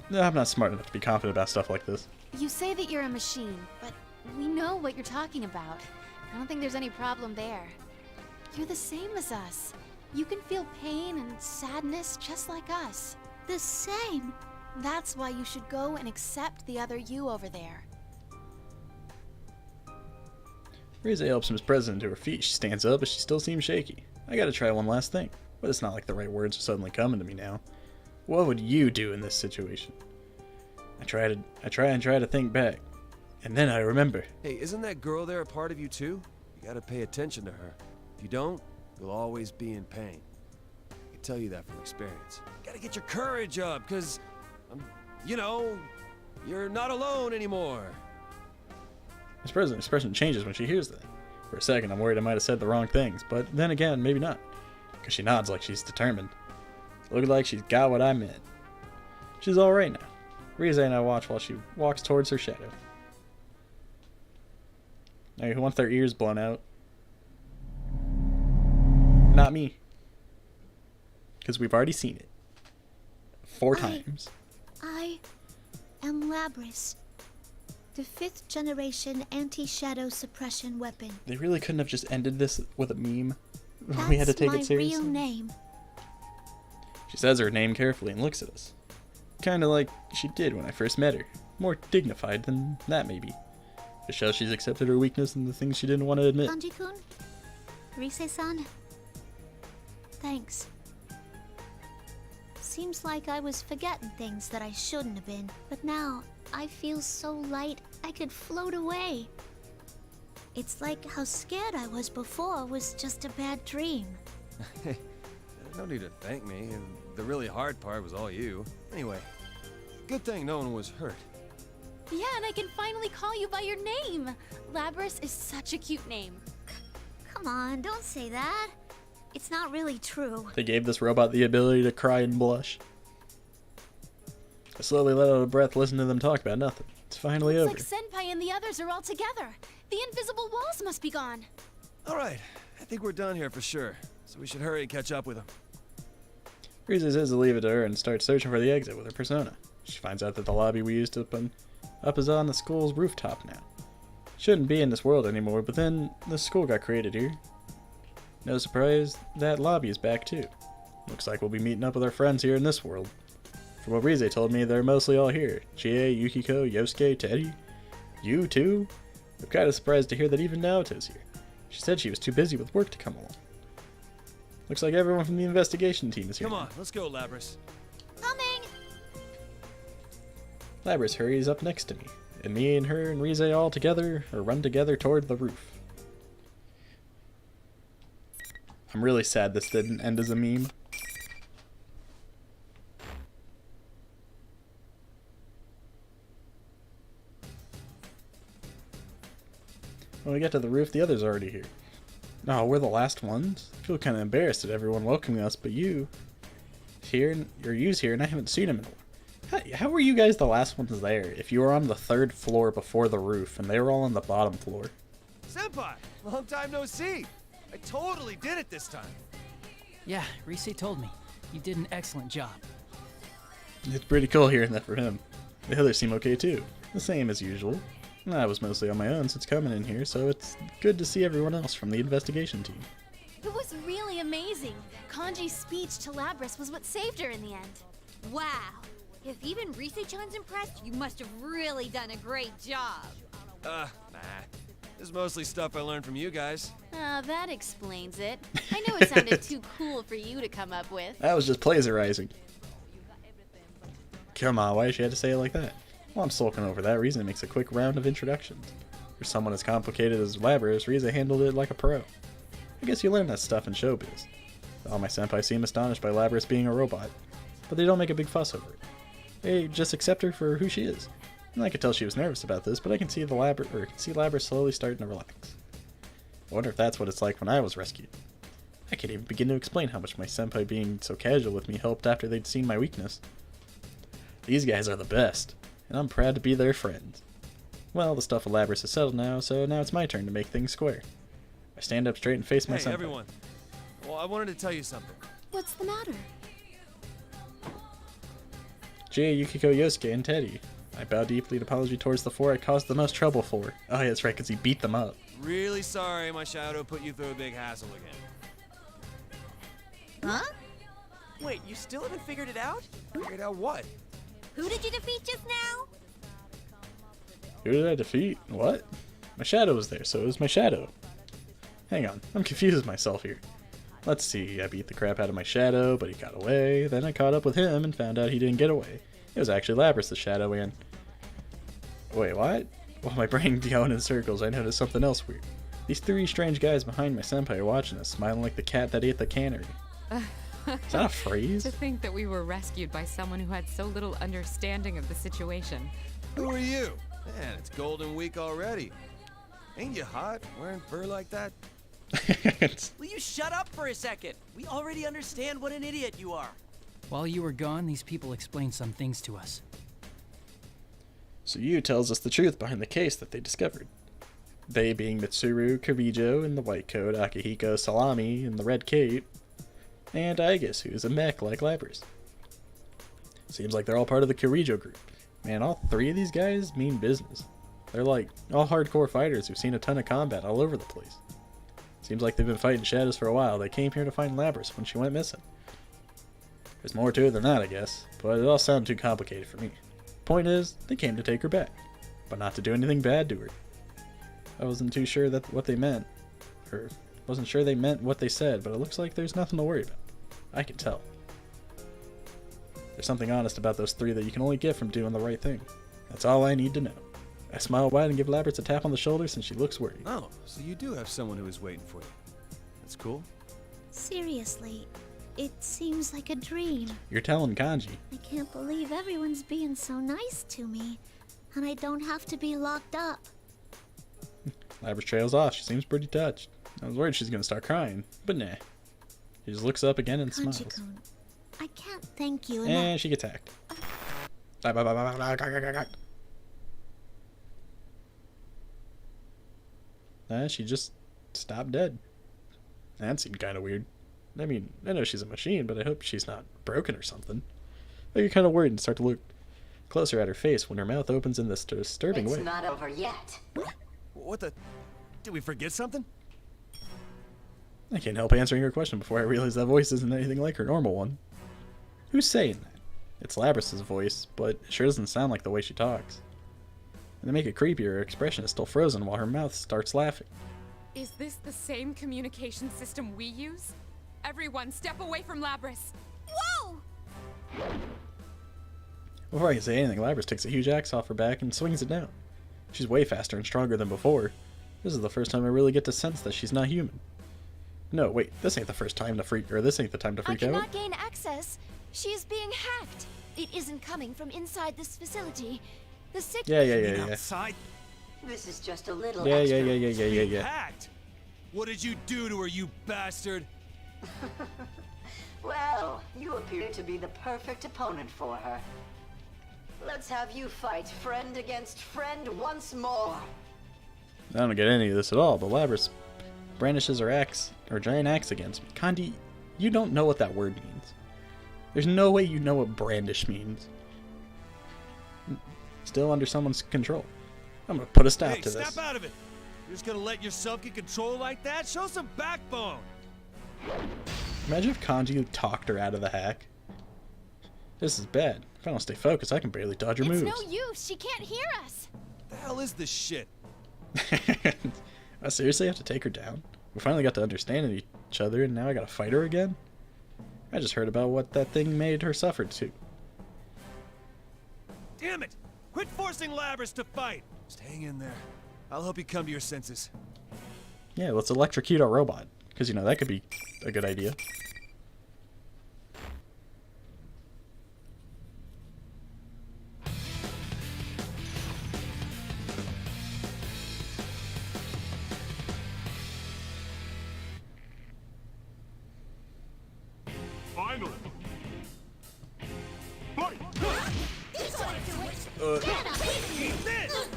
No, I'm not smart enough to be confident about stuff like this. You say that you're a machine, but we know what you're talking about. I don't think there's any problem there. You're the same as us. You can feel pain and sadness just like us. The same. That's why you should go and accept the other you over there. Rize helps Miss President to her feet. She stands up, but she still seems shaky. I gotta try one last thing. But it's not like the right words are suddenly coming to me now. What would you do in this situation? I try to think back. And then I remember. Hey, isn't that girl there a part of you too? You gotta pay attention to her. If you don't, you'll always be in pain. I can tell you that from experience. You gotta get your courage up, cause, you're not alone anymore. Miss President's expression changes when she hears that. For a second, I'm worried I might have said the wrong things, but then again, maybe not. Because she nods like she's determined. Looks like she's got what I meant. She's alright now. Rize and I watch while she walks towards her shadow. Now, who wants their ears blown out? Not me. Because we've already seen it. 4 times. I am Labrys, the 5th generation anti-shadow suppression weapon. They really couldn't have just ended this with a meme. That's We had to take my it seriously. real name. She says her name carefully and looks at us. Kinda like she did when I first met her. More dignified than that, maybe. It shows she's accepted her weakness and the things she didn't want to admit. Kanji-kun? Rize-san? Thanks. Seems like I was forgetting things that I shouldn't have been, but now I feel so light I could float away. It's like how scared I was before was just a bad dream. Hey, no need to thank me, and the really hard part was all you. Anyway, good thing no one was hurt. Yeah, and I can finally call you by your name. Labrys is such a cute name. Come on, don't say that. It's not really true. They gave this robot the ability to cry and blush. I slowly let out a breath, listening to them talk about nothing. It's finally over. It's like Senpai and the others are all together. The invisible walls must be gone. All right, I think we're done here for sure, so we should hurry and catch up with them. Riza says to leave it to her and starts searching for the exit with her persona. She finds out that the lobby we used to open up is on the school's rooftop now. Shouldn't be in this world anymore, but then the school got created here. No surprise, that lobby is back too. Looks like we'll be meeting up with our friends here in this world. From what Rize told me, they're mostly all here. Chie, Yukiko, Yosuke, Teddy. You too? I'm kind of surprised to hear that even Naoto's here. She said she was too busy with work to come along. Looks like everyone from the investigation team is here. Come on, let's go, Labrys. Coming! Labrys hurries up next to me, and me and her and Rize all together run together toward the roof. I'm really sad this didn't end as a meme. When we get to the roof, the others are already here. No, we're the last ones. I feel kind of embarrassed at everyone welcoming us, but you's here, and I haven't seen him in a while. How were you guys the last ones there if you were on the 3rd floor before the roof and they were all on the bottom floor? Senpai, long time no see. I totally did it this time. Yeah, Rize told me. You did an excellent job. It's pretty cool hearing that from him. The others seem okay too. The same as usual. I was mostly on my own since coming in here, so it's good to see everyone else from the investigation team. It was really amazing. Kanji's speech to Labrys was what saved her in the end. Wow. If even Rise-chan's impressed, you must have really done a great job. Nah. This is mostly stuff I learned from you guys. That explains it. I know it sounded too cool for you to come up with. That was just plagiarizing. Come on, why did she have to say it like that? Well, I'm sulking over that. Riza makes a quick round of introductions. For someone as complicated as Labrys, Riza handled it like a pro. I guess you learn that stuff in showbiz. All my senpai seem astonished by Labrys being a robot, but they don't make a big fuss over it. They just accept her for who she is. And I could tell she was nervous about this, but I can see Labrys slowly starting to relax. I wonder if that's what it's like when I was rescued. I can't even begin to explain how much my senpai being so casual with me helped after they'd seen my weakness. These guys are the best, and I'm proud to be their friend. Well, the stuff with Labrys is settled now, so now it's my turn to make things square. I stand up straight and face my senpai. Hey, everyone. Well, I wanted to tell you something. What's the matter? Jay, Yukiko, Yosuke, and Teddy. I bow deeply in apology towards the 4 I caused the most trouble for. Oh yeah, that's right, because he beat them up. Really sorry my shadow put you through a big hassle again. Huh? Wait, you still haven't figured it out? Figured out what? Who did you defeat just now? Who did I defeat? What? My shadow was there, so it was my shadow. Hang on, I'm confused myself here. Let's see, I beat the crap out of my shadow, but he got away. Then I caught up with him and found out he didn't get away. It was actually Labrys the shadow and... Wait, what? While my brain going in circles, I noticed something else weird. These 3 strange guys behind my senpai are watching us, smiling like the cat that ate the cannery. Is that a phrase? To think that we were rescued by someone who had so little understanding of the situation. Who are you? Man, it's Golden Week already. Ain't you hot, wearing fur like that? Will you shut up for a second? We already understand what an idiot you are. While you were gone, these people explained some things to us. So Yu tells us the truth behind the case that they discovered. They being Mitsuru, Kirijo in the white coat, Akihiko, Salami in the red cape, and Aigis, who's a mech like Labrys. Seems like they're all part of the Kirijo group. Man, all 3 of these guys mean business. They're like all hardcore fighters who've seen a ton of combat all over the place. Seems like they've been fighting shadows for a while. They came here to find Labrys when she went missing. There's more to it than that, I guess, but it all sounded too complicated for me. Point is, they came to take her back, but not to do anything bad to her. I wasn't too sure that what they meant, or wasn't sure they meant what they said, but it looks like there's nothing to worry about. I can tell. There's something honest about those three that you can only get from doing the right thing. That's all I need to know. I smile wide and give Labrys a tap on the shoulder since she looks worried. Oh, so you do have someone who is waiting for you. That's cool. Seriously, it seems like a dream. You're telling Kanji. I can't believe everyone's being so nice to me, and I don't have to be locked up. Labrys trails off. She seems pretty touched. I was worried she's gonna start crying, but nah. She just looks up again and smiles. Kanji-kun, I can't thank you enough. And she gets hacked. She just stopped dead. That seemed kind of weird. I mean, I know she's a machine, but I hope she's not broken or something. I get kind of worried and start to look closer at her face when her mouth opens in this disturbing way. It's not over yet. What the? Did we forget something? I can't help answering her question before I realize that voice isn't anything like her normal one. Who's saying that? It's Labrys' voice, but it sure doesn't sound like the way she talks. And to make it creepier, her expression is still frozen while her mouth starts laughing. Is this the same communication system we use? Everyone, step away from Labrys. Whoa! Before I can say anything, Labrys takes a huge axe off her back and swings it down. She's way faster and stronger than before. This is the first time I really get to sense that she's not human. No, wait, this ain't the first time to freak, or this ain't the time to freak I out. cannot gain access. She is being hacked. It isn't coming from inside this facility. The sick. Yeah. Outside? This is just a little Yeah. Hacked? What did you do to her, you bastard? Well, you appear to be the perfect opponent for her. Let's have you fight friend against friend once more. I don't get any of this at all, but Labrys brandishes her axe, or giant axe against me. Kandi, you don't know what that word means. There's no way you know what brandish means. Still under someone's control. I'm gonna put a stop to this. Snap out of it! You're just gonna let yourself get control like that? Show some backbone! Imagine if Kanji talked her out of the hack. This is bad. If I don't stay focused, I can barely dodge her moves. It's no use. She can't hear us. The hell is this shit? I seriously have to take her down? We finally got to understand each other, and now I gotta fight her again? I just heard about what that thing made her suffer too. Damn it! Quit forcing Labrys to fight! Just hang in there. I'll help you come to your senses. Yeah, let's electrocute our robot. Because, you know, that could be a good idea. Final. Fight! Eat this!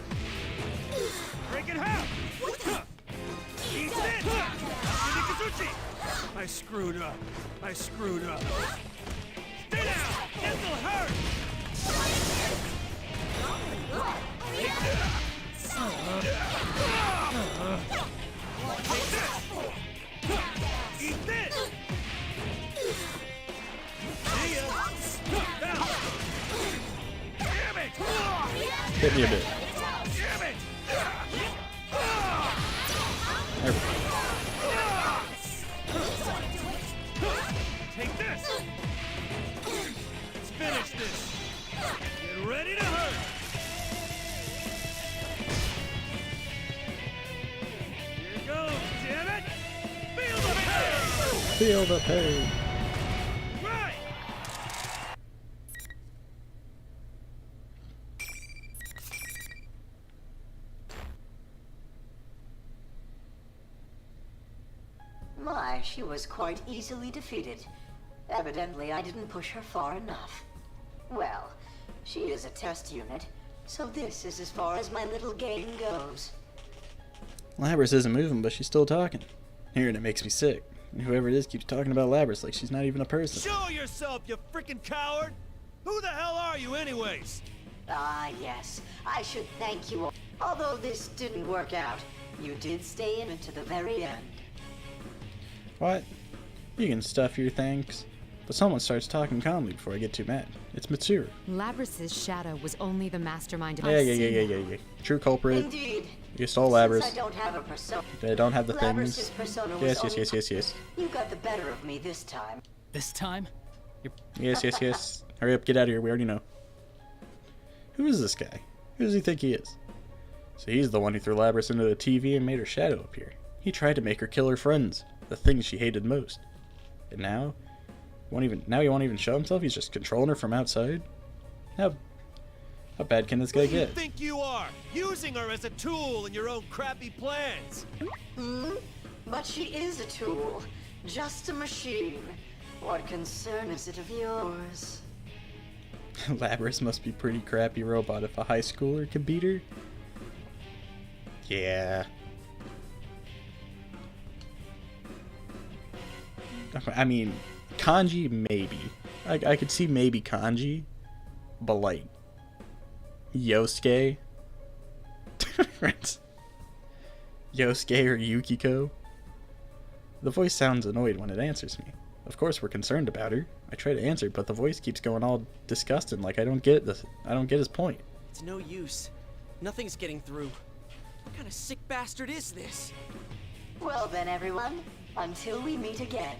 Break it half! Eat this! Nikazuchi! I screwed up. Stay down! This'll hurt! Eat this! See ya! Now! Damn it! Hit me a bit. Damn it! There we go. Take this! Let's finish this! Get ready to hurt! Here goes, damn it! Feel the pain! Feel the pain. Right! My, she was quite easily defeated. Evidently, I didn't push her far enough. Well, she is a test unit, so this is as far as my little game goes. Labrys isn't moving, but she's still talking. Hearing it makes me sick. And whoever it is keeps talking about Labrys like she's not even a person. Show yourself, you freaking coward! Who the hell are you anyways? Ah, yes. I should thank you all. Although this didn't work out, you did stay in it to the very end. What? You can stuff your thanks. But someone starts talking calmly before I get too mad. It's Mitsuru. Labrys' shadow was only the mastermind of Yeah. True culprit. Indeed. You stole Labrys. Since I don't have a persona. I don't have the Labrys' things. persona was Yes. You got the better of me this time. This time? Yes. Hurry up, get out of here. We already know. Who is this guy? Who does he think he is? So he's the one who threw Labrys into the TV and made her shadow appear. He tried to make her kill her friends, the things she hated most. And now he won't even show himself. He's just controlling her from outside. How bad can this guy Who do you get? think you are? Using her as a tool in your own crappy plans. But she is a tool, just a machine. What concern is it of yours? Labrys must be pretty crappy robot if a high schooler can beat her. Yeah. I mean, Kanji maybe. I could see maybe Kanji, but like Yosuke, Yosuke or Yukiko. The voice sounds annoyed when it answers me. Of course, we're concerned about her. I try to answer, but the voice keeps going all disgusted, like I don't get his point. It's no use. Nothing's getting through. What kind of sick bastard is this? Well then, everyone, until we meet again.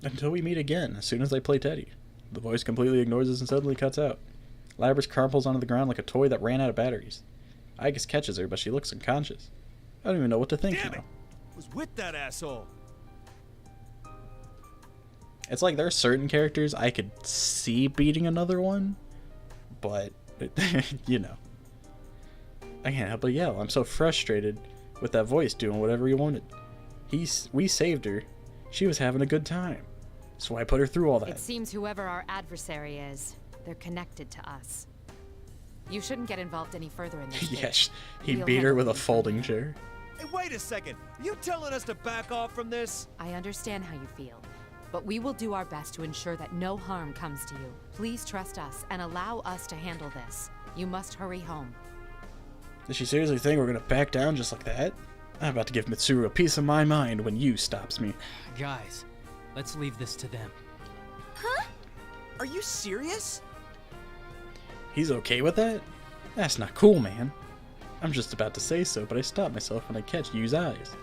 Until we meet again, as soon as I play Teddy. The voice completely ignores us and suddenly cuts out. Labrys crumples onto the ground like a toy that ran out of batteries. Igus catches her, but she looks unconscious. I don't even know what to think, Damn you know. it! Was with that asshole. It's like there are certain characters I could see beating another one, but, you know. I can't help but yell. I'm so frustrated with that voice doing whatever he wanted. We saved her. She was having a good time. So I put her through all that. It seems whoever our adversary is, they're connected to us. You shouldn't get involved any further in this. Yes, he beat her with a folding chair. Hey, wait a second. Are you telling us to back off from this? I understand how you feel, but we will do our best to ensure that no harm comes to you. Please trust us and allow us to handle this. You must hurry home. Does she seriously think we're gonna back down just like that? I'm about to give Mitsuru a piece of my mind when you stops me. Guys, let's leave this to them. Huh? Are you serious? He's okay with that? That's not cool, man. I'm just about to say so, but I stop myself when I catch Yu's eyes.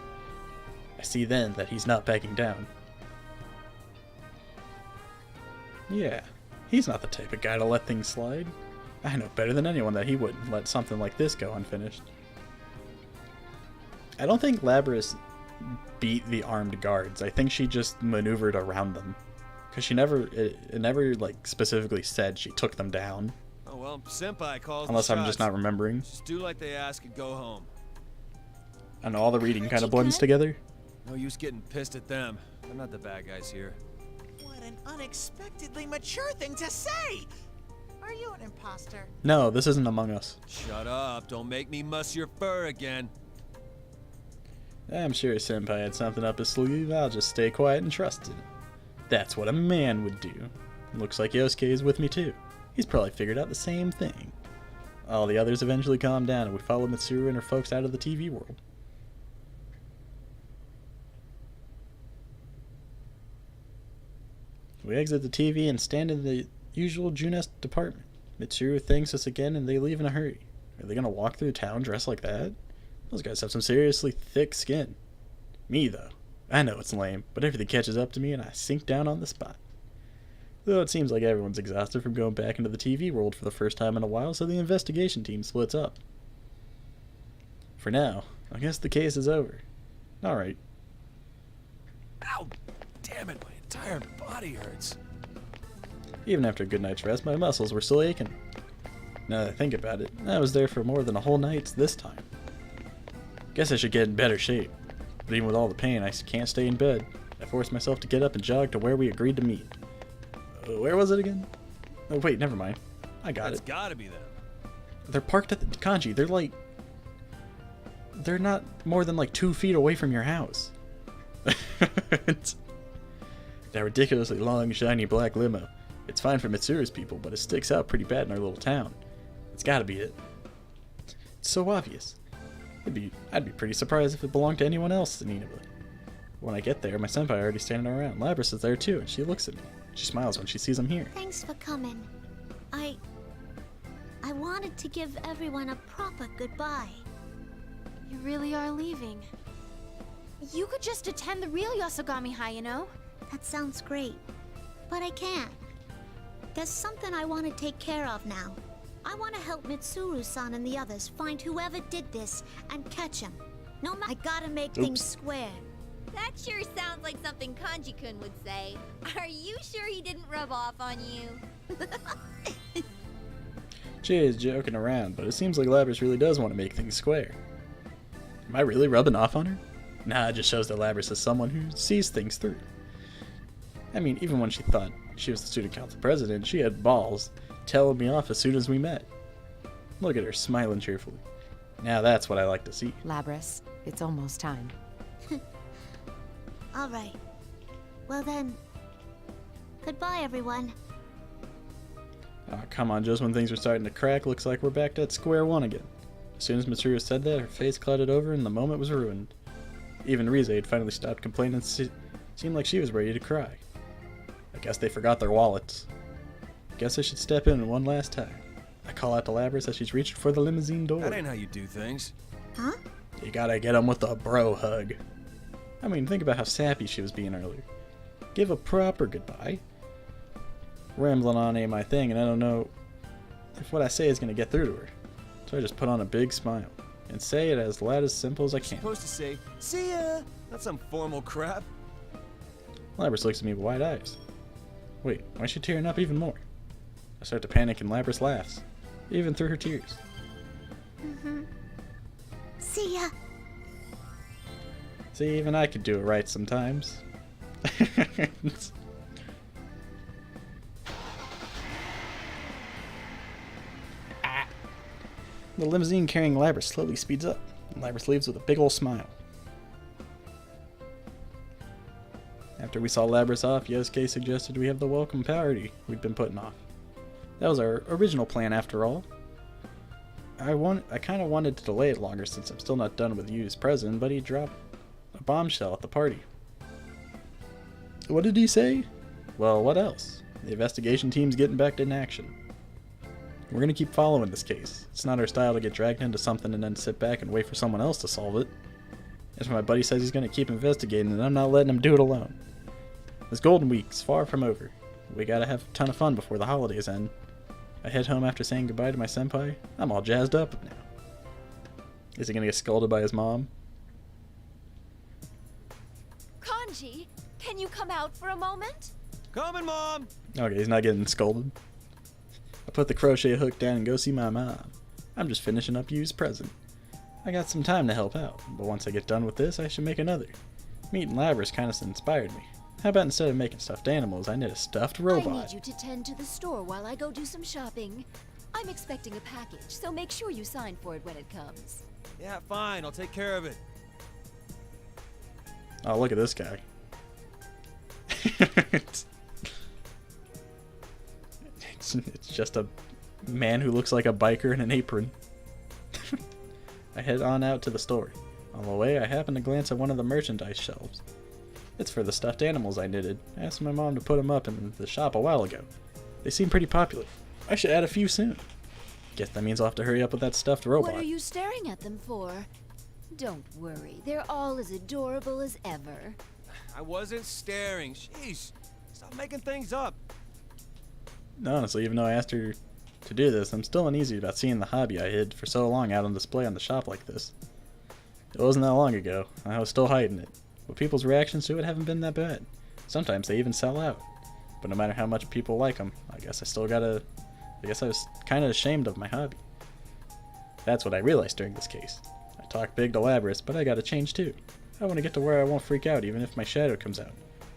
I see then that he's not backing down. Yeah, he's not the type of guy to let things slide. I know better than anyone that he wouldn't let something like this go unfinished. I don't think Labrys beat the armed guards. I think she just maneuvered around them. Because it never like specifically said she took them down. Oh well, Senpai calls Unless the I'm just not remembering. Just do like they ask and go home. And all the reading kind of blends together. No use getting pissed at them. They're not the bad guys here. What an unexpectedly mature thing to say! Are you an imposter? No, this isn't Among Us. Shut up, don't make me muss your fur again. I'm sure Senpai had something up his sleeve. I'll just stay quiet and trust it. That's what a man would do. Looks like Yosuke is with me too. He's probably figured out the same thing. All the others eventually calm down and we follow Mitsuru and her folks out of the TV world. We exit the TV and stand in the usual Junes department. Mitsuru thanks us again and they leave in a hurry. Are they gonna walk through town dressed like that? Those guys have some seriously thick skin. Me though, I know it's lame, but everything catches up to me and I sink down on the spot. Though it seems like everyone's exhausted from going back into the TV world for the first time in a while, so the investigation team splits up. For now, I guess the case is over. Alright. Ow! Damn it, my entire body hurts. Even after a good night's rest, my muscles were still aching. Now that I think about it, I was there for more than a whole night this time. Guess I should get in better shape. But even with all the pain, I can't stay in bed. I forced myself to get up and jog to where we agreed to meet. Where was it again? Oh wait, never mind. I got it. That's gotta be them. They're parked at the Kanji. They're not more than like 2 feet away from your house. That ridiculously long, shiny black limo. It's fine for Mitsuru's people, but it sticks out pretty bad in our little town. It's gotta be it. It's so obvious. I'd be pretty surprised if it belonged to anyone else in Inaba. When I get there, my senpai already standing around. Labrys is there too, and she looks at me. She smiles when she sees I'm here. Thanks for coming. I wanted to give everyone a proper goodbye. You really are leaving. You could just attend the real Yosogami High, you know? That sounds great, but I can't. There's something I want to take care of now. I want to help Mitsuru-san and the others find whoever did this and catch him. No, I gotta make things square. That sure sounds like something Kanji-kun would say. Are you sure he didn't rub off on you? Jay is joking around, but it seems like Labrys really does want to make things square. Am I really rubbing off on her? Nah, it just shows that Labrys is someone who sees things through. I mean, even when she thought she was the student council president, she had balls telling me off as soon as we met. Look at her smiling cheerfully. Now that's what I like to see. Labrys, it's almost time. All right. Well then, goodbye, everyone. Oh, come on, just when things were starting to crack, looks like we're back at square one again. As soon as Mitsuru said that, her face clouded over and the moment was ruined. Even Rize had finally stopped complaining and seemed like she was ready to cry. I guess they forgot their wallets. Guess I should step in one last time. I call out to Labrys as she's reaching for the limousine door. That ain't how you do things. Huh? You gotta get him with a bro hug. I mean, think about how sappy she was being earlier. Give a proper goodbye. Rambling on ain't my thing, and I don't know if what I say is gonna get through to her. So I just put on a big smile and say it as loud as simple as I can. You're supposed to say, "See ya." Not some formal crap. Labrys looks at me with wide eyes. Wait, why is she tearing up even more? I start to panic and Labrys laughs, even through her tears. See ya. See, even I could do it right sometimes. The limousine carrying Labrys slowly speeds up, and Labrys leaves with a big ol' smile. After we saw Labrys off, Yosuke suggested we have the welcome party we'd been putting off. That was our original plan after all. I kind of wanted to delay it longer since I'm still not done with you as president, but he dropped a bombshell at the party. What did he say? Well, what else? The investigation team's getting back in action. We're gonna keep following this case. It's not our style to get dragged into something and then sit back and wait for someone else to solve it. As my buddy says he's gonna keep investigating, and I'm not letting him do it alone. This golden week's far from over. We gotta have a ton of fun before the holidays end. I head home after saying goodbye to my senpai. I'm all jazzed up now. Is he gonna get scolded by his mom? Kanji, can you come out for a moment? Coming, Mom! Okay, he's not getting scolded. I put the crochet hook down and go see my mom. I'm just finishing up Yu's present. I got some time to help out, but once I get done with this, I should make another. Meeting Labrys kind of inspired me. How about instead of making stuffed animals, I knit a stuffed robot? I need you to tend to the store while I go do some shopping. I'm expecting a package, so make sure you sign for it when it comes. Yeah, fine. I'll take care of it. Oh, look at this guy. It's just a man who looks like a biker in an apron. I head on out to the store. On the way, I happen to glance at one of the merchandise shelves. It's for the stuffed animals I knitted. I asked my mom to put them up in the shop a while ago. They seem pretty popular. I should add a few soon. Guess that means I'll have to hurry up with that stuffed robot. What are you staring at them for? Don't worry, they're all as adorable as ever. I wasn't staring. Sheesh. Stop making things up. Honestly, even though I asked her to do this, I'm still uneasy about seeing the hobby I hid for so long out on display on the shop like this. It wasn't that long ago. I was still hiding it. But people's reactions to it haven't been that bad. Sometimes they even sell out. But no matter how much people like them, I guess I was kind of ashamed of my hobby. That's what I realized during this case. I talk big to Labrys, but I gotta change too. I want to get to where I won't freak out even if my shadow comes out,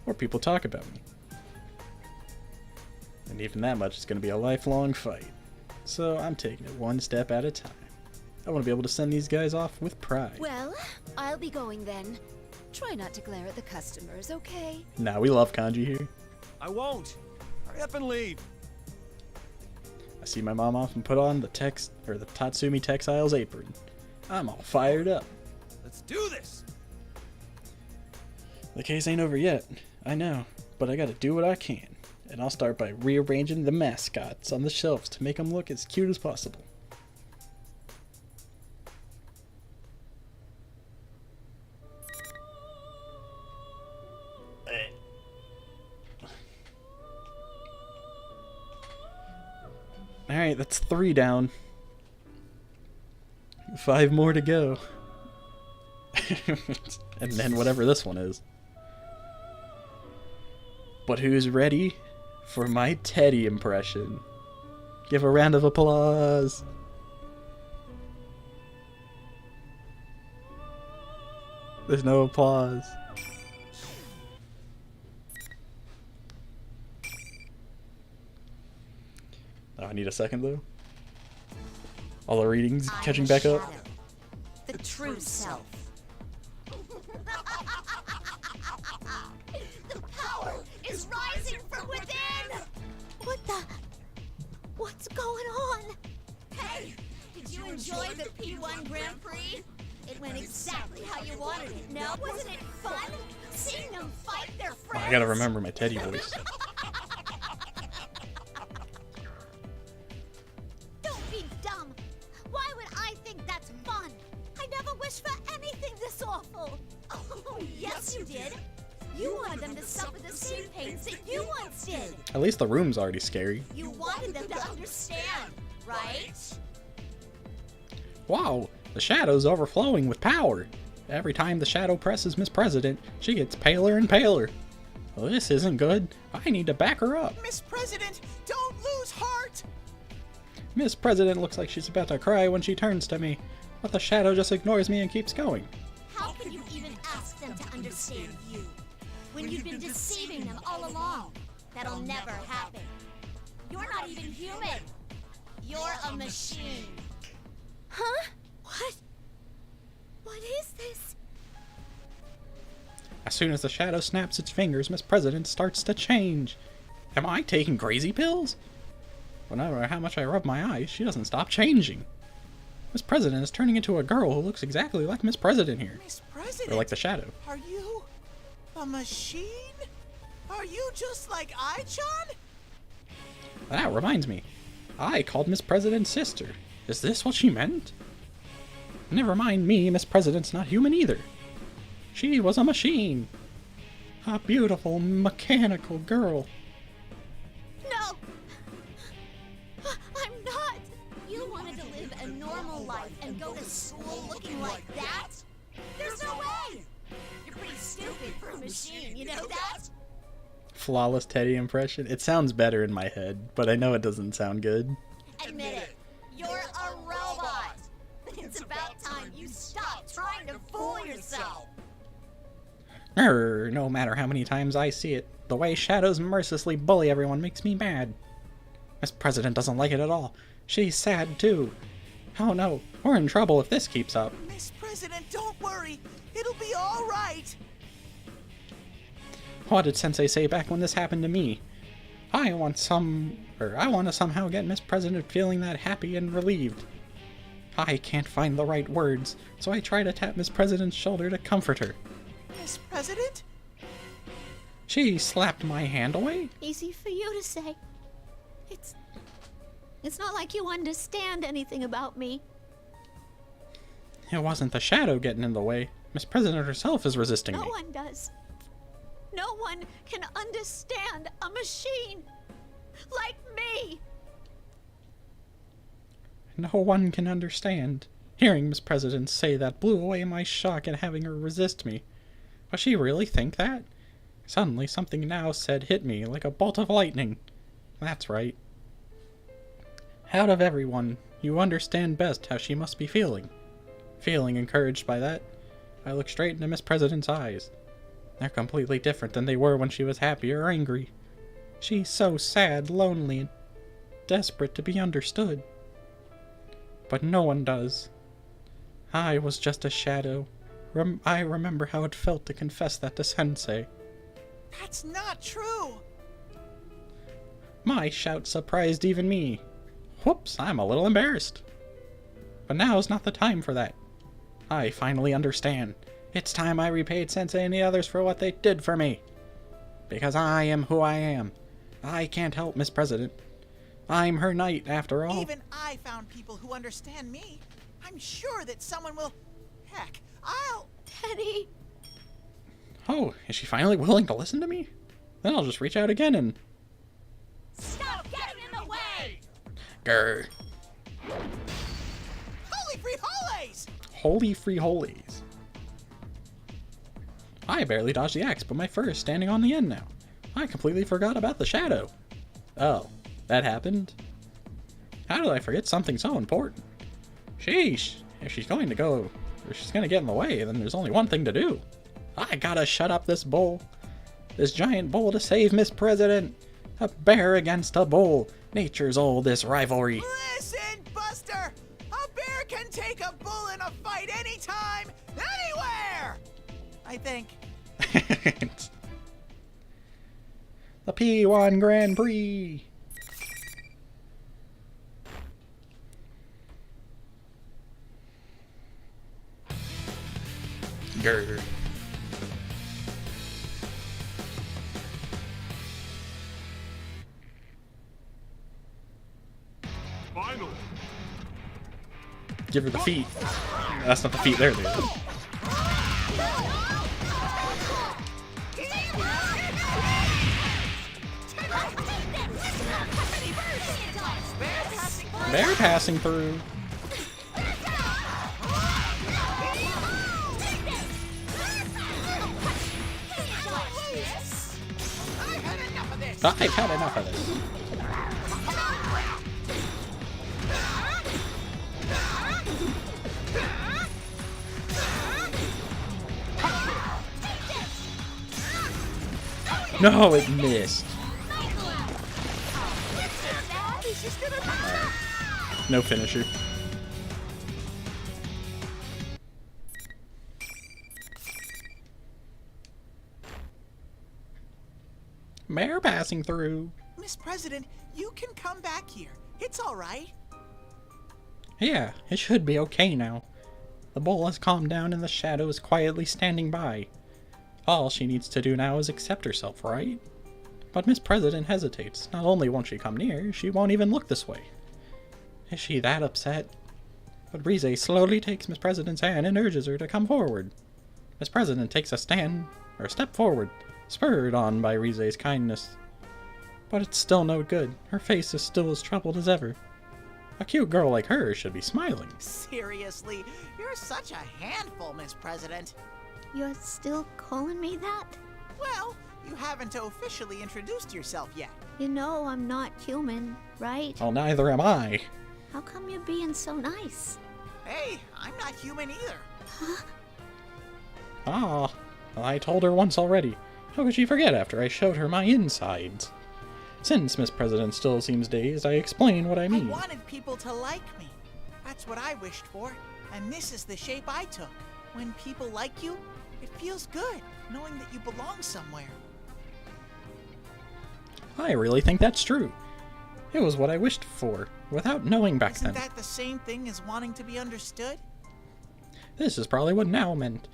or people talk about me. And even that much is going to be a lifelong fight. So I'm taking it one step at a time. I want to be able to send these guys off with pride. Well, I'll be going then. Try not to glare at the customers, okay? Nah, we love kanji here. I won't. Hurry up and leave. I see my mom off and put on the Tatsumi Textiles apron. I'm all fired up. Let's do this. The case ain't over yet, I know, but I gotta do what I can. And I'll start by rearranging the mascots on the shelves to make them look as cute as possible. Alright, that's 3 down. 5 more to go. And then whatever this one is. But who's ready for my Teddy impression? Give a round of applause. There's no applause. Oh, I need a second though. All the readings catching back up. The true self. The power is rising from within! What's going on? Hey, did you enjoy the P-1 Grand Prix? It went exactly how you wanted it. No, wasn't it fun? Seeing them fight their friends. I gotta remember my Teddy voice. Don't be dumb. Why would I think that's fun? I never wished for anything this awful. Oh, yes you did. You wanted them to suffer the same pains that you once did. At least the room's already scary. You wanted them to understand, right? Wow, the shadow's overflowing with power. Every time the shadow presses Miss President, she gets paler and paler. Well, this isn't good. I need to back her up. Miss President, don't lose heart! Miss President looks like she's about to cry when she turns to me, but the shadow just ignores me and keeps going. How can you even ask them to understand you when you've been deceiving them all along? That'll never happen. You're not even human. You're a machine. Huh? What? What is this? As soon as the shadow snaps its fingers, Miss President starts to change. Am I taking crazy pills? Well, no matter how much I rub my eyes, she doesn't stop changing. Miss President is turning into a girl who looks exactly like Miss President here. Miss President? Or like the shadow. Are you a machine? Are you just like I-chan? That reminds me. I called Miss President's sister. Is this what she meant? Never mind me, Miss President's not human either. She was a machine. A beautiful, mechanical girl. No! I'm not! You wanted to live a normal life and go to school looking like that? There's no way! You're pretty stupid for a machine, you know that? Flawless Teddy impression. It sounds better in my head, but I know it doesn't sound good. Admit it. You're a robot. It's about time you stop trying to fool yourself. No matter how many times I see it, the way shadows mercilessly bully everyone makes me mad. Miss President doesn't like it at all. She's sad too. Oh no, we're in trouble if this keeps up. Miss President, don't worry. It'll be all right. What did Sensei say back when this happened to me? I want to somehow get Miss President feeling that happy and relieved. I can't find the right words, so I try to tap Miss President's shoulder to comfort her. Miss President? She slapped my hand away? Easy for you to say. It's not like you understand anything about me. It wasn't the shadow getting in the way. Miss President herself is resisting me. No one does. No one can understand a machine like me. No one can understand. Hearing Miss President say that blew away my shock at having her resist me. Does she really think that? Suddenly something now said hit me like a bolt of lightning. That's right. Out of everyone, you understand best how she must be feeling. Feeling encouraged by that, I look straight into Miss President's eyes. They're completely different than they were when she was happy or angry. She's so sad, lonely, and desperate to be understood. But no one does. I was just a shadow. I remember how it felt to confess that to Sensei. That's not true. My shout surprised even me. Whoops, I'm a little embarrassed. But now's not the time for that. I finally understand. It's time I repaid Sensei and the others for what they did for me. Because I am who I am. I can't help Miss President. I'm her knight, after all. Even I found people who understand me. I'm sure that someone will... Heck, I'll... Teddy. Oh, is she finally willing to listen to me? Then I'll just reach out again and... Stop getting in the way! Grr. Holy free holies! Holy free holies. I barely dodged the axe, but my fur is standing on the end now. I completely forgot about the shadow. Oh, that happened? How did I forget something so important? Sheesh, if she's going to go, or she's going to get in the way, then there's only one thing to do. I gotta shut up this bull. This giant bull to save Miss President. A bear against a bull. Nature's oldest rivalry. Listen, Buster! A bear can take a bull in a fight anytime, anywhere! I think. The P-1 Grand Prix. Grr. Final. Give her the feet. That's not the feet there, dude. Bear passing through. I've had enough of this. No, it missed. No finisher. Mayor passing through. Miss President, you can come back here. It's all right. Yeah, it should be okay now. The bull has calmed down and the shadow is quietly standing by. All she needs to do now is accept herself, right? But Miss President hesitates. Not only won't she come near, she won't even look this way. Is she that upset? But Rize slowly takes Miss President's hand and urges her to come forward. Miss President takes a step forward, spurred on by Rize's kindness. But it's still no good. Her face is still as troubled as ever. A cute girl like her should be smiling. Seriously, you're such a handful, Miss President. You're still calling me that? Well, you haven't officially introduced yourself yet. You know I'm not human, right? Oh, neither am I. How come you're being so nice? Hey, I'm not human either. Huh? Ah, well, I told her once already. How could she forget after I showed her my insides? Since Miss President still seems dazed, I explain what I mean. I wanted people to like me. That's what I wished for, and this is the shape I took. When people like you, it feels good, knowing that you belong somewhere. I really think that's true. It was what I wished for, without knowing back then. Isn't that the same thing as wanting to be understood? This is probably what now meant.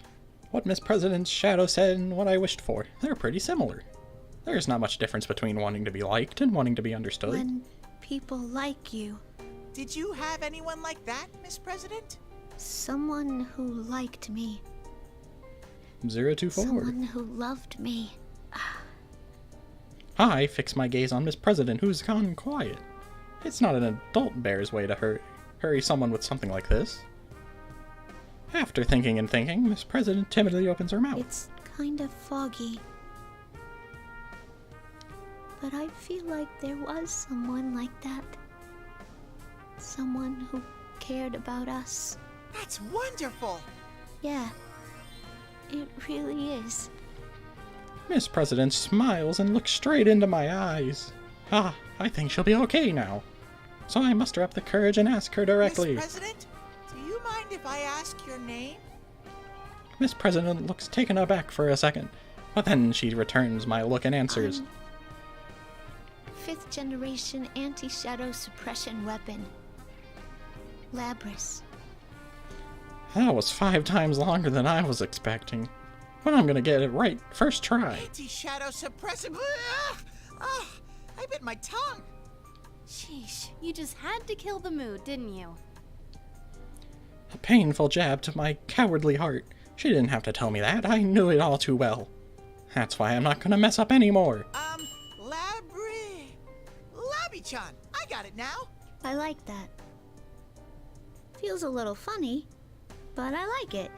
What Miss President's shadow said and what I wished for, they're pretty similar. There's not much difference between wanting to be liked and wanting to be understood. When people like you. Did you have anyone like that, Miss President? Someone who liked me. 024. Someone who loved me. I fix my gaze on Miss President, who's gone quiet. It's not an adult bear's way to hurry someone with something like this. After thinking and thinking, Miss President timidly opens her mouth. It's kind of foggy. But I feel like there was someone like that. Someone who cared about us. That's wonderful! Yeah, it really is. Miss President smiles and looks straight into my eyes. Ah, I think she'll be okay now. So I muster up the courage and ask her directly. Miss President, do you mind if I ask your name? Miss President looks taken aback for a second, but then she returns my look and answers. 5th generation anti-shadow suppression weapon. Labrys. That was 5 times longer than I was expecting. But I'm gonna get it right first try. Anti-shadow suppressive. Ah, I bit my tongue. Sheesh, you just had to kill the mood, didn't you? A painful jab to my cowardly heart. She didn't have to tell me that. I knew it all too well. That's why I'm not gonna mess up anymore. Labry-chan. I got it now. I like that. Feels a little funny, but I like it.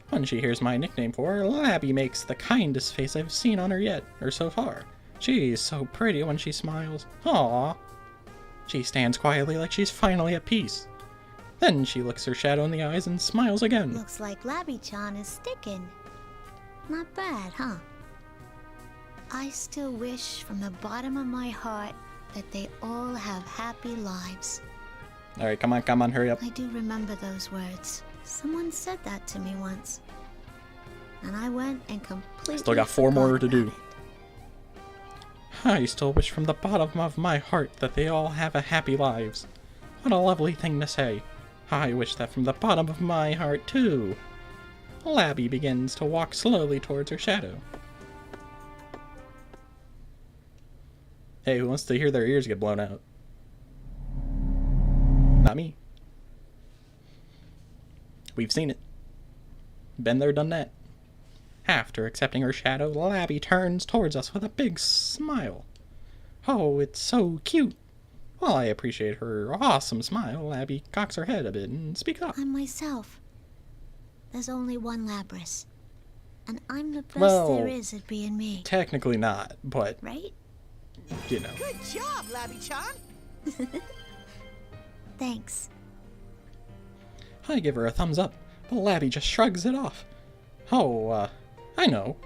When she hears my nickname for her, Labby makes the kindest face I've seen on her yet, or so far. She's so pretty when she smiles. Aww. She stands quietly like she's finally at peace. Then she looks her shadow in the eyes and smiles again. Looks like Labby-chan is sticking. Not bad, huh? I still wish from the bottom of my heart that they all have happy lives. Alright, come on, hurry up. I do remember those words. Someone said that to me once. And I went and completely Still got 4 more to forgot do. about it. I still wish from the bottom of my heart that they all have a happy lives. What a lovely thing to say. I wish that from the bottom of my heart, too. Labby begins to walk slowly towards her shadow. Hey, who wants to hear their ears get blown out? Not me. We've seen it. Been there, done that. After accepting her shadow, Labby turns towards us with a big smile. Oh, it's so cute. While I appreciate her awesome smile, Labby cocks her head a bit and speaks up. I'm myself. There's only one Labrys. And I'm the best Well, there is at being me. Technically not, but, Right? you know. Good job, Labby-chan. Thanks. I give her a thumbs up, but Labby just shrugs it off. Oh, I know.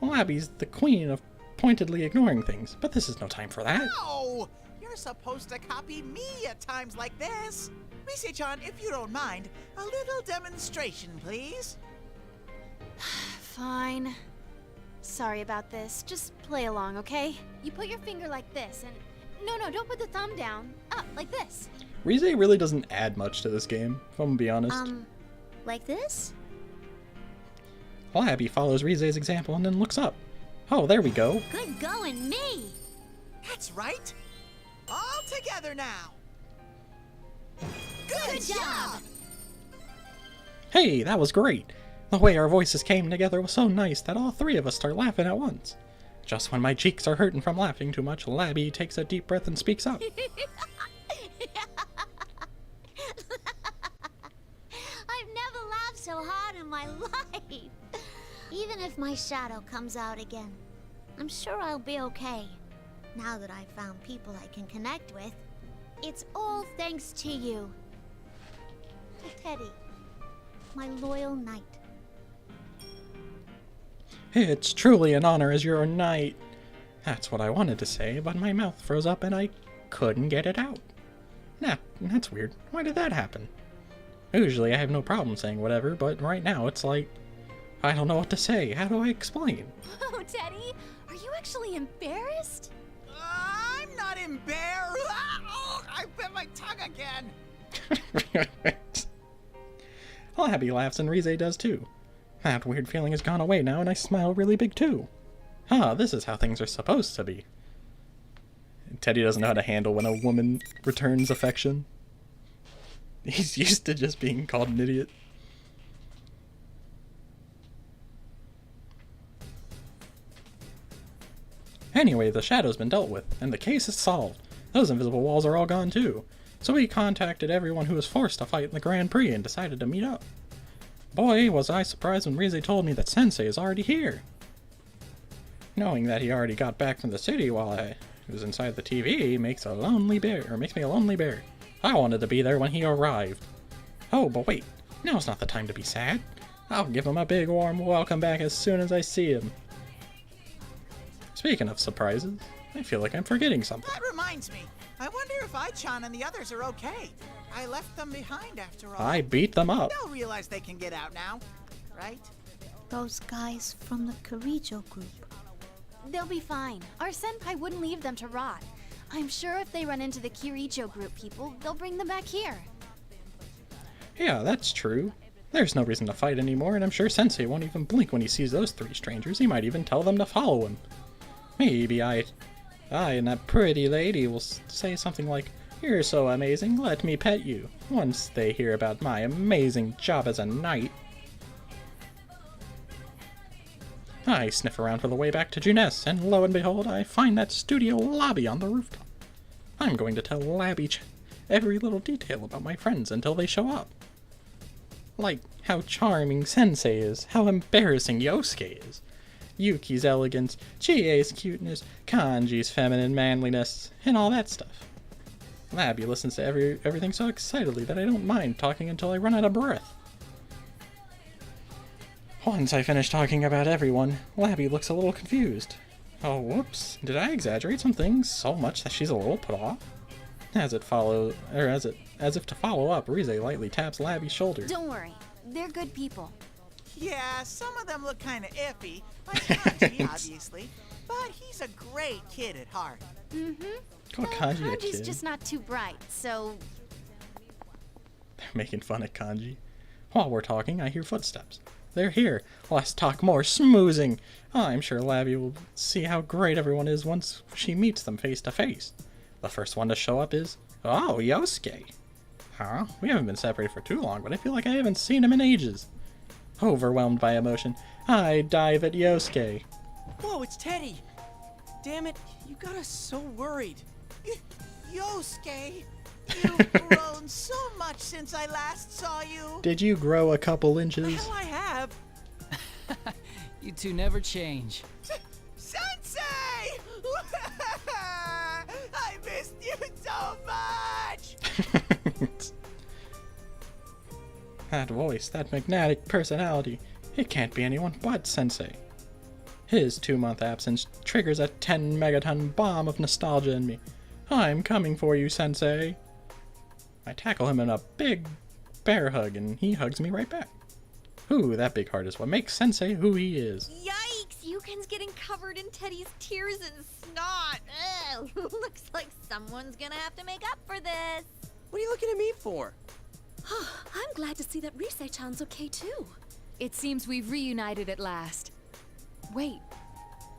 Labby's the queen of pointedly ignoring things, but this is no time for that. No! You're supposed to copy me at times like this. Rise-chan, if you don't mind, a little demonstration, please. Fine. Sorry about this. Just play along, okay? You put your finger like this and... No, don't put the thumb down. Up, like this. Rise really doesn't add much to this game, if I'm gonna be honest. Like this? Labby follows Rize's example and then looks up. Oh, there we go. Good going, me! That's right. All together now. Good job! Hey, that was great. The way our voices came together was so nice that all 3 of us start laughing at once. Just when my cheeks are hurting from laughing too much, Labby takes a deep breath and speaks up. I've never laughed so hard in my life. Even if my shadow comes out again, I'm sure I'll be okay. Now that I've found people I can connect with, it's all thanks to you. To Teddy, my loyal knight. It's truly an honor as your knight. That's what I wanted to say, but my mouth froze up and I couldn't get it out. Nah, that's weird. Why did that happen? Usually I have no problem saying whatever, but right now it's like, I don't know what to say. How do I explain? Oh, Teddy, are you actually embarrassed? I'm not embarrassed. Oh, I bit my tongue again. Labby laughs and Rize does too. That weird feeling has gone away now and I smile really big too. This is how things are supposed to be. Teddy doesn't know how to handle when a woman returns affection. He's used to just being called an idiot. Anyway, the shadow's been dealt with, and the case is solved. Those invisible walls are all gone too. So we contacted everyone who was forced to fight in the Grand Prix and decided to meet up. Boy, was I surprised when Rize told me that Sensei is already here. Knowing that he already got back from the city while I was inside the TV makes me a lonely bear. I wanted to be there when he arrived. Oh, but wait, now's not the time to be sad. I'll give him a big warm welcome back as soon as I see him. Speaking of surprises, I feel like I'm forgetting something. That reminds me. I wonder if I-chan and the others are okay. I left them behind after all. I beat them up. They'll realize they can get out now, right? Those guys from the Kirijo group. They'll be fine. Our senpai wouldn't leave them to rot. I'm sure if they run into the Kirijo group people, they'll bring them back here. Yeah, that's true. There's no reason to fight anymore, and I'm sure Sensei won't even blink when he sees those 3 strangers. He might even tell them to follow him. Maybe I and that pretty lady will say something like, "You're so amazing, let me pet you," once they hear about my amazing job as a knight. I sniff around for the way back to Juness, and lo and behold, I find that studio lobby on the rooftop. I'm going to tell Labby every little detail about my friends until they show up. Like how charming Sensei is, how embarrassing Yosuke is, Yuki's elegance, Chie's cuteness, Kanji's feminine manliness, and all that stuff. Labby listens to everything so excitedly that I don't mind talking until I run out of breath. Once I finish talking about everyone, Labby looks a little confused. Oh, whoops. Did I exaggerate some things so much that she's a little put off? As if to follow up, Rize lightly taps Labby's shoulder. Don't worry. They're good people. Yeah, some of them look kind of iffy, like Kanji, obviously. But he's a great kid at heart. Mm-hmm. Call Kanji a Kanji's kid. just not too bright, so... They're making fun of Kanji. While we're talking, I hear footsteps. They're here. Let's talk more smoozing. I'm sure Labby will see how great everyone is once she meets them face to face. The first one to show up is... Oh, Yosuke. Huh? We haven't been separated for too long, but I feel like I haven't seen him in ages. Overwhelmed by emotion, I dive at Yosuke. Whoa, it's Teddy! Damn it, you got us so worried. Yosuke, you've grown so much since I last saw you. Did you grow a couple inches? Hell, I have. You two never change. Sensei! I missed you so much! That voice, that magnetic personality, it can't be anyone but Sensei. His 2-month absence triggers a 10-megaton bomb of nostalgia in me. I'm coming for you, Sensei. I tackle him in a big bear hug, and he hugs me right back. Ooh, that big heart is what makes Sensei who he is. Yikes! Yuken's getting covered in Teddy's tears and snot. Ugh, looks like someone's gonna have to make up for this. What are you looking at me for? I'm glad to see that Rise-chan's okay too. It seems we've reunited at last. Wait,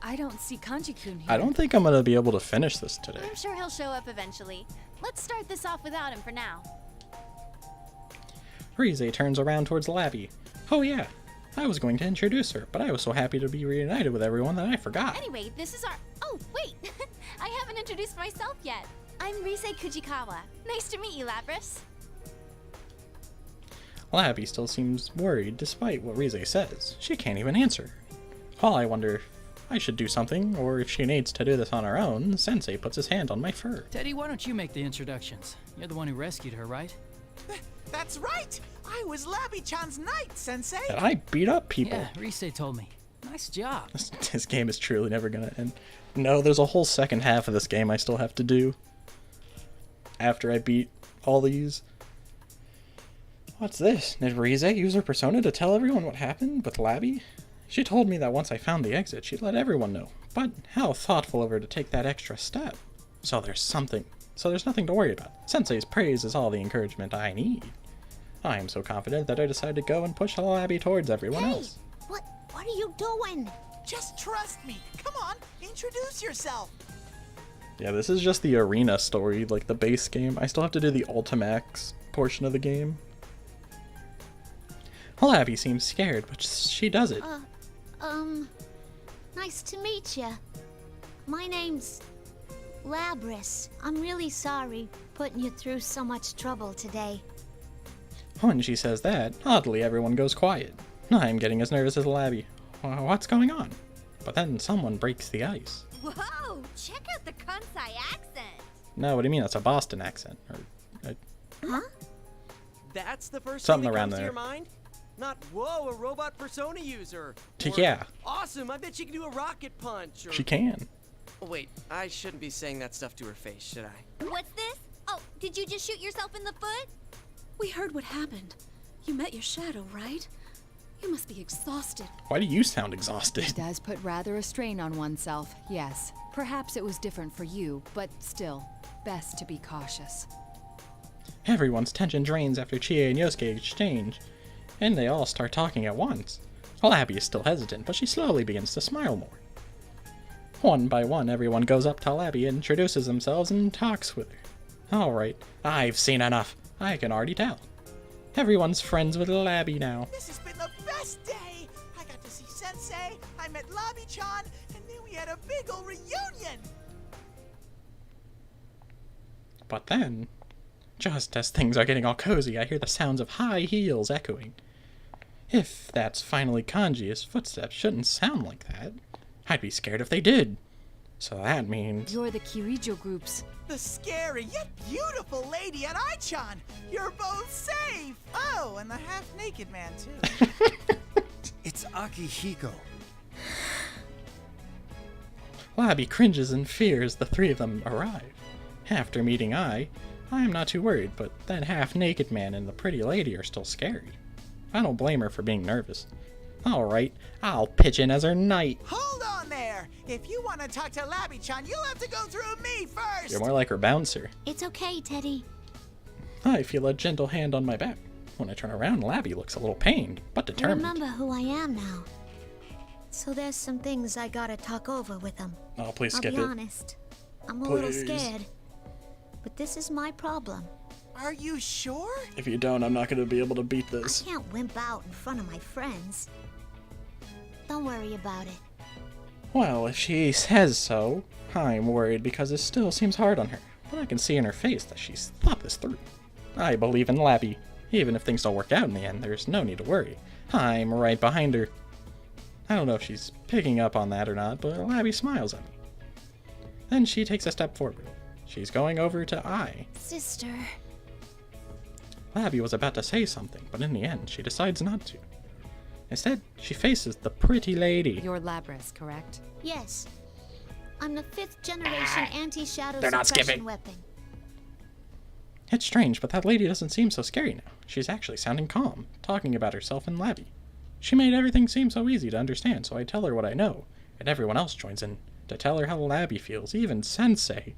I don't see Kanji-kun here. I don't think I'm gonna be able to finish this today. I'm sure he'll show up eventually. Let's start this off without him for now. Rize turns around towards Labby. Oh yeah, I was going to introduce her, but I was so happy to be reunited with everyone that I forgot. Anyway, this is our... Oh, wait! I haven't introduced myself yet. I'm Rise Kujikawa. Nice to meet you, Labrys. Labby still seems worried despite what Rize says. She can't even answer. While I wonder if I should do something, or if she needs to do this on her own, Sensei puts his hand on my fur. Teddy, why don't you make the introductions? You're the one who rescued her, right? That's right! I was Labby-chan's knight, Sensei! And I beat up people. Yeah, Rise told me. Nice job. This game is truly never gonna end. No, there's a whole second half of this game I still have to do. After I beat all these. What's this? Did Rize use her persona to tell everyone what happened with Labby? She told me that once I found the exit, she'd let everyone know. But how thoughtful of her to take that extra step. So there's nothing to worry about. Sensei's praise is all the encouragement I need. I am so confident that I decided to go and push Labby towards everyone else. What are you doing? Just trust me. Come on, introduce yourself. Yeah, this is just the arena story, like the base game. I still have to do the Ultimax portion of the game. Labby seems scared, but she does it. Nice to meet you. My name's Labrys. I'm really sorry putting you through so much trouble today. When she says that, oddly everyone goes quiet. I'm getting as nervous as Labby. What's going on? But then someone breaks the ice. Whoa! Check out the Kansai accent! No, what do you mean? That's a Boston accent. Huh? That's the first Something thing that around comes to there. your mind? Not, whoa, a robot persona user. Or, Yeah. Awesome, I bet she can do a rocket punch. Or... She can. Oh, wait, I shouldn't be saying that stuff to her face, should I? What's this? Oh, did you just shoot yourself in the foot? We heard what happened. You met your shadow, right? You must be exhausted. Why do you sound exhausted? It does put rather a strain on oneself, yes. Perhaps it was different for you, but still, best to be cautious. Everyone's tension drains after Chie and Yosuke exchange, and they all start talking at once. Labby is still hesitant, but she slowly begins to smile more. One by one, everyone goes up to Labby, introduces themselves, and talks with her. Alright, I've seen enough. I can already tell. Everyone's friends with Labby now. This has been the best day! I got to see Sensei, I met Labby-chan, and then we had a big ol' reunion! But then, just as things are getting all cozy, I hear the sounds of high heels echoing. If that's finally Kanji, his footsteps shouldn't sound like that. I'd be scared if they did. So that means... You're the Kirijo groups. The scary yet beautiful lady and Ai-chan! You're both safe! Oh, and the half-naked man, too. It's Akihiko. Labby cringes in fear as the three of them arrive. After meeting I am not too worried, but that half-naked man and the pretty lady are still scary. I don't blame her for being nervous. Alright, I'll pitch in as her knight. Hold on there! If you want to talk to Labby-chan, you'll have to go through me first! You're more like her bouncer. It's okay, Teddy. I feel a gentle hand on my back. When I turn around, Labby looks a little pained, but determined. Remember who I am now. So there's some things I gotta talk over with him. Oh, please skip it. I'll be honest. I'm a little scared. But this is my problem. Are you sure? If you don't, I'm not going to be able to beat this. I can't wimp out in front of my friends. Don't worry about it. Well, if she says so, I'm worried because it still seems hard on her. But I can see in her face that she's thought this through. I believe in Labby. Even if things don't work out in the end, there's no need to worry. I'm right behind her. I don't know if she's picking up on that or not, but Labby smiles at me. Then she takes a step forward. She's going over to I. Sister. Labby was about to say something, but in the end, she decides not to. Instead, she faces the pretty lady. You're Labrys, correct? Yes. I'm the 5th generation anti-shadow They're not suppression skipping. weapon. It's strange, but that lady doesn't seem so scary now. She's actually sounding calm, talking about herself and Labby. She made everything seem so easy to understand, so I tell her what I know, and everyone else joins in to tell her how Labby feels, even Sensei.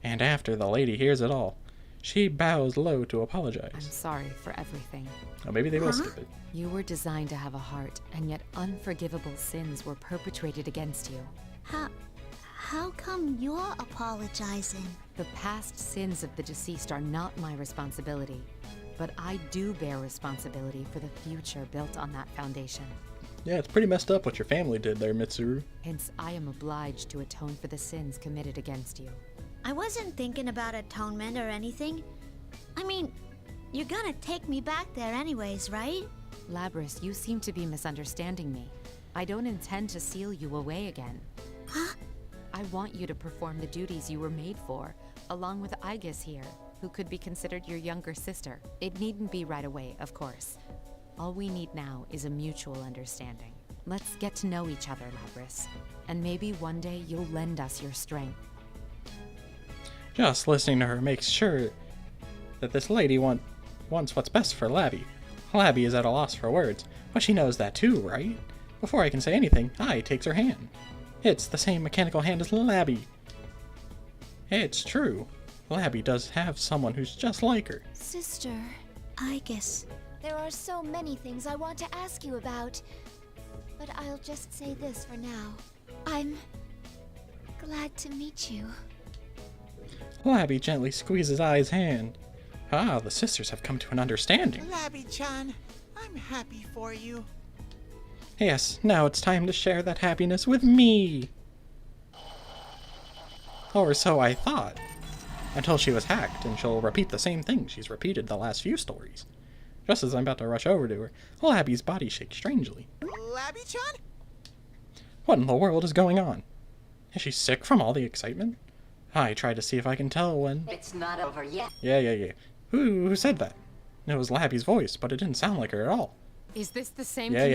And after the lady hears it all, she bows low to apologize. I'm sorry for everything. Oh, maybe they will skip it. You were designed to have a heart, and yet unforgivable sins were perpetrated against you. How come you're apologizing? The past sins of the deceased are not my responsibility, but I do bear responsibility for the future built on that foundation. Yeah, it's pretty messed up what your family did there, Mitsuru. Hence, I am obliged to atone for the sins committed against you. I wasn't thinking about atonement or anything. I mean, you're gonna take me back there anyways, right? Labrys, you seem to be misunderstanding me. I don't intend to seal you away again. Huh? I want you to perform the duties you were made for, along with Aigis here, who could be considered your younger sister. It needn't be right away, of course. All we need now is a mutual understanding. Let's get to know each other, Labrys, and maybe one day you'll lend us your strength. Just listening to her makes sure that this lady wants what's best for Labby. Labby is at a loss for words, but she knows that too, right? Before I can say anything, I takes her hand. It's the same mechanical hand as Labby. It's true. Labby does have someone who's just like her. Sister, I guess. There are so many things I want to ask you about, but I'll just say this for now. I'm glad to meet you. Labby gently squeezes Ai's hand. Ah, the sisters have come to an understanding. Labby-chan, I'm happy for you. Yes, now it's time to share that happiness with me. Or so I thought. Until she was hacked, and she'll repeat the same thing she's repeated the last few stories. Just as I'm about to rush over to her, Labby's body shakes strangely. Labby-chan? What in the world is going on? Is she sick from all the excitement? I tried to see if I can tell when... It's not over yet. Yeah. Who said that? It was Labby's voice, but it didn't sound like her at all. Is this the same? Yeah.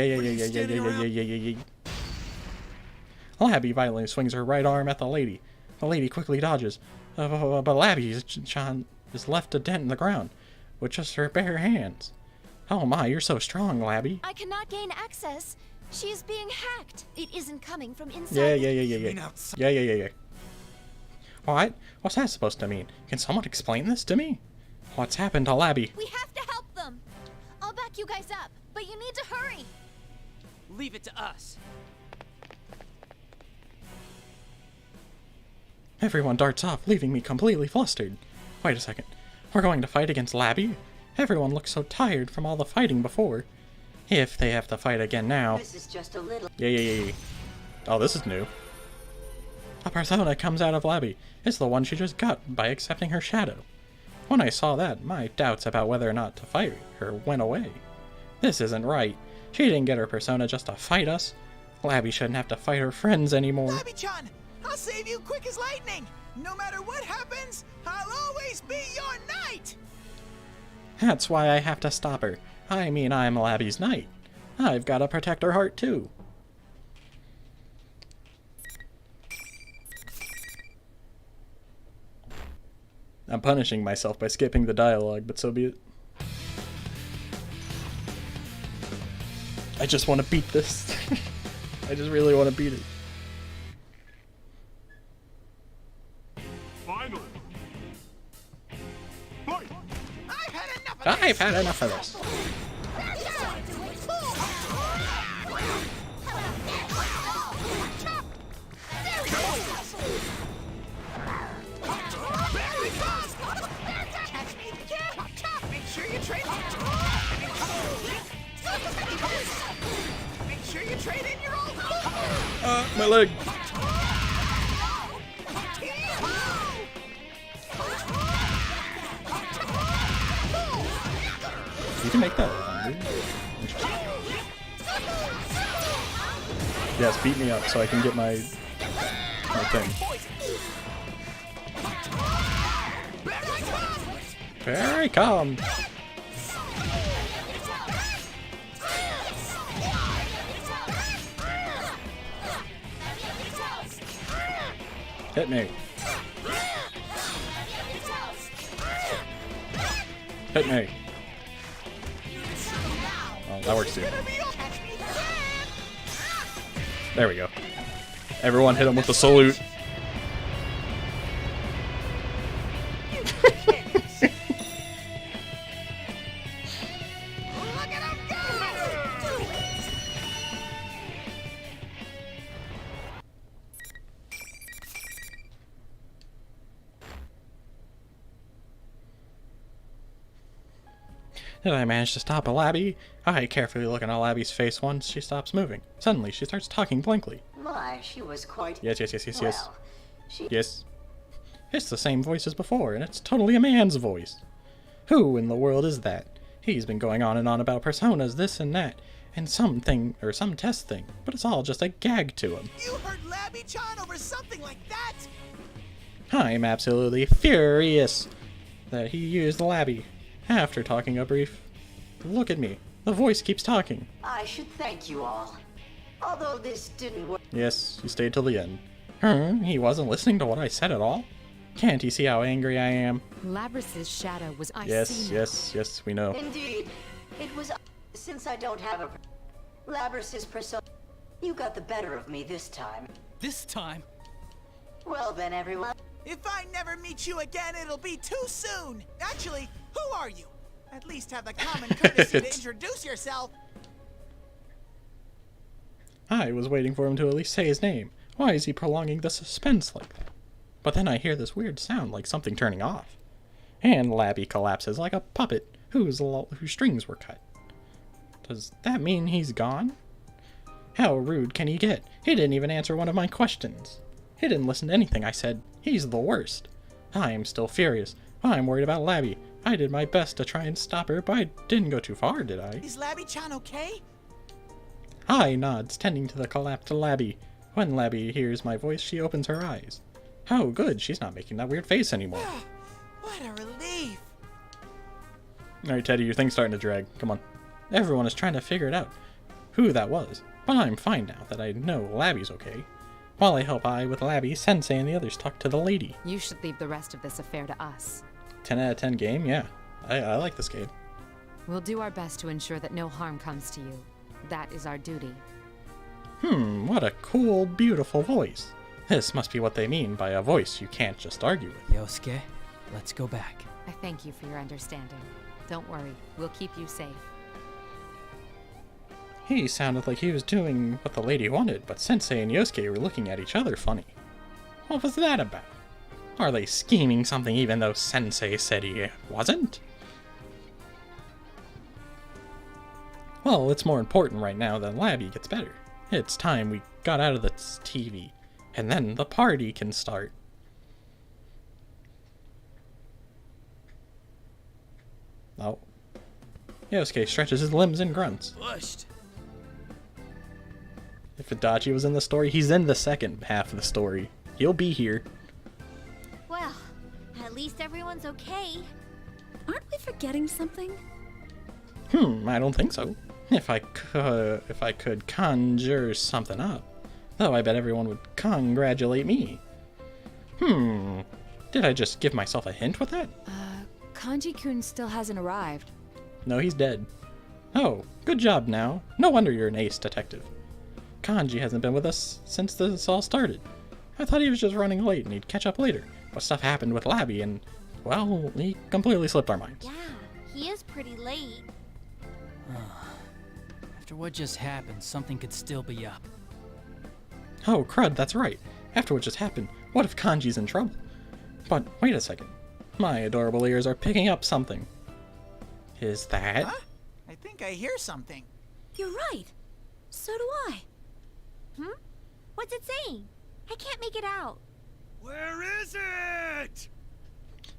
Labby violently swings her right arm at the lady. The lady quickly dodges, but Labby-chan is left a dent in the ground with just her bare hands. Oh my, you're so strong, Labby. I cannot gain access. She is being hacked. It isn't coming from inside. Yeah. What? What's that supposed to mean? Can someone explain this to me? What's happened to Labby? We have to help them. I'll back you guys up, but you need to hurry. Leave it to us. Everyone darts off, leaving me completely flustered. Wait a second. We're going to fight against Labby? Everyone looks so tired from all the fighting before. If they have to fight again now... This is just a little... Yeah. Oh, this is new. A persona comes out of Labby. It's the one she just got by accepting her shadow. When I saw that, my doubts about whether or not to fight her went away. This isn't right. She didn't get her persona just to fight us. Labby shouldn't have to fight her friends anymore. Labby-chan, I'll save you quick as lightning. No matter what happens, I'll always be your knight. That's why I have to stop her. I mean, I'm Labby's knight. I've got to protect her heart too. I'm punishing myself by skipping the dialogue, but so be it. I just want to beat this. I just really want to beat it. Final. Fight. I've had enough of this. Make sure you trade. Make sure you trade in your old. My leg. You can make that. Yes, beat me up so I can get my thing. Here I come. Hit me. Hit me. Oh, that works too. There we go. Everyone hit him with the salute. Did I manage to stop a Labby? I carefully look into Labby's face once she stops moving. Suddenly, she starts talking blankly. My, she was quite... Yes. Well, Yes. It's the same voice as before, and it's totally a man's voice. Who in the world is that? He's been going on and on about personas, this and that, and something, or some test thing, but it's all just a gag to him. You hurt Labby-chan over something like that? I'm absolutely furious that he used Labby. After talking a brief... Look at me. The voice keeps talking. I should thank you all. Although this didn't work... Yes, he stayed till the end. He wasn't listening to what I said at all? Can't he see how angry I am? Labrys' shadow was Yes, we know. Indeed. It was... Since I don't have a... Labrys' persona... You got the better of me this time. This time? Well then, everyone... If I never meet you again, it'll be too soon. Actually, who are you? At least have the common courtesy to introduce yourself. I was waiting for him to at least say his name. Why is he prolonging the suspense like that? But then I hear this weird sound like something turning off. And Labby collapses like a puppet whose strings were cut. Does that mean he's gone? How rude can he get? He didn't even answer one of my questions. He didn't listen to anything I said. He's the worst. I am still furious. I'm worried about Labby. I did my best to try and stop her, but I didn't go too far, did I? Is Labby-chan okay? I nods, tending to the collapsed Labby. When Labby hears my voice, she opens her eyes. Oh, good, she's not making that weird face anymore. What a relief. Alright, Teddy, your thing's starting to drag. Come on. Everyone is trying to figure it out, who that was. But I'm fine now that I know Labby's okay. While I help with Labby, Sensei and the others talk to the lady. You should leave the rest of this affair to us. 10 out of 10 game? Yeah. I like this game. We'll do our best to ensure that no harm comes to you. That is our duty. What a cool, beautiful voice. This must be what they mean by a voice you can't just argue with. Yosuke, let's go back. I thank you for your understanding. Don't worry, we'll keep you safe. He sounded like he was doing what the lady wanted, but Sensei and Yosuke were looking at each other funny. What was that about? Are they scheming something even though Sensei said he wasn't? Well, it's more important right now that Labby gets better. It's time we got out of this TV. And then the party can start. Oh. Yosuke stretches his limbs and grunts. Pushed. If Adachi was in the story, he's in the second half of the story. He'll be here. Well, at least everyone's okay. Aren't we forgetting something? I don't think so. If I could conjure something up. Though I bet everyone would congratulate me. Did I just give myself a hint with that? Kanji-kun still hasn't arrived. No, he's dead. Oh, good job now. No wonder you're an ace detective. Kanji hasn't been with us since this all started. I thought he was just running late and he'd catch up later. But stuff happened with Labby and, well, he completely slipped our minds. Yeah, he is pretty late. After what just happened, something could still be up. Oh, crud, that's right. After what just happened, what if Kanji's in trouble? But wait a second. My adorable ears are picking up something. Is that? Huh? I think I hear something. You're right. So do I. What's it saying? I can't make it out. Where is it?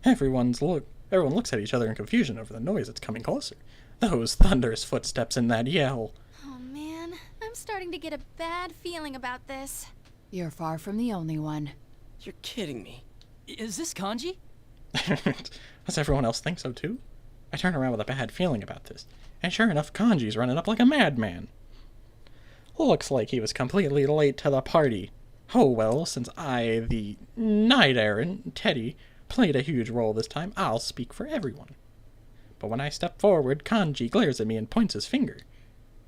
Everyone looks at each other in confusion over the noise that's coming closer. Those thunderous footsteps and that yell. Oh man, I'm starting to get a bad feeling about this. You're far from the only one. You're kidding me. Is this Kanji? Does everyone else think so too? I turn around with a bad feeling about this, and sure enough, Kanji's running up like a madman. Looks like he was completely late to the party. Oh well, since I, the knight errant, Teddy, played a huge role this time, I'll speak for everyone. But when I step forward, Kanji glares at me and points his finger.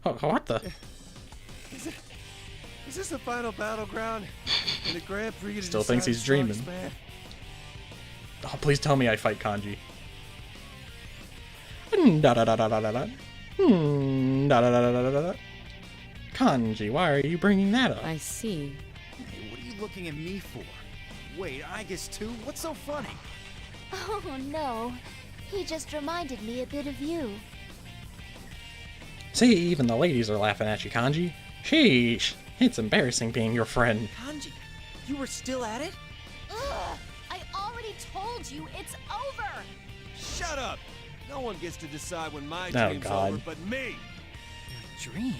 Oh, what the? Is this the final battleground? In the Grand Prix to Still thinks he's dreaming. Man? Oh, please tell me I fight Kanji. Kanji, why are you bringing that up? I see. Hey, what are you looking at me for? Wait, I guess too? What's so funny? Oh no, he just reminded me a bit of you. See, even the ladies are laughing at you, Kanji. Sheesh, it's embarrassing being your friend. Kanji, you were still at it? Ugh! I already told you it's over! Shut up! No one gets to decide when my Oh, dream's God. over but me! Your dream?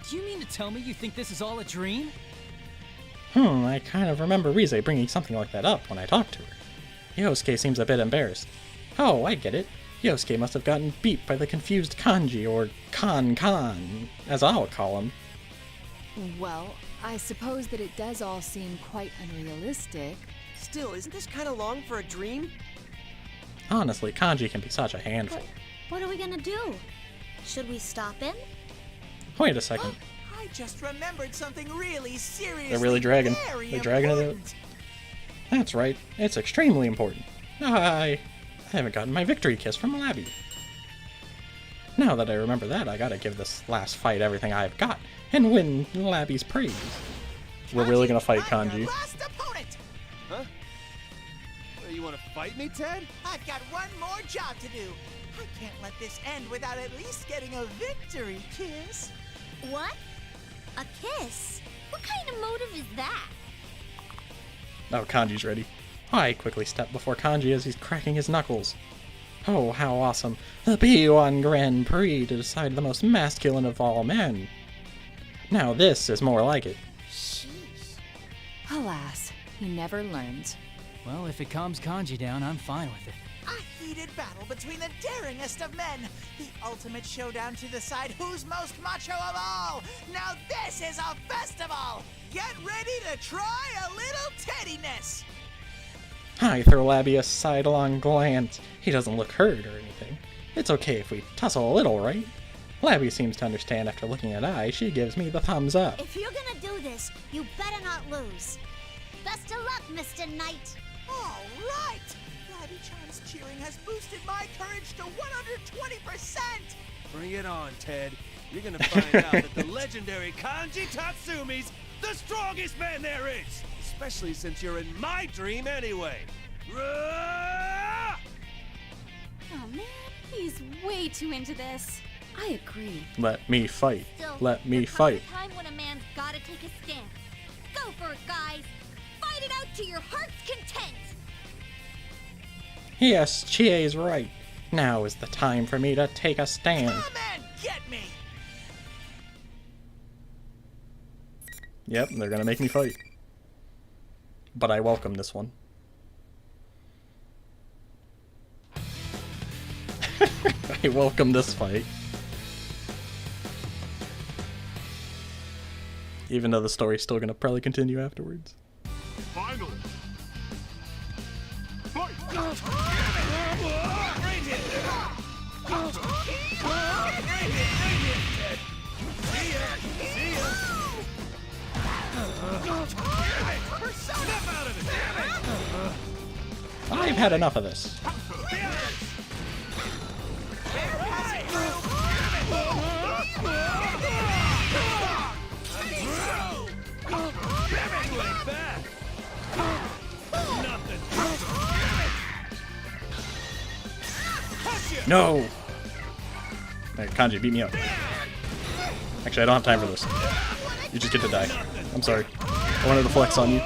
Do you mean to tell me you think this is all a dream? I kind of remember Rize bringing something like that up when I talked to her. Yosuke seems a bit embarrassed. Oh, I get it. Yosuke must have gotten beat by the confused Kanji, or Kan, as I'll call him. Well, I suppose that it does all seem quite unrealistic. Still, isn't this kind of long for a dream? Honestly, Kanji can be such a handful. What are we gonna do? Should we stop him? Wait a second. I just remembered something really serious. They're really dragging. Very They're dragging it out. important. That's right. It's extremely important. I haven't gotten my victory kiss from Labby. Now that I remember that, I gotta give this last fight everything I've got and win Labby's praise. We're really gonna fight I'm Kanji. your last opponent. Huh? Well, you want to fight me, Ted? I've got one more job to do. I can't let this end without at least getting a victory kiss. What? A kiss? What kind of motive is that? Oh, Kanji's ready. I quickly step before Kanji as he's cracking his knuckles. Oh, how awesome. The P-1 Grand Prix to decide the most masculine of all men. Now this is more like it. Sheesh. Alas, he never learns. Well, if it calms Kanji down, I'm fine with it. A heated battle between the daringest of men. The ultimate showdown to decide who's most macho of all. Now this is a festival. Get ready to try a little teddiness. I throw Labby a sidelong glance. He doesn't look hurt or anything. It's okay if we tussle a little, right? Labby seems to understand after looking at I. She gives me the thumbs up. If you're gonna do this, you better not lose. Best of luck, Mr. Knight. All right. Labby-chan's cheering has boosted my courage to 120%. Bring it on, Ted. You're gonna find out that the legendary Kanji Tatsumi's the strongest man there is! Especially since you're in my dream anyway. Rah! Oh man, he's way too into this. I agree. Let me fight. Still, Let me there comes fight. a time when a man's gotta take a stand. Go for it, guys! Fight it out to your heart's content! Yes, Chie's right. Now is the time for me to take a stand. Come and get me! Yep, they're gonna make me fight. But I welcome this one. I welcome this fight. Even though the story's still gonna probably continue afterwards. Final. Fight! I've had enough of this. No! Alright, Kanji, beat me up. Actually, I don't have time for this. You just get to die. I'm sorry. I wanted to flex on you.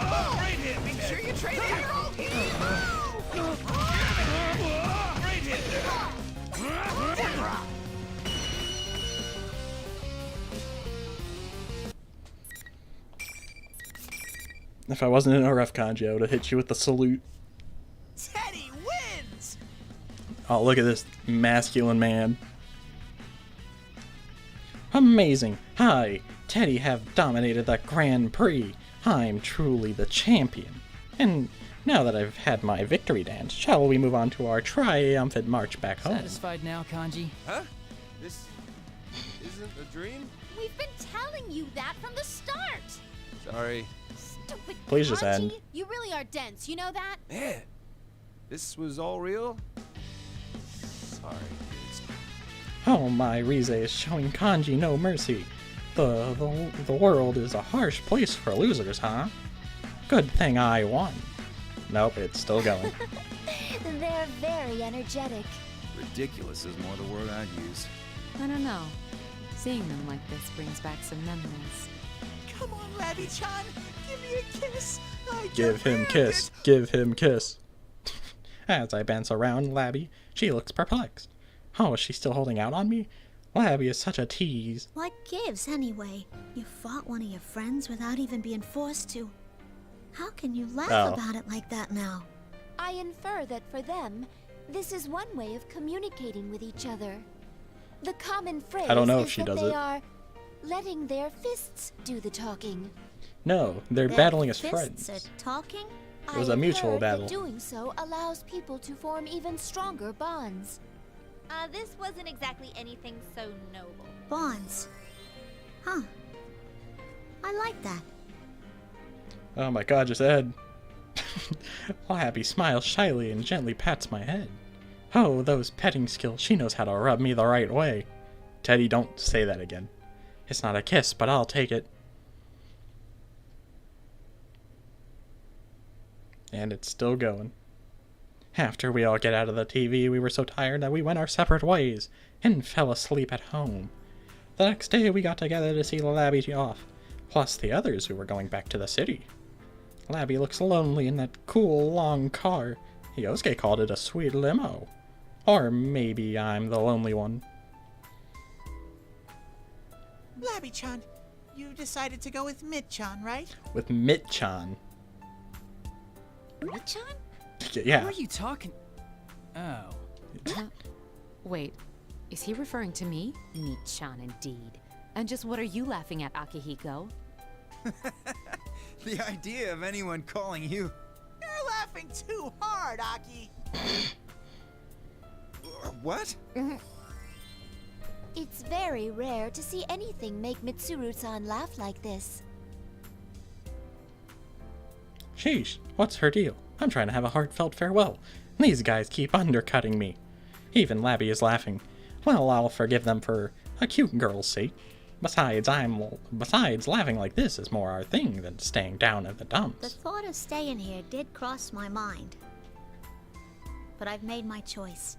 If I wasn't in a rough Kanji, I would have hit you with the salute. Teddy wins! Oh, look at this masculine man. Amazing! Hi! Teddy have dominated the Grand Prix. I'm truly the champion. And now that I've had my victory dance, shall we move on to our triumphant march back home? Satisfied now, Kanji? Huh? This isn't a dream? We've been telling you that from the start! Sorry. Stupid Please just Kanji. end. You really are dense, you know that? Man, this was all real? Sorry, kids. Oh, my Rize is showing Kanji no mercy. The world is a harsh place for losers, huh? Good thing I won. Nope, it's still going. They're very energetic. Ridiculous is more the word I'd use. I don't know. Seeing them like this brings back some memories. Come on, Labby-chan, give me a kiss. Give him kiss. Give him kiss. As I bounce around Labby, she looks perplexed. Oh, is she still holding out on me? Labby is such a tease. What gives, anyway? You fought one of your friends without even being forced to. How can you laugh about it like that now? I infer that for them, this is one way of communicating with each other. The common phrase I don't know if is she that does they it. are letting their fists do the talking. No, they're Their battling as fists friends. are talking? It was a mutual battle. Doing so allows people to form even stronger bonds. This wasn't exactly anything so noble. Bonds. Huh. I like that. Oh my god, just Ed. Labby smiles shyly and gently pats my head. Oh, those petting skills. She knows how to rub me the right way. Teddy, don't say that again. It's not a kiss, but I'll take it. And it's still going. After we all get out of the TV, we were so tired that we went our separate ways and fell asleep at home. The next day, we got together to see Labby off, plus the others who were going back to the city. Labby looks lonely in that cool, long car. Yosuke called it a sweet limo. Or maybe I'm the lonely one. Labby-chan, you decided to go with Mid-chan, right? With Mit-chan. Mit-chan? Yeah. Who are you talking? Oh. Wait, is he referring to me? Meat-chan indeed. And just what are you laughing at, Akihiko? The idea of anyone calling you... You're laughing too hard, Aki. What? It's very rare to see anything make Mitsuru-san laugh like this. Sheesh, what's her deal? I'm trying to have a heartfelt farewell. These guys keep undercutting me. Even Labby is laughing. Well, I'll forgive them for a cute girl's sake. Besides, laughing like this is more our thing than staying down in the The dumps. thought of staying here did cross my mind. But I've made my choice.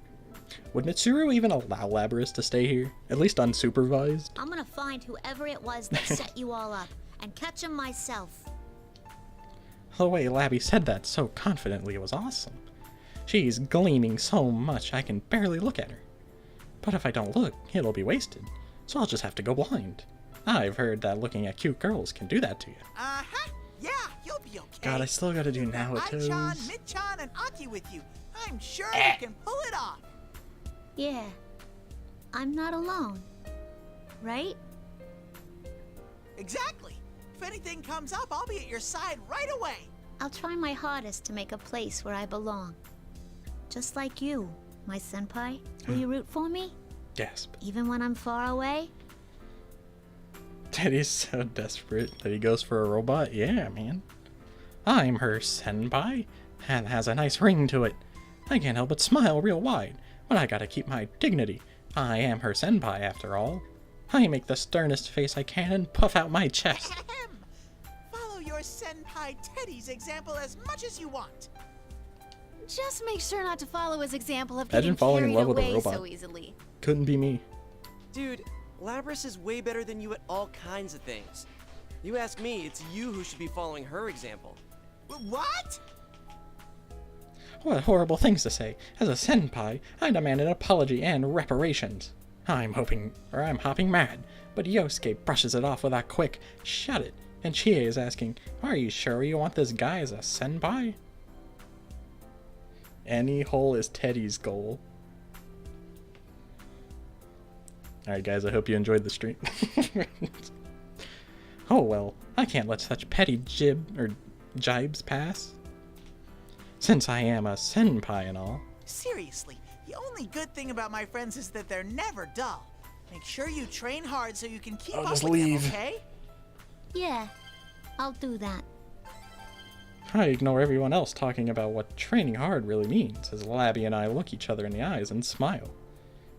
Would Mitsuru even allow Labrys to stay here? At least unsupervised? I'm gonna find whoever it was that set you all up and catch him myself. The way Labby said that so confidently was awesome. She's gleaming so much I can barely look at her. But if I don't look, it'll be wasted, so I'll just have to go blind. I've heard that looking at cute girls can do that to you. Uh-huh. Yeah, you'll be okay. God, I still gotta do Naoto's. Ai-chan, Mid-chan, and Aki with you. I'm sure you can pull it off. Yeah. I'm not alone. Right? Exactly. If anything comes up, I'll be at your side right away. I'll try my hardest to make a place where I belong. Just like you, my senpai. Will you root for me? Gasp. Even when I'm far away? Teddy's so desperate that he goes for a robot. Yeah, man. I'm her senpai. That has a nice ring to it. I can't help but smile real wide, but I gotta keep my dignity. I am her senpai, after all. I make the sternest face I can and puff out my chest. Follow your senpai Teddy's example as much as you want. Just make sure not to follow his example of Imagine getting falling in carried love with a away robot. so easily. Couldn't be me. Dude, Labrys is way better than you at all kinds of things. You ask me, it's you who should be following her example. What? What horrible things to say. As a senpai, I demand an apology and reparations. I'm hopping mad, but Yosuke brushes it off with a quick, shut it, and Chie is asking, are you sure you want this guy as a senpai? Any hole is Teddy's goal. Alright guys, I hope you enjoyed the stream. Oh well, I can't let such petty jibes pass. Since I am a senpai and all. Seriously, the only good thing about my friends is that they're never dull. Make sure you train hard so you can keep up with them, okay? Yeah, I'll do that. I ignore everyone else talking about what training hard really means as Labby and I look each other in the eyes and smile.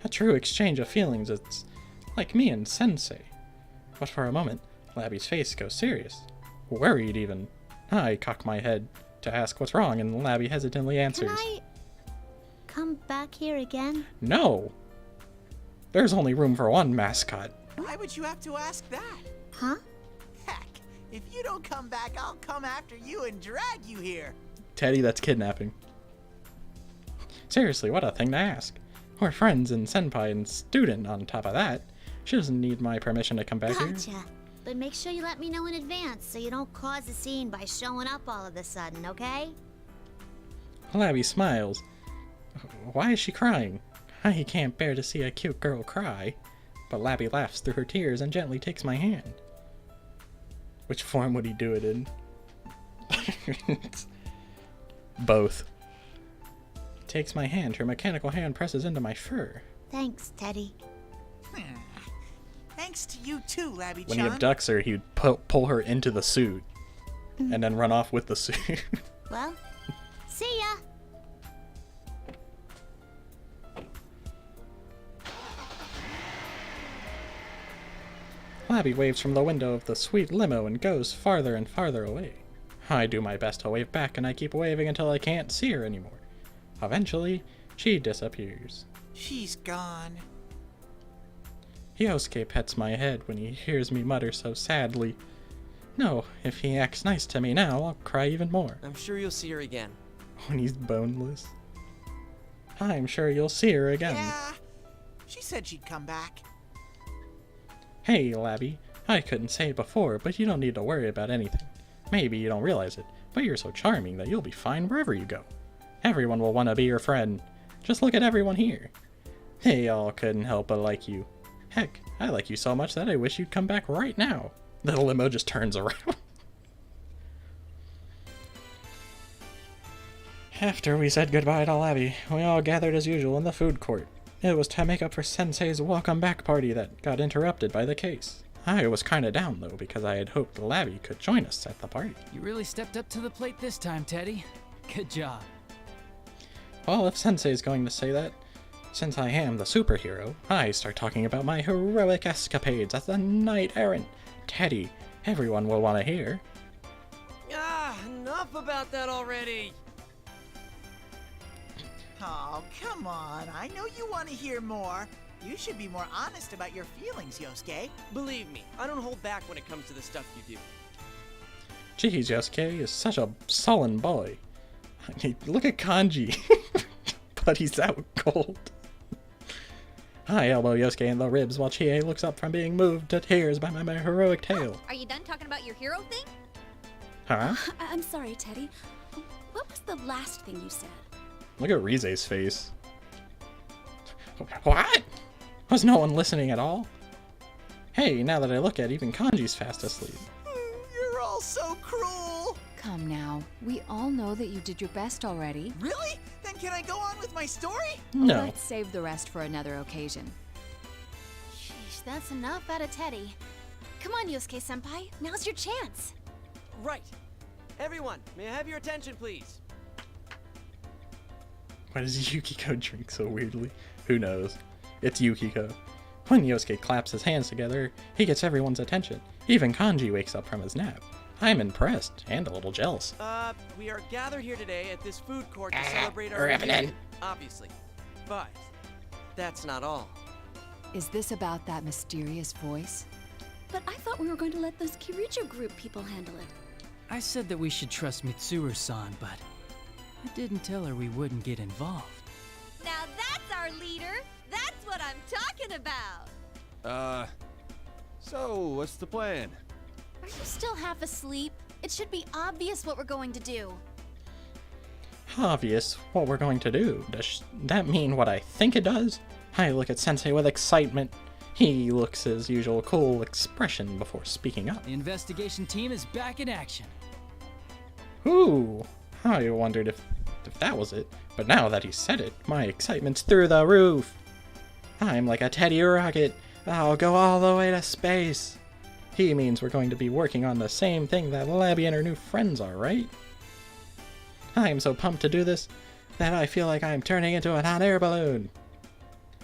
A true exchange of feelings, it's like me and Sensei. But for a moment, Labby's face goes serious. Worried even. I cock my head to ask what's wrong and Labby hesitantly answers. Can I come back here again? No! There's only room for one mascot. Why would you have to ask that? Huh? Heck, if you don't come back, I'll come after you and drag you here. Teddy, that's kidnapping. Seriously, what a thing to ask. We're friends and senpai and student on top of that. She doesn't need my permission to come back here. Gotcha. But make sure you let me know in advance so you don't cause a scene by showing up all of a sudden, okay? Labby smiles. Why is she crying? I can't bear to see a cute girl cry. But Labby laughs through her tears and gently takes my hand. Which form would he do it in? Both. Takes my hand, her mechanical hand presses into my fur. Thanks, Teddy. Thanks to you too, Labby-chan. When he abducts her, he'd pull her into the suit. And then run off with the suit. Well, see ya! Labby waves from the window of the sweet limo and goes farther and farther away. I do my best to wave back and I keep waving until I can't see her anymore. Eventually, she disappears. She's gone. Yosuke pets my head when he hears me mutter so sadly. No, if he acts nice to me now, I'll cry even more. I'm sure you'll see her again. When he's boneless. I'm sure you'll see her again. Yeah, she said she'd come back. Hey, Labby, I couldn't say it before, but you don't need to worry about anything. Maybe you don't realize it, but you're so charming that you'll be fine wherever you go. Everyone will want to be your friend. Just look at everyone here. They all couldn't help but like you. Heck, I like you so much that I wish you'd come back right now. The limo just turns around. After we said goodbye to Labby, we all gathered as usual in the food court. It was to make up for Sensei's welcome back party that got interrupted by the case. I was kinda down though, because I had hoped Labby could join us at the party. You really stepped up to the plate this time, Teddy. Good job. Well, if Sensei's going to say that, since I am the superhero, I start talking about my heroic escapades as the knight errant. Teddy, everyone will want to hear. Ah, enough about that already. Oh, come on. I know you want to hear more. You should be more honest about your feelings, Yosuke. Believe me, I don't hold back when it comes to the stuff you do. Geez, Yosuke is such a sullen boy. Look at Kanji. But he's out cold. I elbow Yosuke in the ribs while Chie looks up from being moved to tears by my heroic tale. Are you done talking about your hero thing? Huh? I'm sorry, Teddy. What was the last thing you said? Look at Rize's face. What? Was no one listening at all? Hey, now that I look at it, even Kanji's fast asleep. You're all so cruel. Come now. We all know that you did your best already. Really? Then can I go on with my story? No. Let's save the rest for another occasion. Sheesh, that's enough out of Teddy. Come on, Yosuke-senpai. Now's your chance. Right. Everyone, may I have your attention, please? Why does Yukiko drink so weirdly? Who knows? It's Yukiko. When Yosuke claps his hands together, he gets everyone's attention. Even Kanji wakes up from his nap. I'm impressed and a little jealous. We are gathered here today at this food court to celebrate our reunion, obviously. But that's not all. Is this about that mysterious voice? But I thought we were going to let those Kirijo group people handle it. I said that we should trust Mitsuru-san, but I didn't tell her we wouldn't get involved. Now that's our leader. That's what I'm talking about. So what's the plan? Are you still half asleep? It should be obvious what we're going to do. Obvious what we're going to do. Does that mean what I think it does? I look at Sensei with excitement. He looks his usual cool expression before speaking up. The investigation team is back in action. Ooh, I wondered if that was it. But now that he said it, my excitement's through the roof. I'm like a Teddy rocket. I'll go all the way to space. He means we're going to be working on the same thing that Labby and her new friends are, right? I'm so pumped to do this that I feel like I'm turning into an hot air balloon.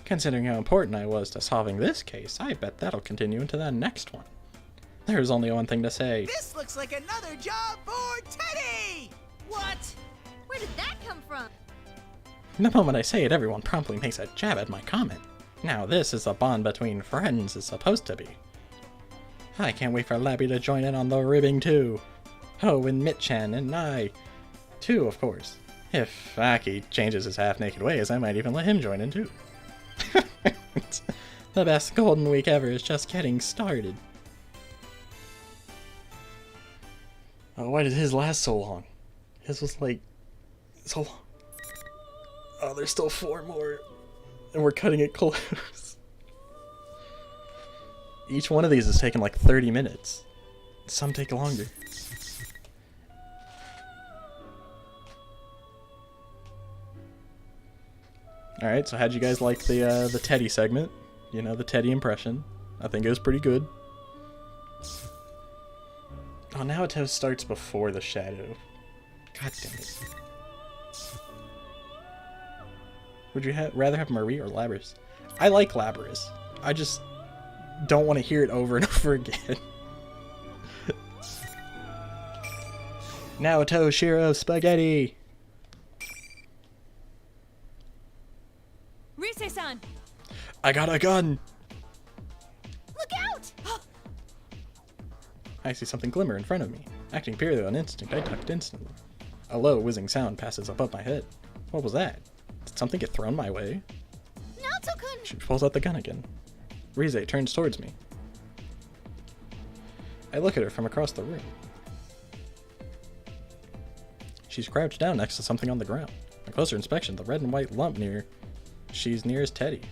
Considering how important I was to solving this case, I bet that'll continue into the next one. There's only one thing to say. This looks like another job for Teddy! What? Where did that come from? The moment I say it, everyone promptly makes a jab at my comment. Now this is the bond between friends is supposed to be. I can't wait for Labby to join in on the ribbing too. Oh, and Mitchan and I, too, of course. If Aki changes his half-naked ways, I might even let him join in too. The best golden week ever is just getting started. Oh, why did his last so long? His was like so long. Oh, there's still 4 more, and we're cutting it close. Each one of these is taking like 30 minutes. Some take longer. Alright, so how'd you guys like the Teddy segment? You know, the Teddy impression. I think it was pretty good. Oh, now it starts before the shadow. God damn it. Would you rather have Marie or Labrys? I like Labrys. I just don't want to hear it over and over again. Naoto Shiro Spaghetti! Rise-san! I got a gun! Look out! I see something glimmer in front of me. Acting purely on instinct, I ducked instantly. A low, whizzing sound passes above my head. What was that? Did something get thrown my way? Naoto-kun! She pulls out the gun again. Rise turns towards me. I look at her from across the room. She's crouched down next to something on the ground. On closer inspection, the red and white lump she's nearest Teddy.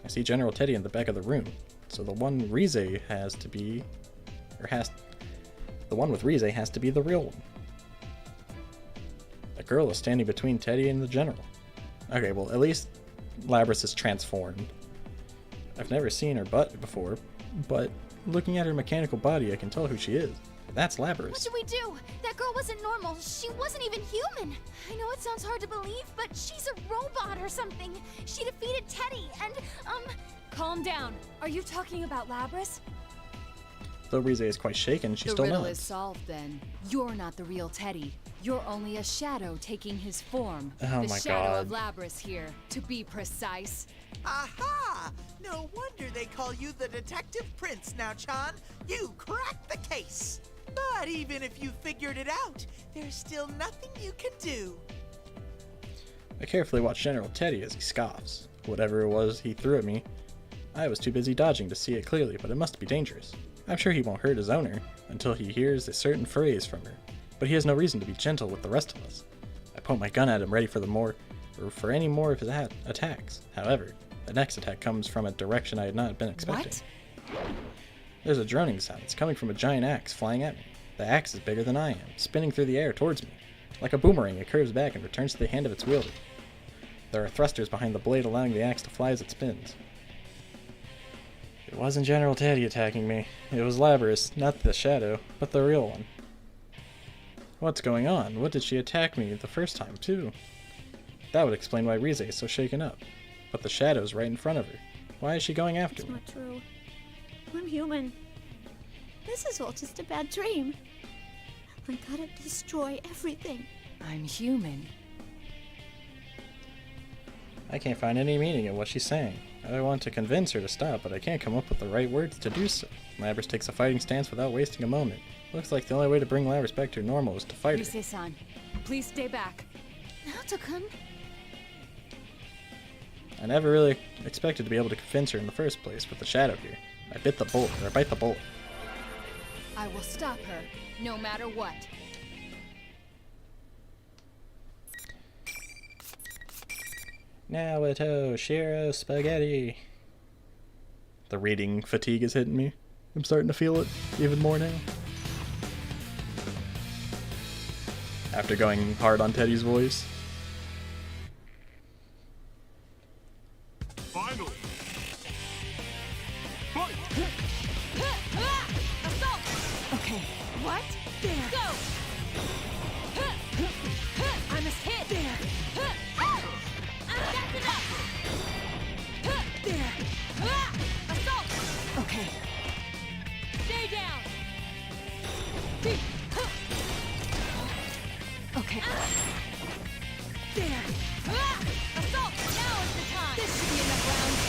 I see General Teddy in the back of the room, so the one Rise has to be, the one with Rise has to be the real one. A girl is standing between Teddy and the General. Okay, well, at least Labrys is transformed. I've never seen her butt before, but looking at her mechanical body, I can tell who she is. That's Labrys. What should we do? That girl wasn't normal. She wasn't even human. I know it sounds hard to believe, but she's a robot or something. She defeated Teddy and, Calm down. Are you talking about Labrys? Though Rize is quite shaken, she The still riddle nods. is solved then. You're not the real Teddy. You're only a shadow taking his form. Oh the my shadow God. of Labrys here, to be precise. Aha! No wonder they call you the Detective Prince now, Chan. You cracked the case. But even if you figured it out, there's still nothing you can do. I carefully watch General Teddy as he scoffs. Whatever it was he threw at me, I was too busy dodging to see it clearly, but it must be dangerous. I'm sure he won't hurt his owner until he hears a certain phrase from her, but he has no reason to be gentle with the rest of us. I point my gun at him, ready for any more of his attacks. However, the next attack comes from a direction I had not been expecting. What? There's a droning sound. It's coming from a giant axe flying at me. The axe is bigger than I am, spinning through the air towards me. Like a boomerang, it curves back and returns to the hand of its wielder. There are thrusters behind the blade, allowing the axe to fly as it spins. It wasn't General Teddy attacking me. It was Labrys, not the shadow, but the real one. What's going on? What did she attack me the first time, too? That would explain why Rize is so shaken up. But the shadow's right in front of her. Why is she going after me? It's not true. I'm human. This is all just a bad dream. I gotta destroy everything. I'm human. I can't find any meaning in what she's saying. I want to convince her to stop, but I can't come up with the right words to do so. Labrys takes a fighting stance without wasting a moment. Looks like the only way to bring Labrys back to normal is to fight her. Rise-san, please stay back. Naoto-kun? I never really expected to be able to convince her in the first place with the shadow here. I bite the bullet. I will stop her, no matter what. Naoto, Shiro, spaghetti. The reading fatigue is hitting me. I'm starting to feel it even more now. After going hard on Teddy's voice. Final. Okay. What? There. Go! I must hit! There. That's enough! There. Assault! Okay. Stay down! Okay. There. Assault! Now is the time! This should be enough rounds.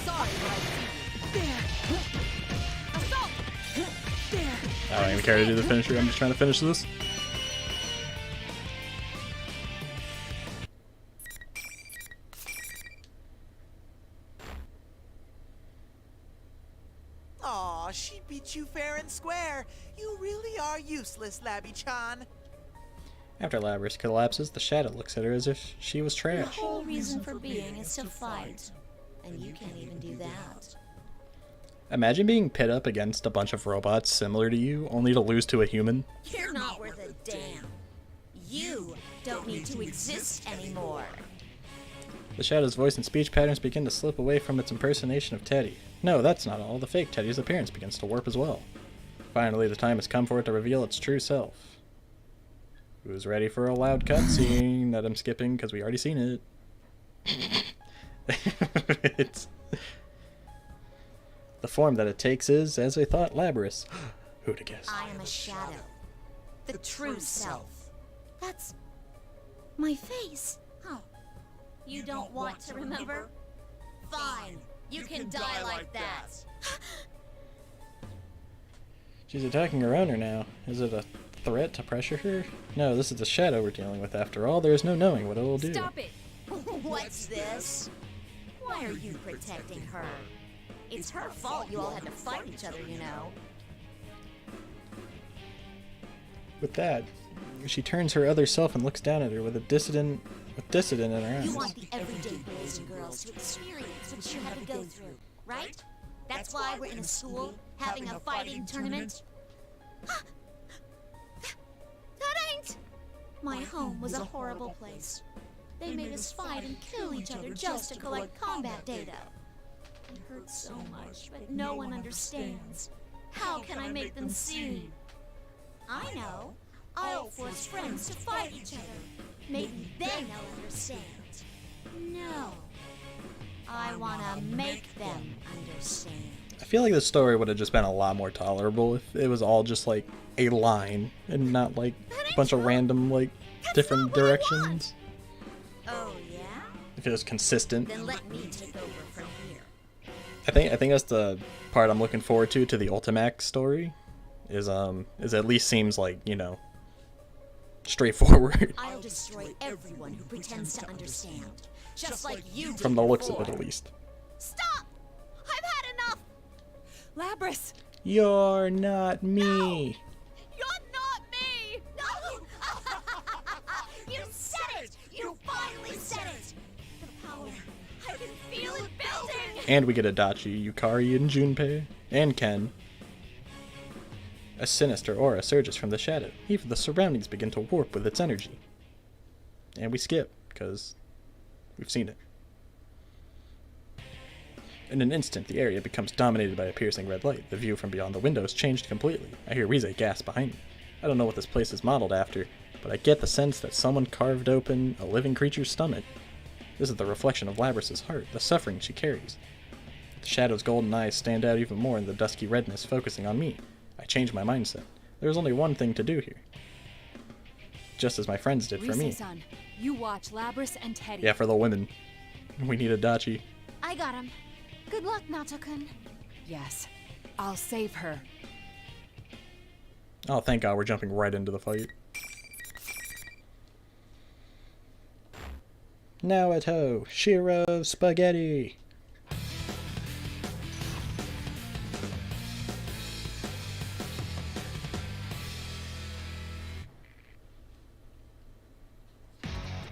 Sorry, but I see you. There. Assault! There. I don't even care to do the finisher. I'm just trying to finish this. Aw, she beat you fair and square. You really are useless, Labby-chan. After Labrys collapses, the shadow looks at her as if she was The trash. whole reason for being is to fight. And you can't even do that. Imagine being pit up against a bunch of robots similar to you, only to lose to a human. You're not worth a damn. You don't need to exist anymore. The shadow's voice and speech patterns begin to slip away from its impersonation of Teddy. No, that's not all. The fake Teddy's appearance begins to warp as well. Finally, the time has come for it to reveal its true self. Who's ready for a loud cutscene that I'm skipping because we already seen it? It's... The form that it takes is, as I thought, Labrys. Who'd have guessed? I am a shadow. The true self. That's my face. Oh. You don't want to remember? Fine. You can die like that. She's attacking her owner now. Is it a threat to pressure her? No, this is the shadow we're dealing with after all. There is no knowing what it will do. Stop it! What's this? Why are you protecting her? It's her fault you all had to fight each other, you know. With that, she turns her other self and looks down at her with dissident in her You eyes. want the everyday boys and girls to experience what you had to go through, right? That's why we're in a school having a fighting tournament. That ain't! My home was a horrible place. They made us fight and kill each other just to collect combat data. It hurts so much, but no one understands. How can I make them see? I know. I'll force friends to fight each other. Maybe then they'll understand. No. I wanna make them understand. I feel like the story would have just been a lot more tolerable if it was all just like a line and not like a bunch of random like different directions. Oh, yeah? If it was consistent. Then let me take over from here. I think that's the part I'm looking forward to the Ultimax story. Is at least seems like, you know, straightforward. I'll destroy everyone who pretends to understand. Just like you did From the looks of before. it at least. Stop! I've had enough! Labrys! You're not me. You're not me! No! You said it! You finally said it! The power. I can feel it building! And we get Adachi, Yukari, and Junpei, and Ken. A sinister aura surges from the shadow. Even the surroundings begin to warp with its energy. And we skip, because we've seen it. In an instant, the area becomes dominated by a piercing red light. The view from beyond the windows changed completely. I hear Rize gasp behind me. I don't know what this place is modeled after, but I get the sense that someone carved open a living creature's stomach. This is the reflection of Labrys' heart, the suffering she carries. The shadow's golden eyes stand out even more in the dusky redness, focusing on me. I change my mindset. There's only one thing to do here. Just as my friends did for me. Rize-san, you watch Labrys and Teddy. Yeah, for the women. We need Adachi. I got him. Good luck, Nato-kun. Yes, I'll save her. Oh, thank God, we're jumping right into the fight. Now at ho, Shiro Spaghetti!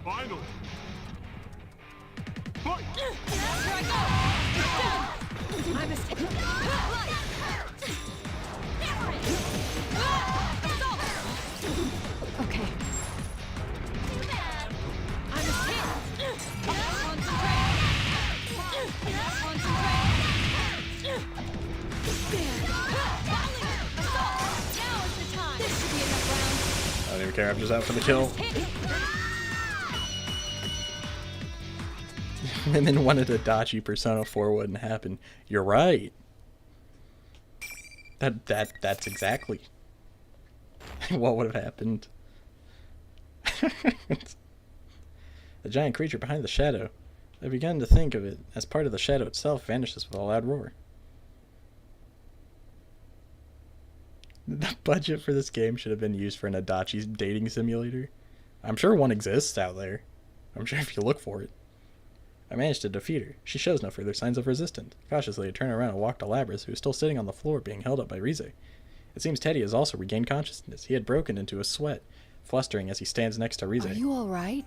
Final. Fight! My mistake. Okay. I'm a kid. I don't even care, I'm just out for the kill. Women wanted Adachi Persona 4 wouldn't happen. You're right. That's exactly what would have happened. The giant creature behind the shadow. I began to think of it as part of the shadow itself vanishes with a loud roar. The budget for this game should have been used for an Adachi's dating simulator. I'm sure one exists out there. I'm sure if you look for it. I managed to defeat her. She shows no further signs of resistance. Cautiously, I turn around and walk to Labrys, who is still sitting on the floor being held up by Rize. It seems Teddy has also regained consciousness. He had broken into a sweat, flustering as he stands next to Rize. Are you alright?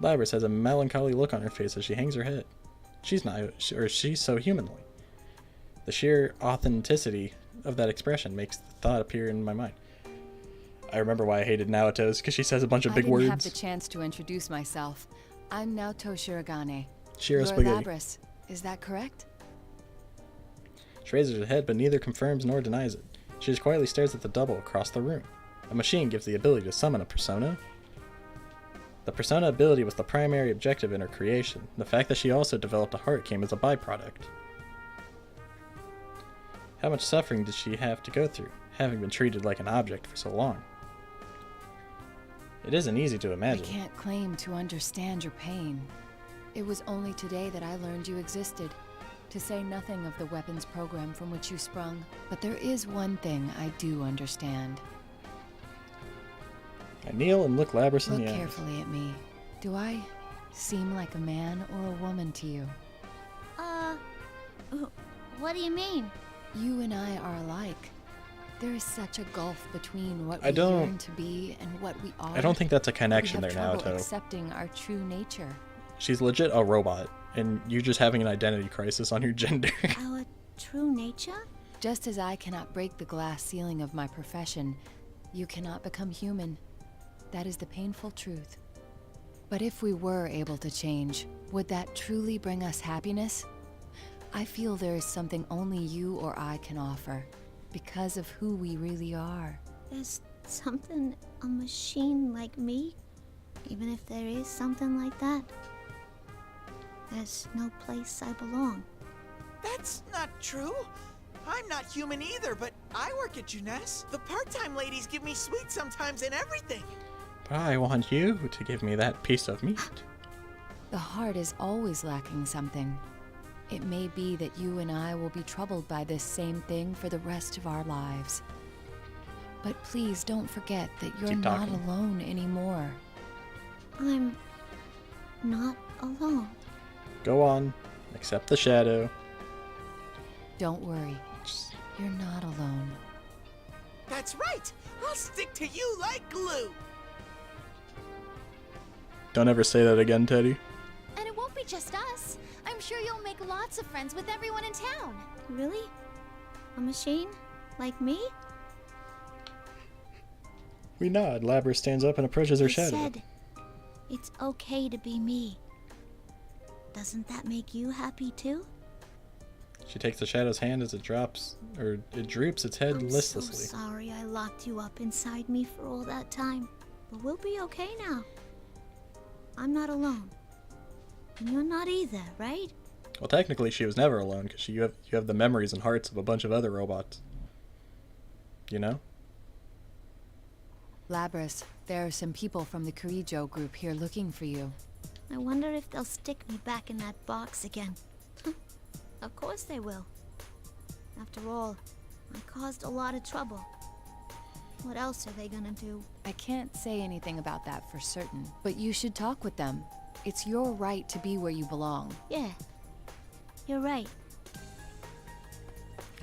Labrys has a melancholy look on her face as she hangs her head. She's so humanly. The sheer authenticity of that expression makes the thought appear in my mind. I remember why I hated Naoto's, because she says a bunch of big words. I didn't have the chance to introduce myself. I'm Naoto Shirogane. Shiro You're Spaghetti. Labrys. Is that correct? She raises her head, but neither confirms nor denies it. She just quietly stares at the double across the room. A machine gives the ability to summon a persona. The persona ability was the primary objective in her creation. The fact that she also developed a heart came as a byproduct. How much suffering did she have to go through, having been treated like an object for so long? It isn't easy to imagine. I can't claim to understand your pain. It was only today that I learned you existed, to say nothing of the weapons program from which you sprung. But there is one thing I do understand. I kneel and look Labrys in Look the eyes. carefully at me. Do I seem like a man or a woman to you? What do you mean? You and I are alike. There is such a gulf between what I we don't- yearn to be and what we are. I don't think that's a connection we there, have trouble Naoto. accepting our true nature. She's legit a robot, and you're just having an identity crisis on your gender. Our true nature? Just as I cannot break the glass ceiling of my profession, you cannot become human. That is the painful truth. But if we were able to change, would that truly bring us happiness? I feel there is something only you or I can offer, because of who we really are. There's something a machine like me? Even if there is something like that, there's no place I belong. That That's not true. I'm not human either, but I work at Juness. The part-time ladies give me sweets sometimes and everything. But I want you to give me that piece of meat. The heart is always lacking something. It may be that you and I will be troubled by this same thing for the rest of our lives. But please don't forget that you're not alone anymore. I'm not alone. Go on. Accept the shadow. Don't worry. You're not alone. That's right! I'll stick to you like glue! Don't ever say that again, Teddy. And it won't be just us. I'm sure you'll make lots of friends with everyone in town. Really? A machine? Like me? We nod. Labrys stands up and approaches her shadow. Said it's okay to be me. Doesn't that make you happy too? She takes the shadow's hand as it droops its head I'm listlessly. so sorry I locked you up inside me for all that time. But we'll be okay now. I'm not alone. And you're not either, right? Well, technically she was never alone, because you have the memories and hearts of a bunch of other robots. You know? Labrys, there are some people from the Kirijo group here looking for you. I wonder if they'll stick me back in that box again. Of course they will. After all, I caused a lot of trouble. What else are they gonna do? I can't say anything about that for certain, but you should talk with them. It's your right to be where you belong. Yeah, you're right.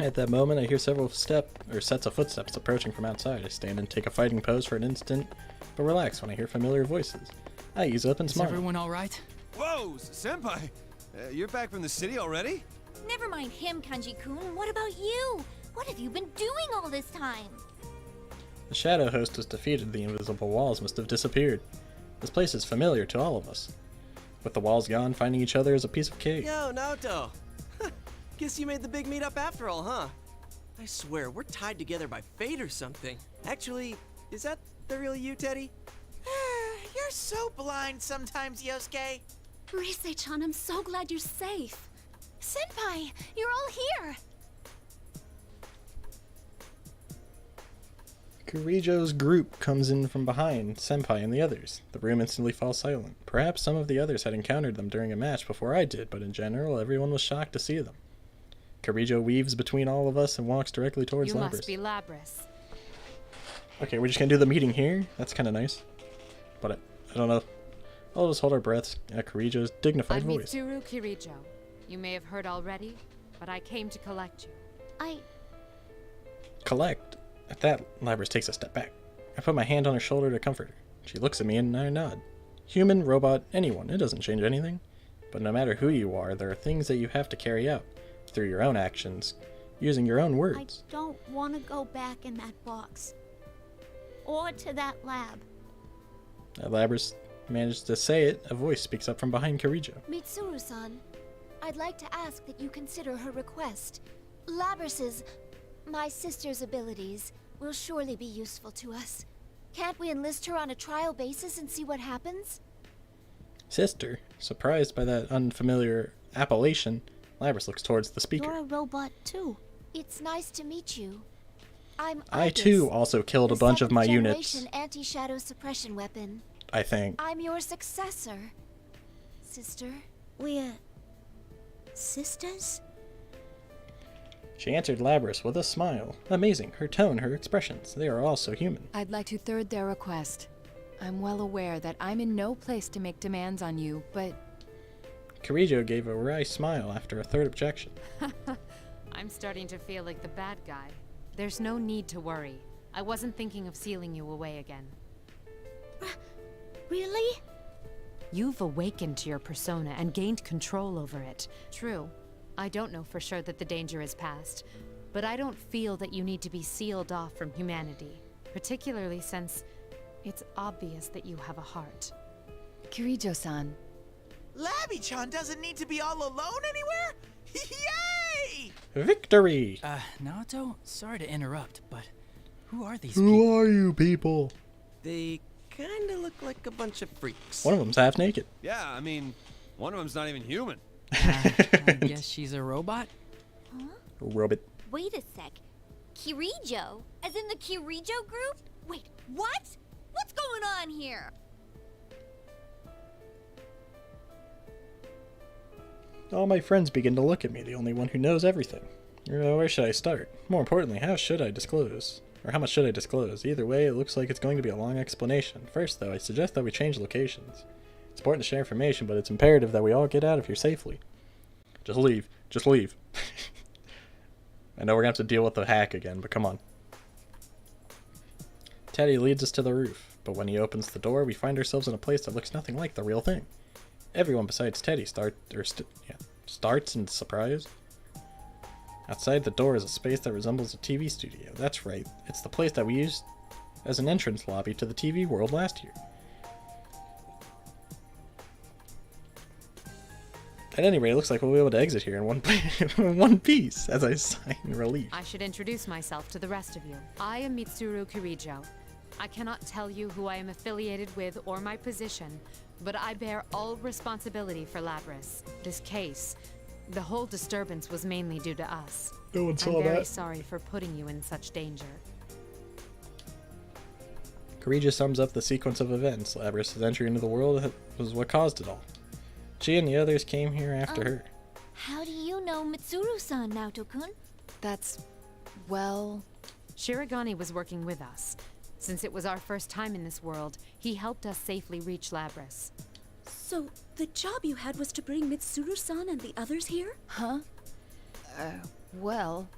At that moment, I hear several sets of footsteps approaching from outside. I stand and take a fighting pose for an instant, but relax when I hear familiar voices. I ease up and smile. Is everyone all right? Whoa, Senpai! You're back from the city already? Never mind him, Kanji-kun. What about you? What have you been doing all this time? The shadow host was defeated. The invisible walls must have disappeared. This place is familiar to all of us. With the walls gone, finding each other is a piece of cake. Yo, Naoto. Guess you made the big meetup after all, huh? I swear, we're tied together by fate or something. Actually, is that the real you, Teddy? You're so blind sometimes, Yosuke. Rise-chan, I'm so glad you're safe. Senpai, you're all here. Kirijo's group comes in from behind Senpai and the others. The room instantly falls silent. Perhaps some of the others had encountered them during a match before I did, but in general, everyone was shocked to see them. Kirijo weaves between all of us and walks directly towards Labrys. You must be Labrys. Okay, we're just gonna do the meeting here. That's kind of nice. But I don't know. I'll just hold our breaths at Kirijo's dignified I'm voice. Mitsuru Kirijo. You may have heard already, but I came to collect you. Collect? At that, Labrys takes a step back. I put my hand on her shoulder to comfort her. She looks at me and I nod. Human, robot, anyone, it doesn't change anything. But no matter who you are, there are things that you have to carry out through your own actions, using your own words. I don't want to go back in that box. Or to that lab. Labrys managed to say it. A voice speaks up from behind Kirijo. Mitsuru-san, I'd like to ask that you consider her request. Labrys's, my sister's abilities will surely be useful to us. Can't we enlist her on a trial basis and see what happens? Sister, surprised by that unfamiliar appellation, Labrys looks towards the speaker. You're a robot too. It's nice to meet you. I'm I too also killed a bunch of my units. The 7th generation anti-shadow suppression weapon. I think. I'm your successor, sister. We're sisters? She answered Labrys with a smile. Amazing. Her tone, her expressions. They are all so human. I'd like to third their request. I'm well aware that I'm in no place to make demands on you, but... Kirijo gave a wry smile after a third objection. I'm starting to feel like the bad guy. There's no need to worry. I wasn't thinking of sealing you away again. Really? You've awakened to your persona and gained control over it. True. I don't know for sure that the danger is past, but I don't feel that you need to be sealed off from humanity, particularly since it's obvious that you have a heart. Kirijo-san. Labby-chan doesn't need to be all alone anywhere? Yay! Victory! Naoto, sorry to interrupt, but who are these Who people? are you people? They kinda look like a bunch of freaks. One of them's half naked. Yeah, I mean, one of them's not even human. I guess she's a robot? Huh? Robot. Wait a sec. Kirijo? As in the Kirijo group? Wait, what? What's going on here? All my friends begin to look at me, the only one who knows everything. Where should I start? More importantly, how should I disclose? Or how much should I disclose? Either way, it looks like it's going to be a long explanation. First, though, I suggest that we change locations. It's important to share information, but it's imperative that we all get out of here safely. Just leave. Just leave. I know we're going to have to deal with the hack again, but come on. Teddy leads us to the roof, but when he opens the door, we find ourselves in a place that looks nothing like the real thing. Everyone besides Teddy starts in surprise. Outside the door is a space that resembles a TV studio. That's right, it's the place that we used as an entrance lobby to the TV world last year. At any rate, it looks like we'll be able to exit here in one piece, as I sigh in relief. I should introduce myself to the rest of you. I am Mitsuru Kirijo. I cannot tell you who I am affiliated with or my position, but I bear all responsibility for Labrys. This case, the whole disturbance was mainly due to us. No one saw I'm very that. sorry for putting you in such danger. Kirijo sums up the sequence of events. Labrys' entry into the world was what caused it all. She and the others came here after her. How do you know Mitsuru-san, Naoto-kun? That's... well... Shirogane was working with us. Since it was our first time in this world, he helped us safely reach Labrys. So, the job you had was to bring Mitsuru-san and the others here? Huh? Well...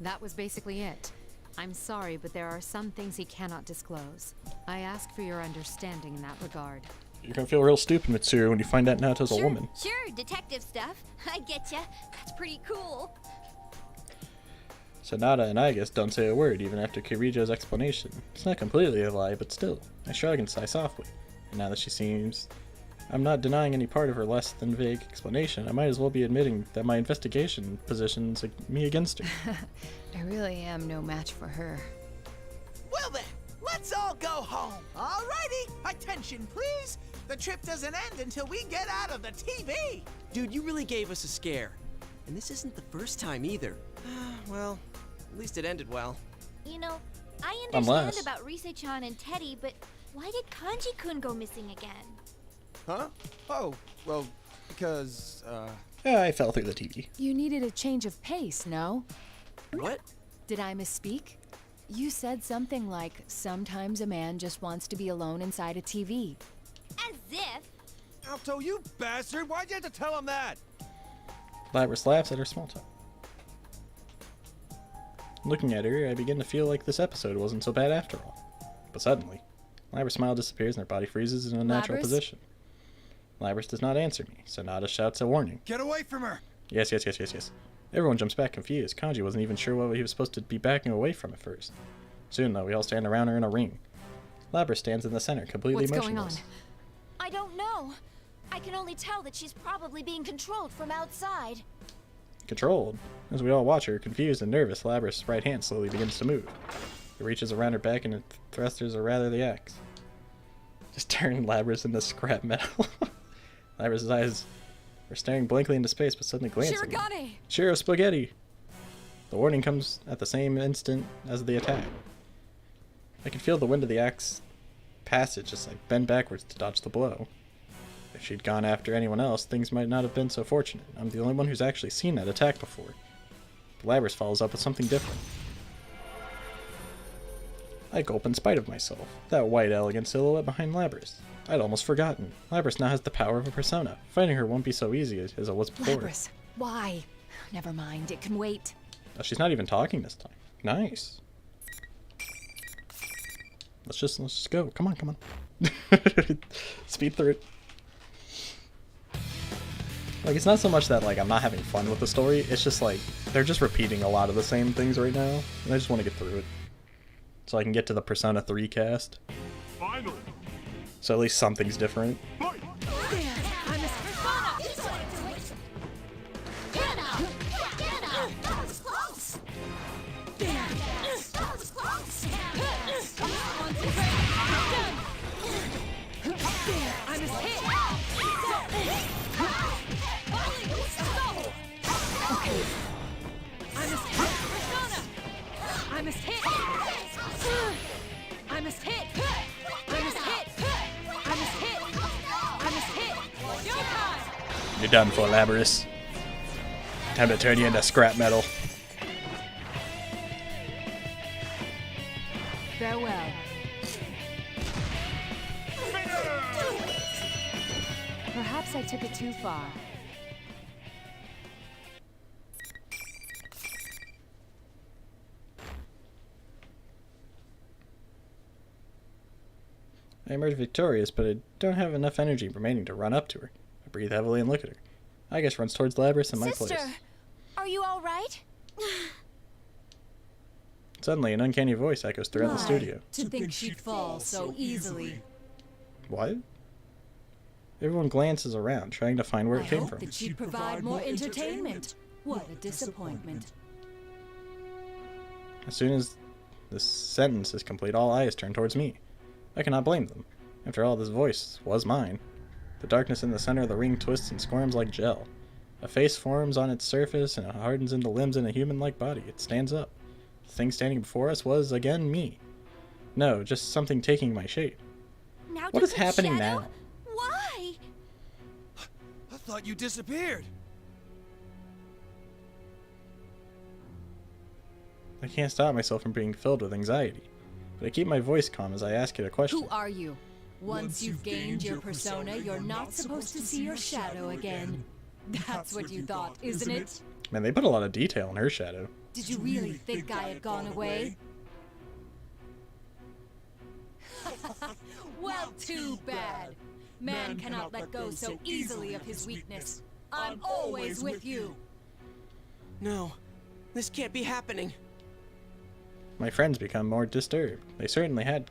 That was basically it. I'm sorry, but there are some things he cannot disclose. I ask for your understanding in that regard. You're gonna feel real stupid, Mitsuru, when you find out Naoto's a woman. Sure, detective stuff. I getcha. That's pretty cool. Sanada and Igus don't say a word even after Kirijo's explanation. It's not completely a lie, but still. I shrug and sigh softly. And now that she seems... I'm not denying any part of her less than vague explanation. I might as well be admitting that my investigation positions me against her. I really am no match for her. Well then, let's all go home. Alrighty, attention please. The trip doesn't end until we get out of the TV. Dude, you really gave us a scare. And this isn't the first time either. Well, at least it ended well. You know, I understand about Rise-chan and Teddy, but why did Kanji-kun go missing again? Huh? Oh, well, because, Yeah, I fell through the TV. You needed a change of pace, no? What? Did I misspeak? You said something like, sometimes a man just wants to be alone inside a TV. As if... Alto, you bastard! Why'd you have to tell him that? Labrys laughs at her small talk. Looking at her, I begin to feel like this episode wasn't so bad after all. But suddenly, Labrys' smile disappears and her body freezes in a natural position. Labrys does not answer me. Sanada shouts a warning. Get away from her! Yes. Everyone jumps back confused. Kanji wasn't even sure what he was supposed to be backing away from at first. Soon, though, we all stand around her in a ring. Labrys stands in the center, completely motionless. What's going on? I don't know. I can only tell that she's probably being controlled from outside. Controlled? As we all watch her, confused and nervous, Labrys' right hand slowly begins to move. It reaches around her back and it thrusters, or rather the axe. Just turn Labrys into scrap metal. Labrys' eyes are staring blankly into space, but suddenly glancing. Shirogane! Shiro Spaghetti! The warning comes at the same instant as the attack. I can feel the wind of the axe passage as I bend backwards to dodge the blow. If she'd gone after anyone else, things might not have been so fortunate. I'm the only one who's actually seen that attack before. But Labrys follows up with something different. I gulp in spite of myself. That white, elegant silhouette behind Labrys. I'd almost forgotten. Labrys now has the power of a persona. Fighting her won't be so easy as it was before. Labrys, why? Never mind, it can wait. Oh, she's not even talking this time. Nice. Let's just go. Come on. Speed through it. Like, it's not so much that, like, I'm not having fun with the story, it's just, like, they're just repeating a lot of the same things right now, and I just want to get through it. So I can get to the Persona 3 cast. Finally. So at least something's different. You're done for, Labrys. Time to turn you into scrap metal. Farewell. Perhaps I took it too far. I emerge victorious, but I don't have enough energy remaining to run up to her. I breathe heavily and look at her. I guess runs towards Labrys in my place. Sister, are you all right? Suddenly, an uncanny voice echoes throughout the studio. To think she'd fall so easily. What? Everyone glances around, trying to find where it came from. That she'd provide more entertainment. What a disappointment. As soon as this sentence is complete, all eyes turn towards me. I cannot blame them. After all, this voice was mine. The darkness in the center of the ring twists and squirms like gel. A face forms on its surface and it hardens into limbs in a human-like body. It stands up. The thing standing before us was, again, me. No, just something taking my shape. Now What is happening Shadow? now? Why? I thought you disappeared. I can't stop myself from being filled with anxiety, but I keep my voice calm as I ask it a question. Who are you? Once you've gained your persona, you're not supposed to see your shadow again. That's what you thought, isn't it? Man, they put a lot of detail in her shadow. Did you really think I had gone away? Well, too bad. Man cannot let go so easily of his weakness. I'm always with you. No, this can't be happening. My friends become more disturbed. They certainly had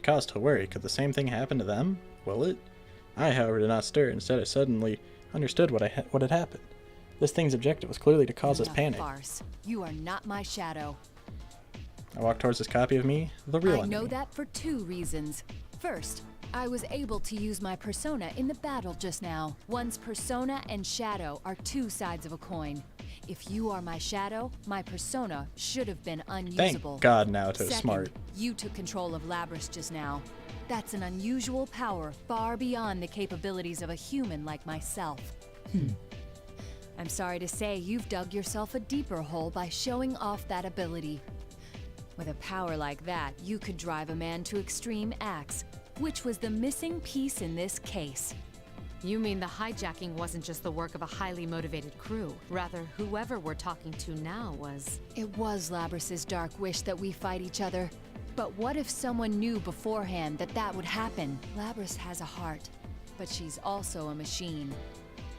cause to worry. Could the same thing happen to them? Will it? I, however, did not stir. Instead, I suddenly understood what had happened. This thing's objective was clearly to cause us panic. Farce. You are not my shadow. I walk towards this copy of me, the real I know enemy. that for two reasons. First, I was able to use my persona in the battle just now. One's persona and shadow are two sides of a coin. If you are my shadow, my persona should have been unusable. Thank God Naoto's Second, smart. you took control of Labrys just now. That's an unusual power far beyond the capabilities of a human like myself. I'm sorry to say you've dug yourself a deeper hole by showing off that ability. With a power like that, you could drive a man to extreme acts, which was the missing piece in this case. You mean the hijacking wasn't just the work of a highly motivated crew. Rather, whoever we're talking to now was... It was Labrys' dark wish that we fight each other. But what if someone knew beforehand that that would happen? Labrys has a heart, but she's also a machine.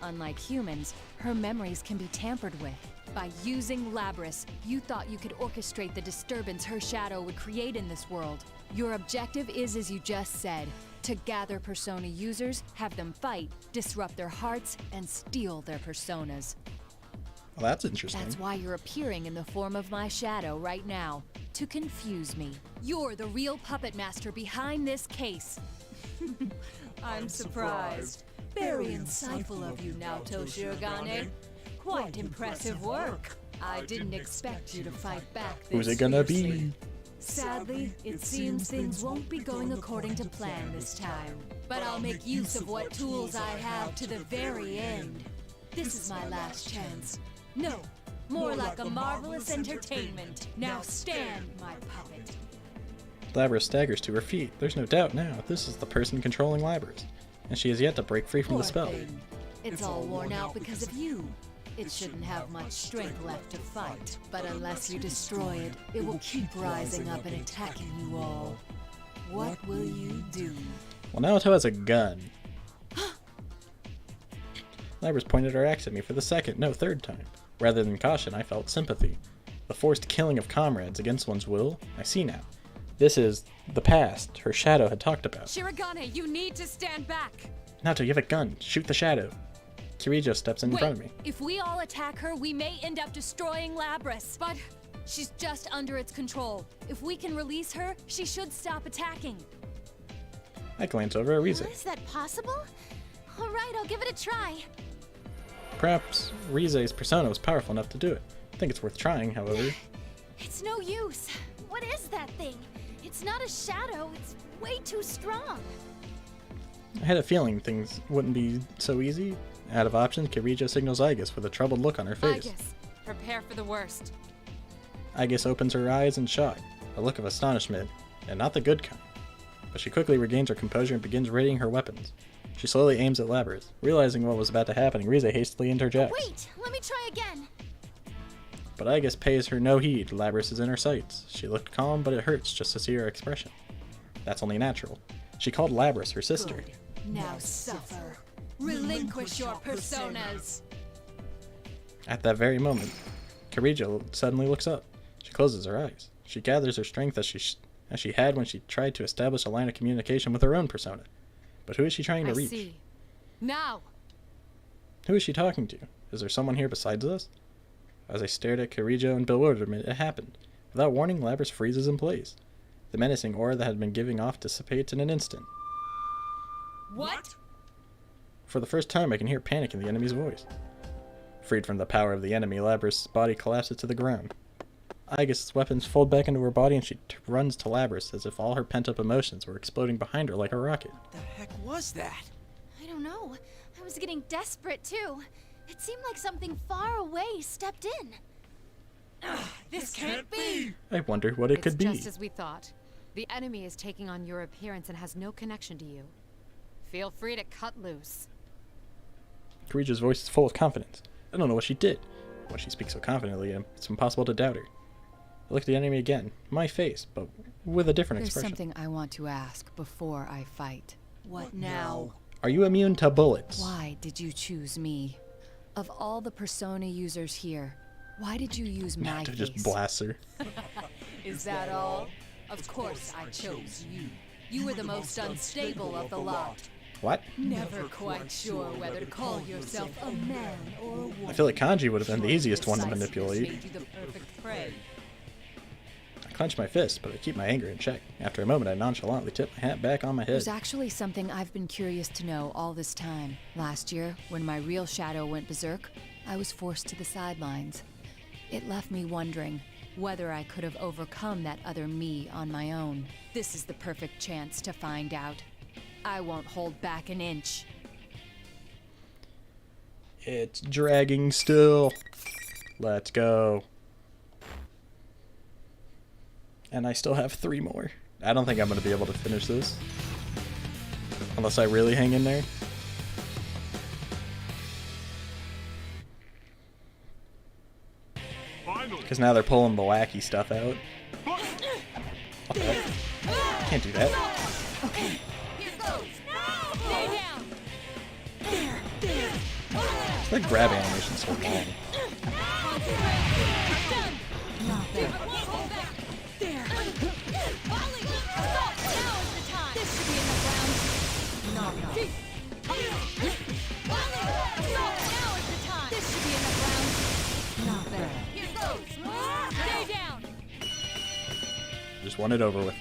Unlike humans, her memories can be tampered with. By using Labrys, you thought you could orchestrate the disturbance her shadow would create in this world. Your objective is, as you just said, to gather persona users, have them fight, disrupt their hearts, and steal their personas. Well, that's interesting. That's why you're appearing in the form of my shadow right now, to confuse me. You're the real puppet master behind this case. I'm surprised. Very insightful of you, Naoto Shirogane. Quite impressive work. I didn't expect you to fight back this Who's it gonna fiercely. be? Sadly, it seems things won't be going according to plan this time. But I'll make use of what tools I have to the very end. This is my last chance. No, more like a marvelous entertainment. Now stand, my puppet. Labrys staggers to her feet. There's no doubt now, this is the person controlling Labrys, and she has yet to break free from the Poor spell. thing. It's all worn out because of you. It shouldn't have much strength left to fight, but unless you destroy it, it will keep rising up and attacking you all. What will you do? Well, Naoto has a gun. Labrys pointed her axe at me for the second, no, third time. Rather than caution, I felt sympathy. The forced killing of comrades against one's will, I see now. This is the past her shadow had talked about. Shirogane, you need to stand back. Naoto, you have a gun. Shoot the shadow. Kirijo steps in front of me. If we all attack her, we may end up destroying Labrys. But she's just under its control. If we can release her, she should stop attacking. I glance over at Rize. Is that possible? All right, I'll give it a try. Perhaps Rize's persona was powerful enough to do it. I think it's worth trying, however. It's no use. What is that thing? It's not a shadow. It's way too strong. I had a feeling things wouldn't be so easy. Out of options, Kirija signals Aigis with a troubled look on her face. Aigis, prepare for the worst. Aigis opens her eyes in shock, a look of astonishment, and not the good kind. But she quickly regains her composure and begins readying her weapons. She slowly aims at Labrys. Realizing what was about to happen, Rize hastily interjects. Wait, let me try again. But Aigis pays her no heed. Labrys is in her sights. She looked calm, but it hurts just to see her expression. That's only natural. She called Labrys her sister. Good. Now suffer. Relinquish your personas. At that very moment, Kirija suddenly looks up. She closes her eyes. She gathers her strength as she had when she tried to establish a line of communication with her own persona. But who is she trying to reach? See. Now. Who is she talking to? Is there someone here besides us? As I stared at Kirija in bewilderment, it happened. Without warning, Labrys freezes in place. The menacing aura that had been giving off dissipates in an instant. What? For the first time, I can hear panic in the enemy's voice. Freed from the power of the enemy, Labrys' body collapses to the ground. Aigis' weapons fold back into her body and she runs to Labrys as if all her pent-up emotions were exploding behind her like a rocket. The heck was that? I don't know. I was getting desperate too. It seemed like something far away stepped in. This can't be! I wonder what it could be. It's just as we thought. The enemy is taking on your appearance and has no connection to you. Feel free to cut loose. Kirija's voice is full of confidence. I don't know what she did. When she speaks so confidently, it's impossible to doubt her. I look at the enemy again, my face, but with a different There's expression. something I want to ask before I fight. What now? Are you immune to bullets? Why did you choose me? Of all the persona users here, why did you use my to face? just blast her. Is that all? Of course I chose you. You were the most unstable of the lot. What? Never quite sure whether to call yourself a man or a woman. I feel like Kanji would have been the easiest one to manipulate. Made you the perfect prey. I clench my fist, but I keep my anger in check. After a moment, I nonchalantly tip my hat back on my head. There's actually something I've been curious to know all this time. Last year, when my real shadow went berserk, I was forced to the sidelines. It left me wondering whether I could have overcome that other me on my own. This is the perfect chance to find out. I won't hold back an inch. It's dragging still. Let's go. And I still have 3 more. I don't think I'm going to be able to finish this. Unless I really hang in there. Because now they're pulling the wacky stuff out. Okay. Can't do that. Okay. Here goes. Stay down. That grab animation's so long. Done. There. Volley. Stop. Now is the time. This should be enough rounds. Volley. Stop. Now is the time. This should be enough rounds. Not bad. Here goes. Stay down. Just want it over with.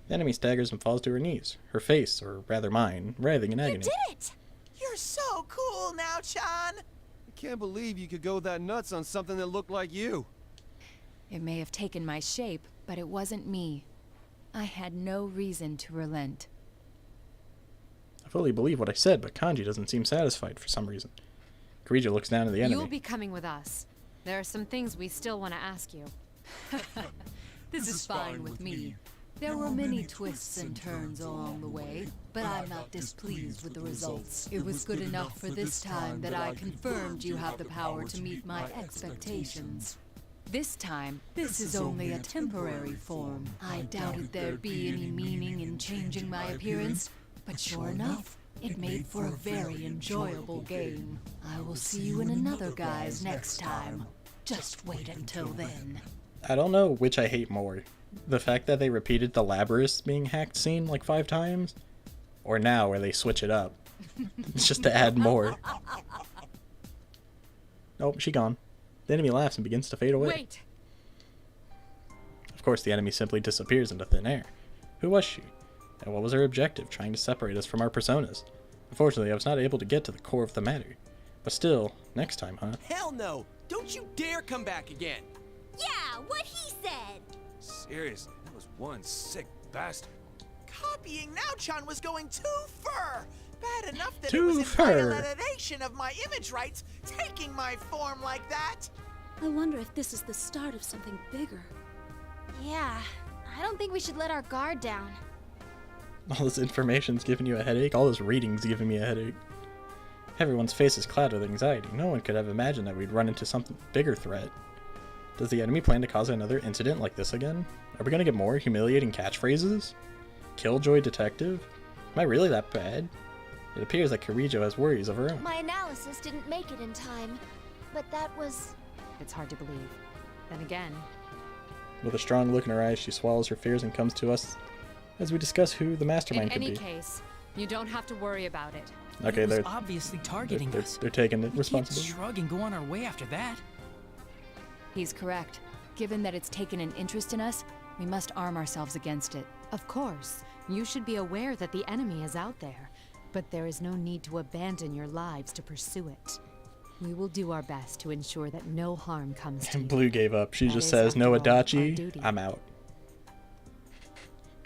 The enemy staggers and falls to her knees, her face, or rather mine, writhing in agony. You did it! You're so cool now, Chan! I can't believe you could go that nuts on something that looked like you. It may have taken my shape, but it wasn't me. I had no reason to relent. I fully believe what I said, but Kanji doesn't seem satisfied for some reason. Kirija looks down at the enemy. You'll be coming with us. There are some things we still want to ask you. This is fine with me. There were many twists and turns along the way, but I'm not displeased with the results. It was good enough for this time that I confirmed you have the power to meet my expectations. This time, this is only a temporary form. I doubted there'd be any meaning in changing my appearance, but sure enough, it made for a very enjoyable game. I will see you in another guise next time. Just wait until then. I don't know which I hate more. The fact that they repeated the Labrys being hacked scene like 5 times, or now where they switch it up. It's just to add more. Nope, she gone. The enemy laughs and begins to fade away. Wait. Of course, the enemy simply disappears into thin air. Who was she? And what was her objective, trying to separate us from our personas? Unfortunately, I was not able to get to the core of the matter. But still, next time, huh? Hell no! Don't you dare come back again! Yeah, what he said! Seriously, that was one sick bastard. Copying Now-chan was going too far. Bad enough that Too it was far. invalidating of my image rights, taking my form like that. I wonder if this is the start of something bigger. Yeah, I don't think we should let our guard down. All this information's giving you a headache. All this reading's giving me a headache. Everyone's face is clouded with anxiety. No one could have imagined that we'd run into some bigger threat. Does the enemy plan to cause another incident like this again? Are we gonna get more humiliating catchphrases? Killjoy detective? Am I really that bad? It appears that Kirijo has worries of her own. My analysis didn't make it in time, but that was... It's hard to believe. Then again... With a strong look in her eyes, she swallows her fears and comes to us as we discuss who the mastermind could be. In any case, you don't have to worry about it. Okay, they're obviously targeting us. They're taking the We can't responsibility. shrug and go on our way after that. He's correct. Given that it's taken an interest in us, we must arm ourselves against it. Of course, you should be aware that the enemy is out there, but there is no need to abandon your lives to pursue it. We will do our best to ensure that no harm comes to you. Blue gave up. She That just is, says, no after all, our Adachi, duty. I'm out.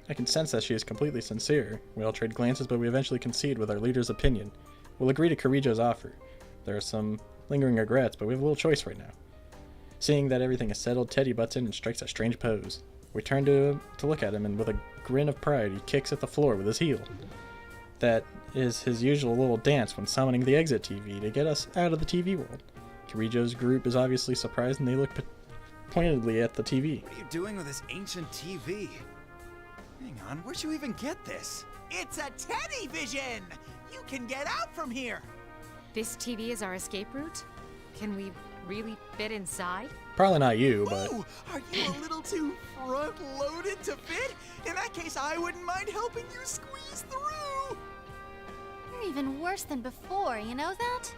I can sense that she is completely sincere. We all trade glances, but we eventually concede with our leader's opinion. We'll agree to Kirijo's offer. There are some lingering regrets, but we have a little choice right now. Seeing that everything is settled, Teddy butts in and strikes a strange pose. We turn to look at him, and with a grin of pride, he kicks at the floor with his heel. That is his usual little dance when summoning the exit TV to get us out of the TV world. Kirijo's group is obviously surprised, and they look pointedly at the TV. What are you doing with this ancient TV? Hang on, where'd you even get this? It's a Teddy vision. You can get out from here. This TV is our escape route? Can we really fit inside? Probably not you, but... Ooh, are you a little too front-loaded to fit? In that case, I wouldn't mind helping you squeeze through. You're even worse than before, you know that?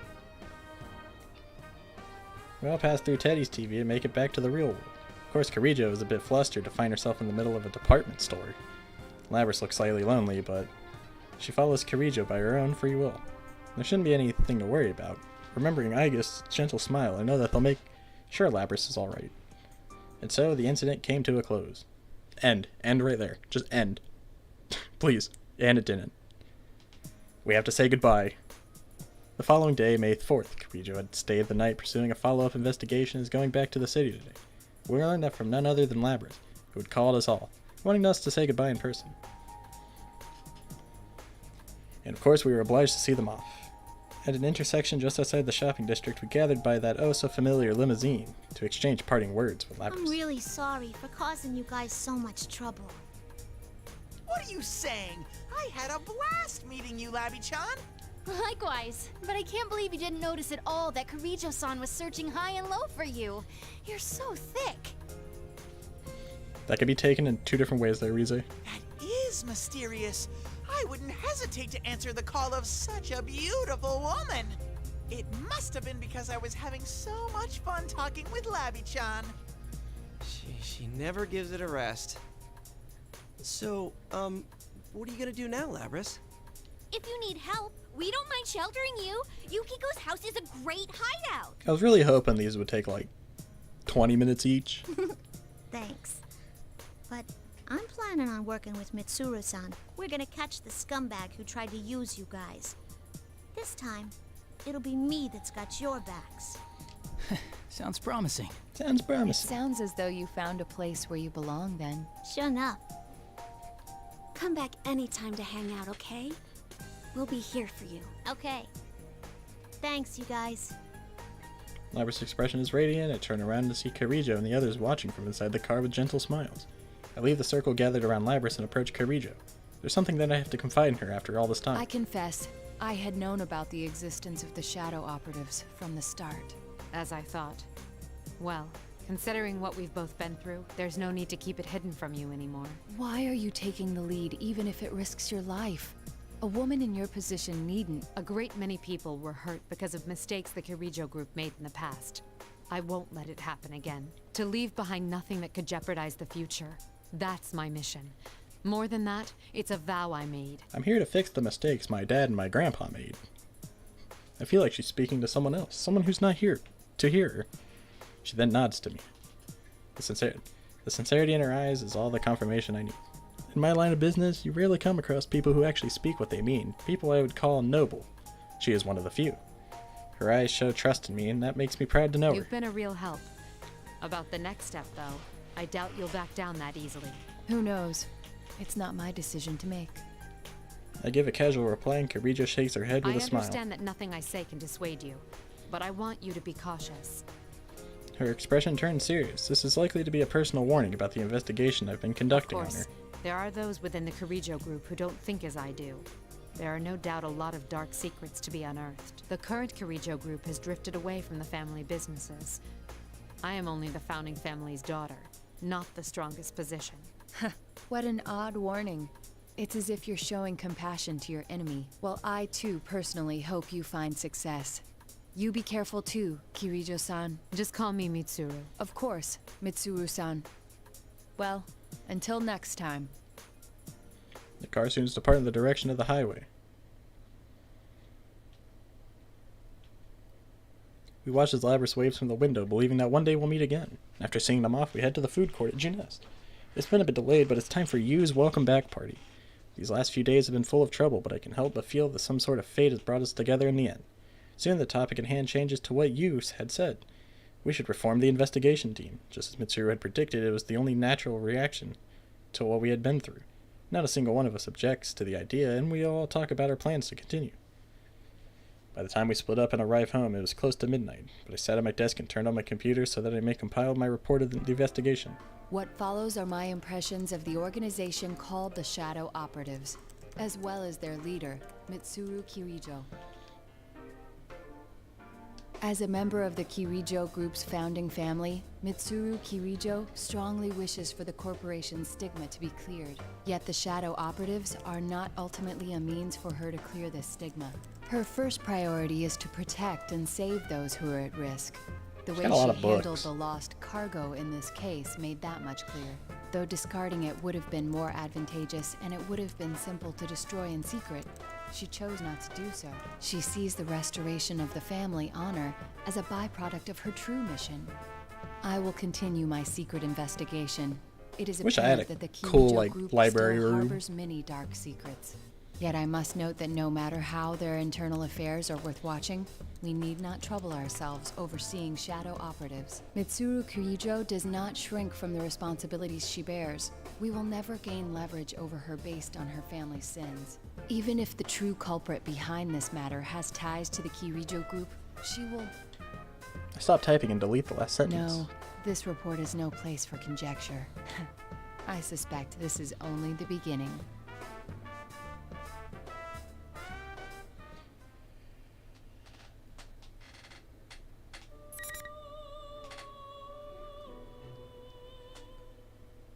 We all pass through Teddy's TV and make it back to the real world. Of course, Kirijo is a bit flustered to find herself in the middle of a department store. Labrys looks slightly lonely, but she follows Kirijo by her own free will. There shouldn't be anything to worry about. Remembering Aigust's gentle smile, I know that they'll make sure Labrys is alright. And so, the incident came to a close. End. End right there. Just end. Please. And it didn't. We have to say goodbye. The following day, May 4th, Kirijo had stayed the night pursuing a follow-up investigation and is going back to the city today. We learned that from none other than Labrys, who had called us all, wanting us to say goodbye in person. And of course, we were obliged to see them off. At an intersection just outside the shopping district, we gathered by that oh-so-familiar limousine to exchange parting words with I'm Labrys. really sorry for causing you guys so much trouble. What are you saying? I had a blast meeting you, Labby-chan. Likewise, but I can't believe you didn't notice at all that Kirijo-san was searching high and low for you. You're so thick. That could be taken in two different ways there, Rize. That is mysterious. I wouldn't hesitate to answer the call of such a beautiful woman. It must have been because I was having so much fun talking with Labby-chan. She never gives it a rest. So, what are you gonna do now, Labrys? If you need help, we don't mind sheltering you. Yukiko's house is a great hideout. I was really hoping these would take like 20 minutes each. Thanks. But I'm planning on working with Mitsuru-san. We're gonna catch the scumbag who tried to use you guys. This time, it'll be me that's got your backs. Sounds promising. Sounds It promising. sounds as though you found a place where you belong then. Sure enough. Come back anytime to hang out, okay? We'll be here for you. Okay. Thanks, you guys. Labrys' expression is radiant. I turn around to see Kirijo and the others watching from inside the car with gentle smiles. I leave the circle gathered around Labrys and approach Kirijo. There's something that I have to confide in her after all this time. I confess, I had known about the existence of the Shadow Operatives from the start. As I thought. Well, considering what we've both been through, there's no need to keep it hidden from you anymore. Why are you taking the lead even if it risks your life? A woman in your position needn't. A great many people were hurt because of mistakes the Kirijo group made in the past. I won't let it happen again. To leave behind nothing that could jeopardize the future. That's my mission. More than that, it's a vow I made. I'm here to fix the mistakes my dad and my grandpa made. I feel like she's speaking to someone else, someone who's not here to hear her. She then nods to me. The The sincerity in her eyes is all the confirmation I need. In my line of business, you rarely come across people who actually speak what they mean, people I would call noble. She is one of the few. Her eyes show trust in me, and that makes me proud to know her. You've been a real help. About the next step, though, I doubt you'll back down that easily. Who knows? It's not my decision to make. I give a casual reply, and Kirijo shakes her head with a smile. I understand that nothing I say can dissuade you, but I want you to be cautious. Her expression turns serious. This is likely to be a personal warning about the investigation I've been conducting on her. There are those within the Kirijo group who don't think as I do. There are no doubt a lot of dark secrets to be unearthed. The current Kirijo group has drifted away from the family businesses. I am only the founding family's daughter, not the strongest position. What an odd warning. It's as if you're showing compassion to your enemy. Well, I too personally hope you find success. You be careful too, Kirijo-san. Just call me Mitsuru. Of course, Mitsuru-san. Well, until next time. The car soon depart in the direction of the highway. We watch as Labrys waves from the window, believing that one day we'll meet again. After seeing them off, we head to the food court at Junest. It's been a bit delayed, but it's time for Yu's welcome back party. These last few days have been full of trouble, but I can help but feel that some sort of fate has brought us together in the end. Soon the topic at hand changes to what Yu had said. We should reform the investigation team. Just as Mitsuru had predicted, it was the only natural reaction to what we had been through. Not a single one of us objects to the idea, and we all talk about our plans to continue. By the time we split up and arrived home, it was close to midnight, but I sat at my desk and turned on my computer so that I may compile my report of the investigation. What follows are my impressions of the organization called the Shadow Operatives, as well as their leader, Mitsuru Kirijo. As a member of the Kirijo Group's founding family, Mitsuru Kirijo strongly wishes for the corporation's stigma to be cleared. Yet the Shadow Operatives are not ultimately a means for her to clear this stigma. Her first priority is to protect and save those who are at risk. The way she handled the lost cargo in this case made that much clear. Though discarding it would have been more advantageous and it would have been simple to destroy in secret, she chose not to do so. She sees the restoration of the family honor as a byproduct of her true mission. I will continue my secret investigation. It is apparent that the Kirijo Group still harbors many dark secrets. Yet I must note that no matter how their internal affairs are worth watching, we need not trouble ourselves overseeing shadow operatives. Mitsuru Kirijo does not shrink from the responsibilities she bears. We will never gain leverage over her based on her family's sins. Even if the true culprit behind this matter has ties to the Kirijo Group, she will... Stop typing and delete the last sentence. No, this report is no place for conjecture. I suspect this is only the beginning.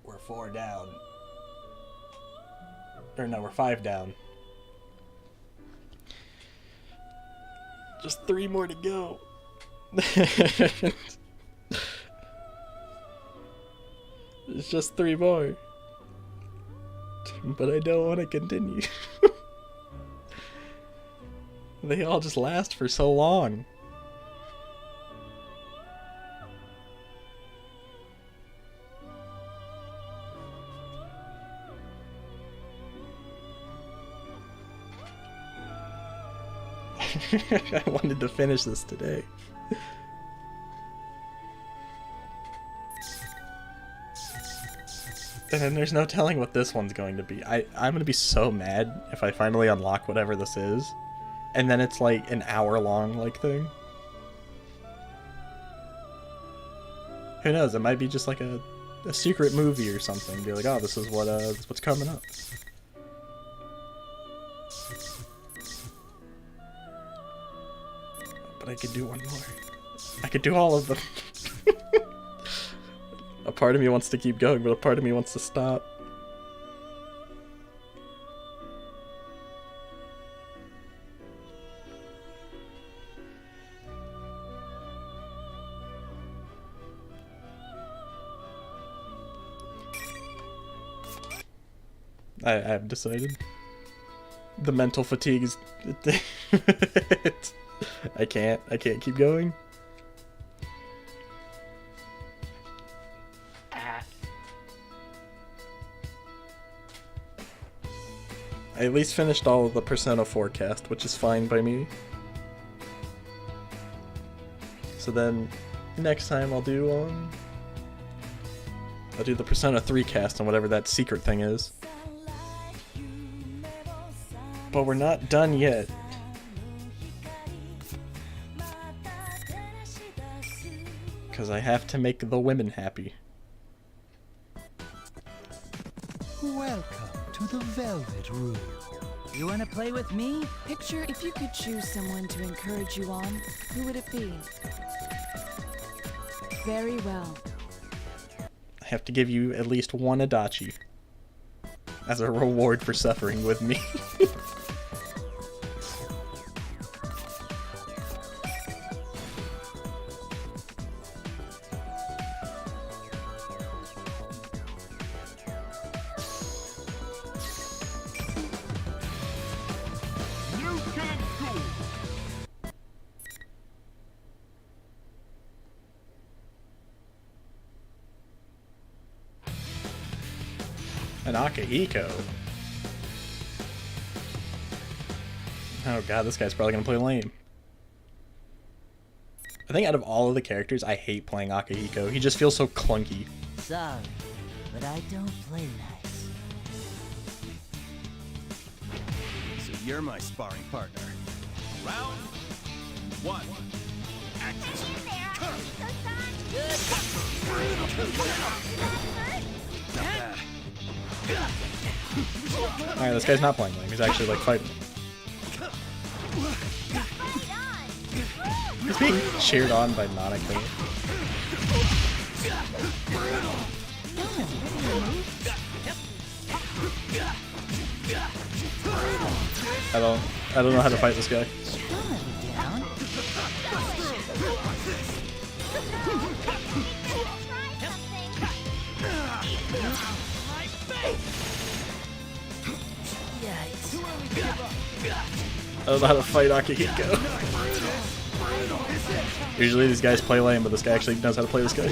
We're 4 down. Or no, we're 5 down. Just 3 more to go. It's just 3 more. But I don't want to continue. They all just last for so long. I wanted to finish this today. And then there's no telling what this one's going to be. I'm going to be so mad if I finally unlock whatever this is. And then it's like an hour-long like thing. Who knows? It might be just like a secret movie or something. Be like, oh, this is what's coming up. But I could do one more. I could do all of them. A part of me wants to keep going, but a part of me wants to stop. I've decided. The mental fatigue is... I can't keep going. I at least finished all of the Persona 4 cast, which is fine by me. So then, next time I'll do the Persona 3 cast on whatever that secret thing is. But we're not done yet. Because I have to make the women happy. Welcome to the Velvet Room. You wanna play with me? Picture if you could choose someone to encourage you on, who would it be? Very well. I have to give you at least one Adachi as a reward for suffering with me. An Akihiko. Oh god, this guy's probably gonna play lame. I think out of all of the characters, I hate playing Akihiko. He just feels so clunky. Sorry, but I don't play nice. So you're my sparring partner. Round 1. Action. Not bad. Alright, this guy's not playing lame. He's actually like fighting. He's being cheered on by Nanako. I don't know how to fight this guy. I don't know how to fight Akihiko. Usually these guys play lame, but this guy actually knows how to play this guy.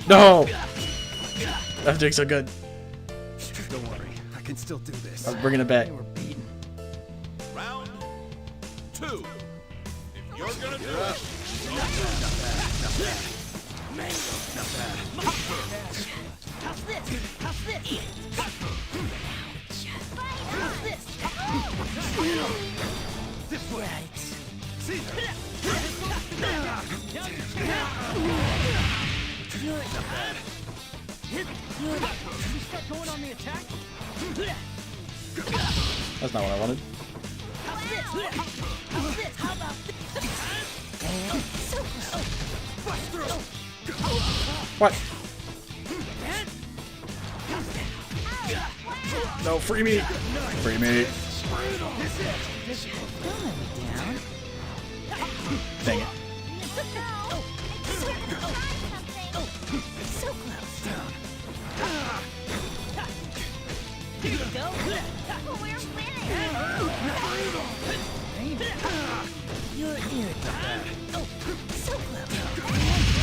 No! That doing so good. Don't worry, I can still do this. I'm bringing it back. Round 2. If you're gonna do it. Not bad. That's not what I wanted. What? No, free me! Free me! Dang it.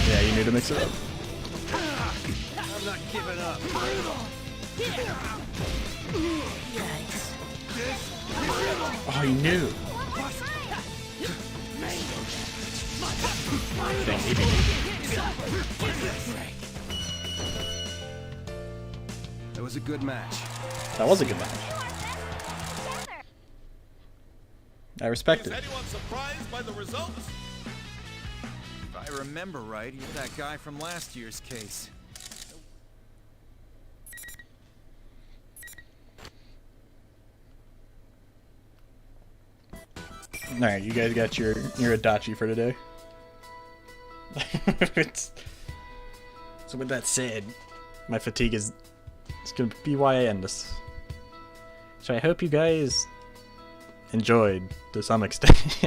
Yeah, you need to mix it up. I'm not giving up. Oh, he knew. Dang, he beat me. That was a good match. That was a good match. I respect it. Is anyone surprised by the results? If I remember right, you're that guy from last year's case. Alright, you guys got your Adachi for today. So with that said, my fatigue is gonna be why I end this. So I hope you guys enjoyed to some extent.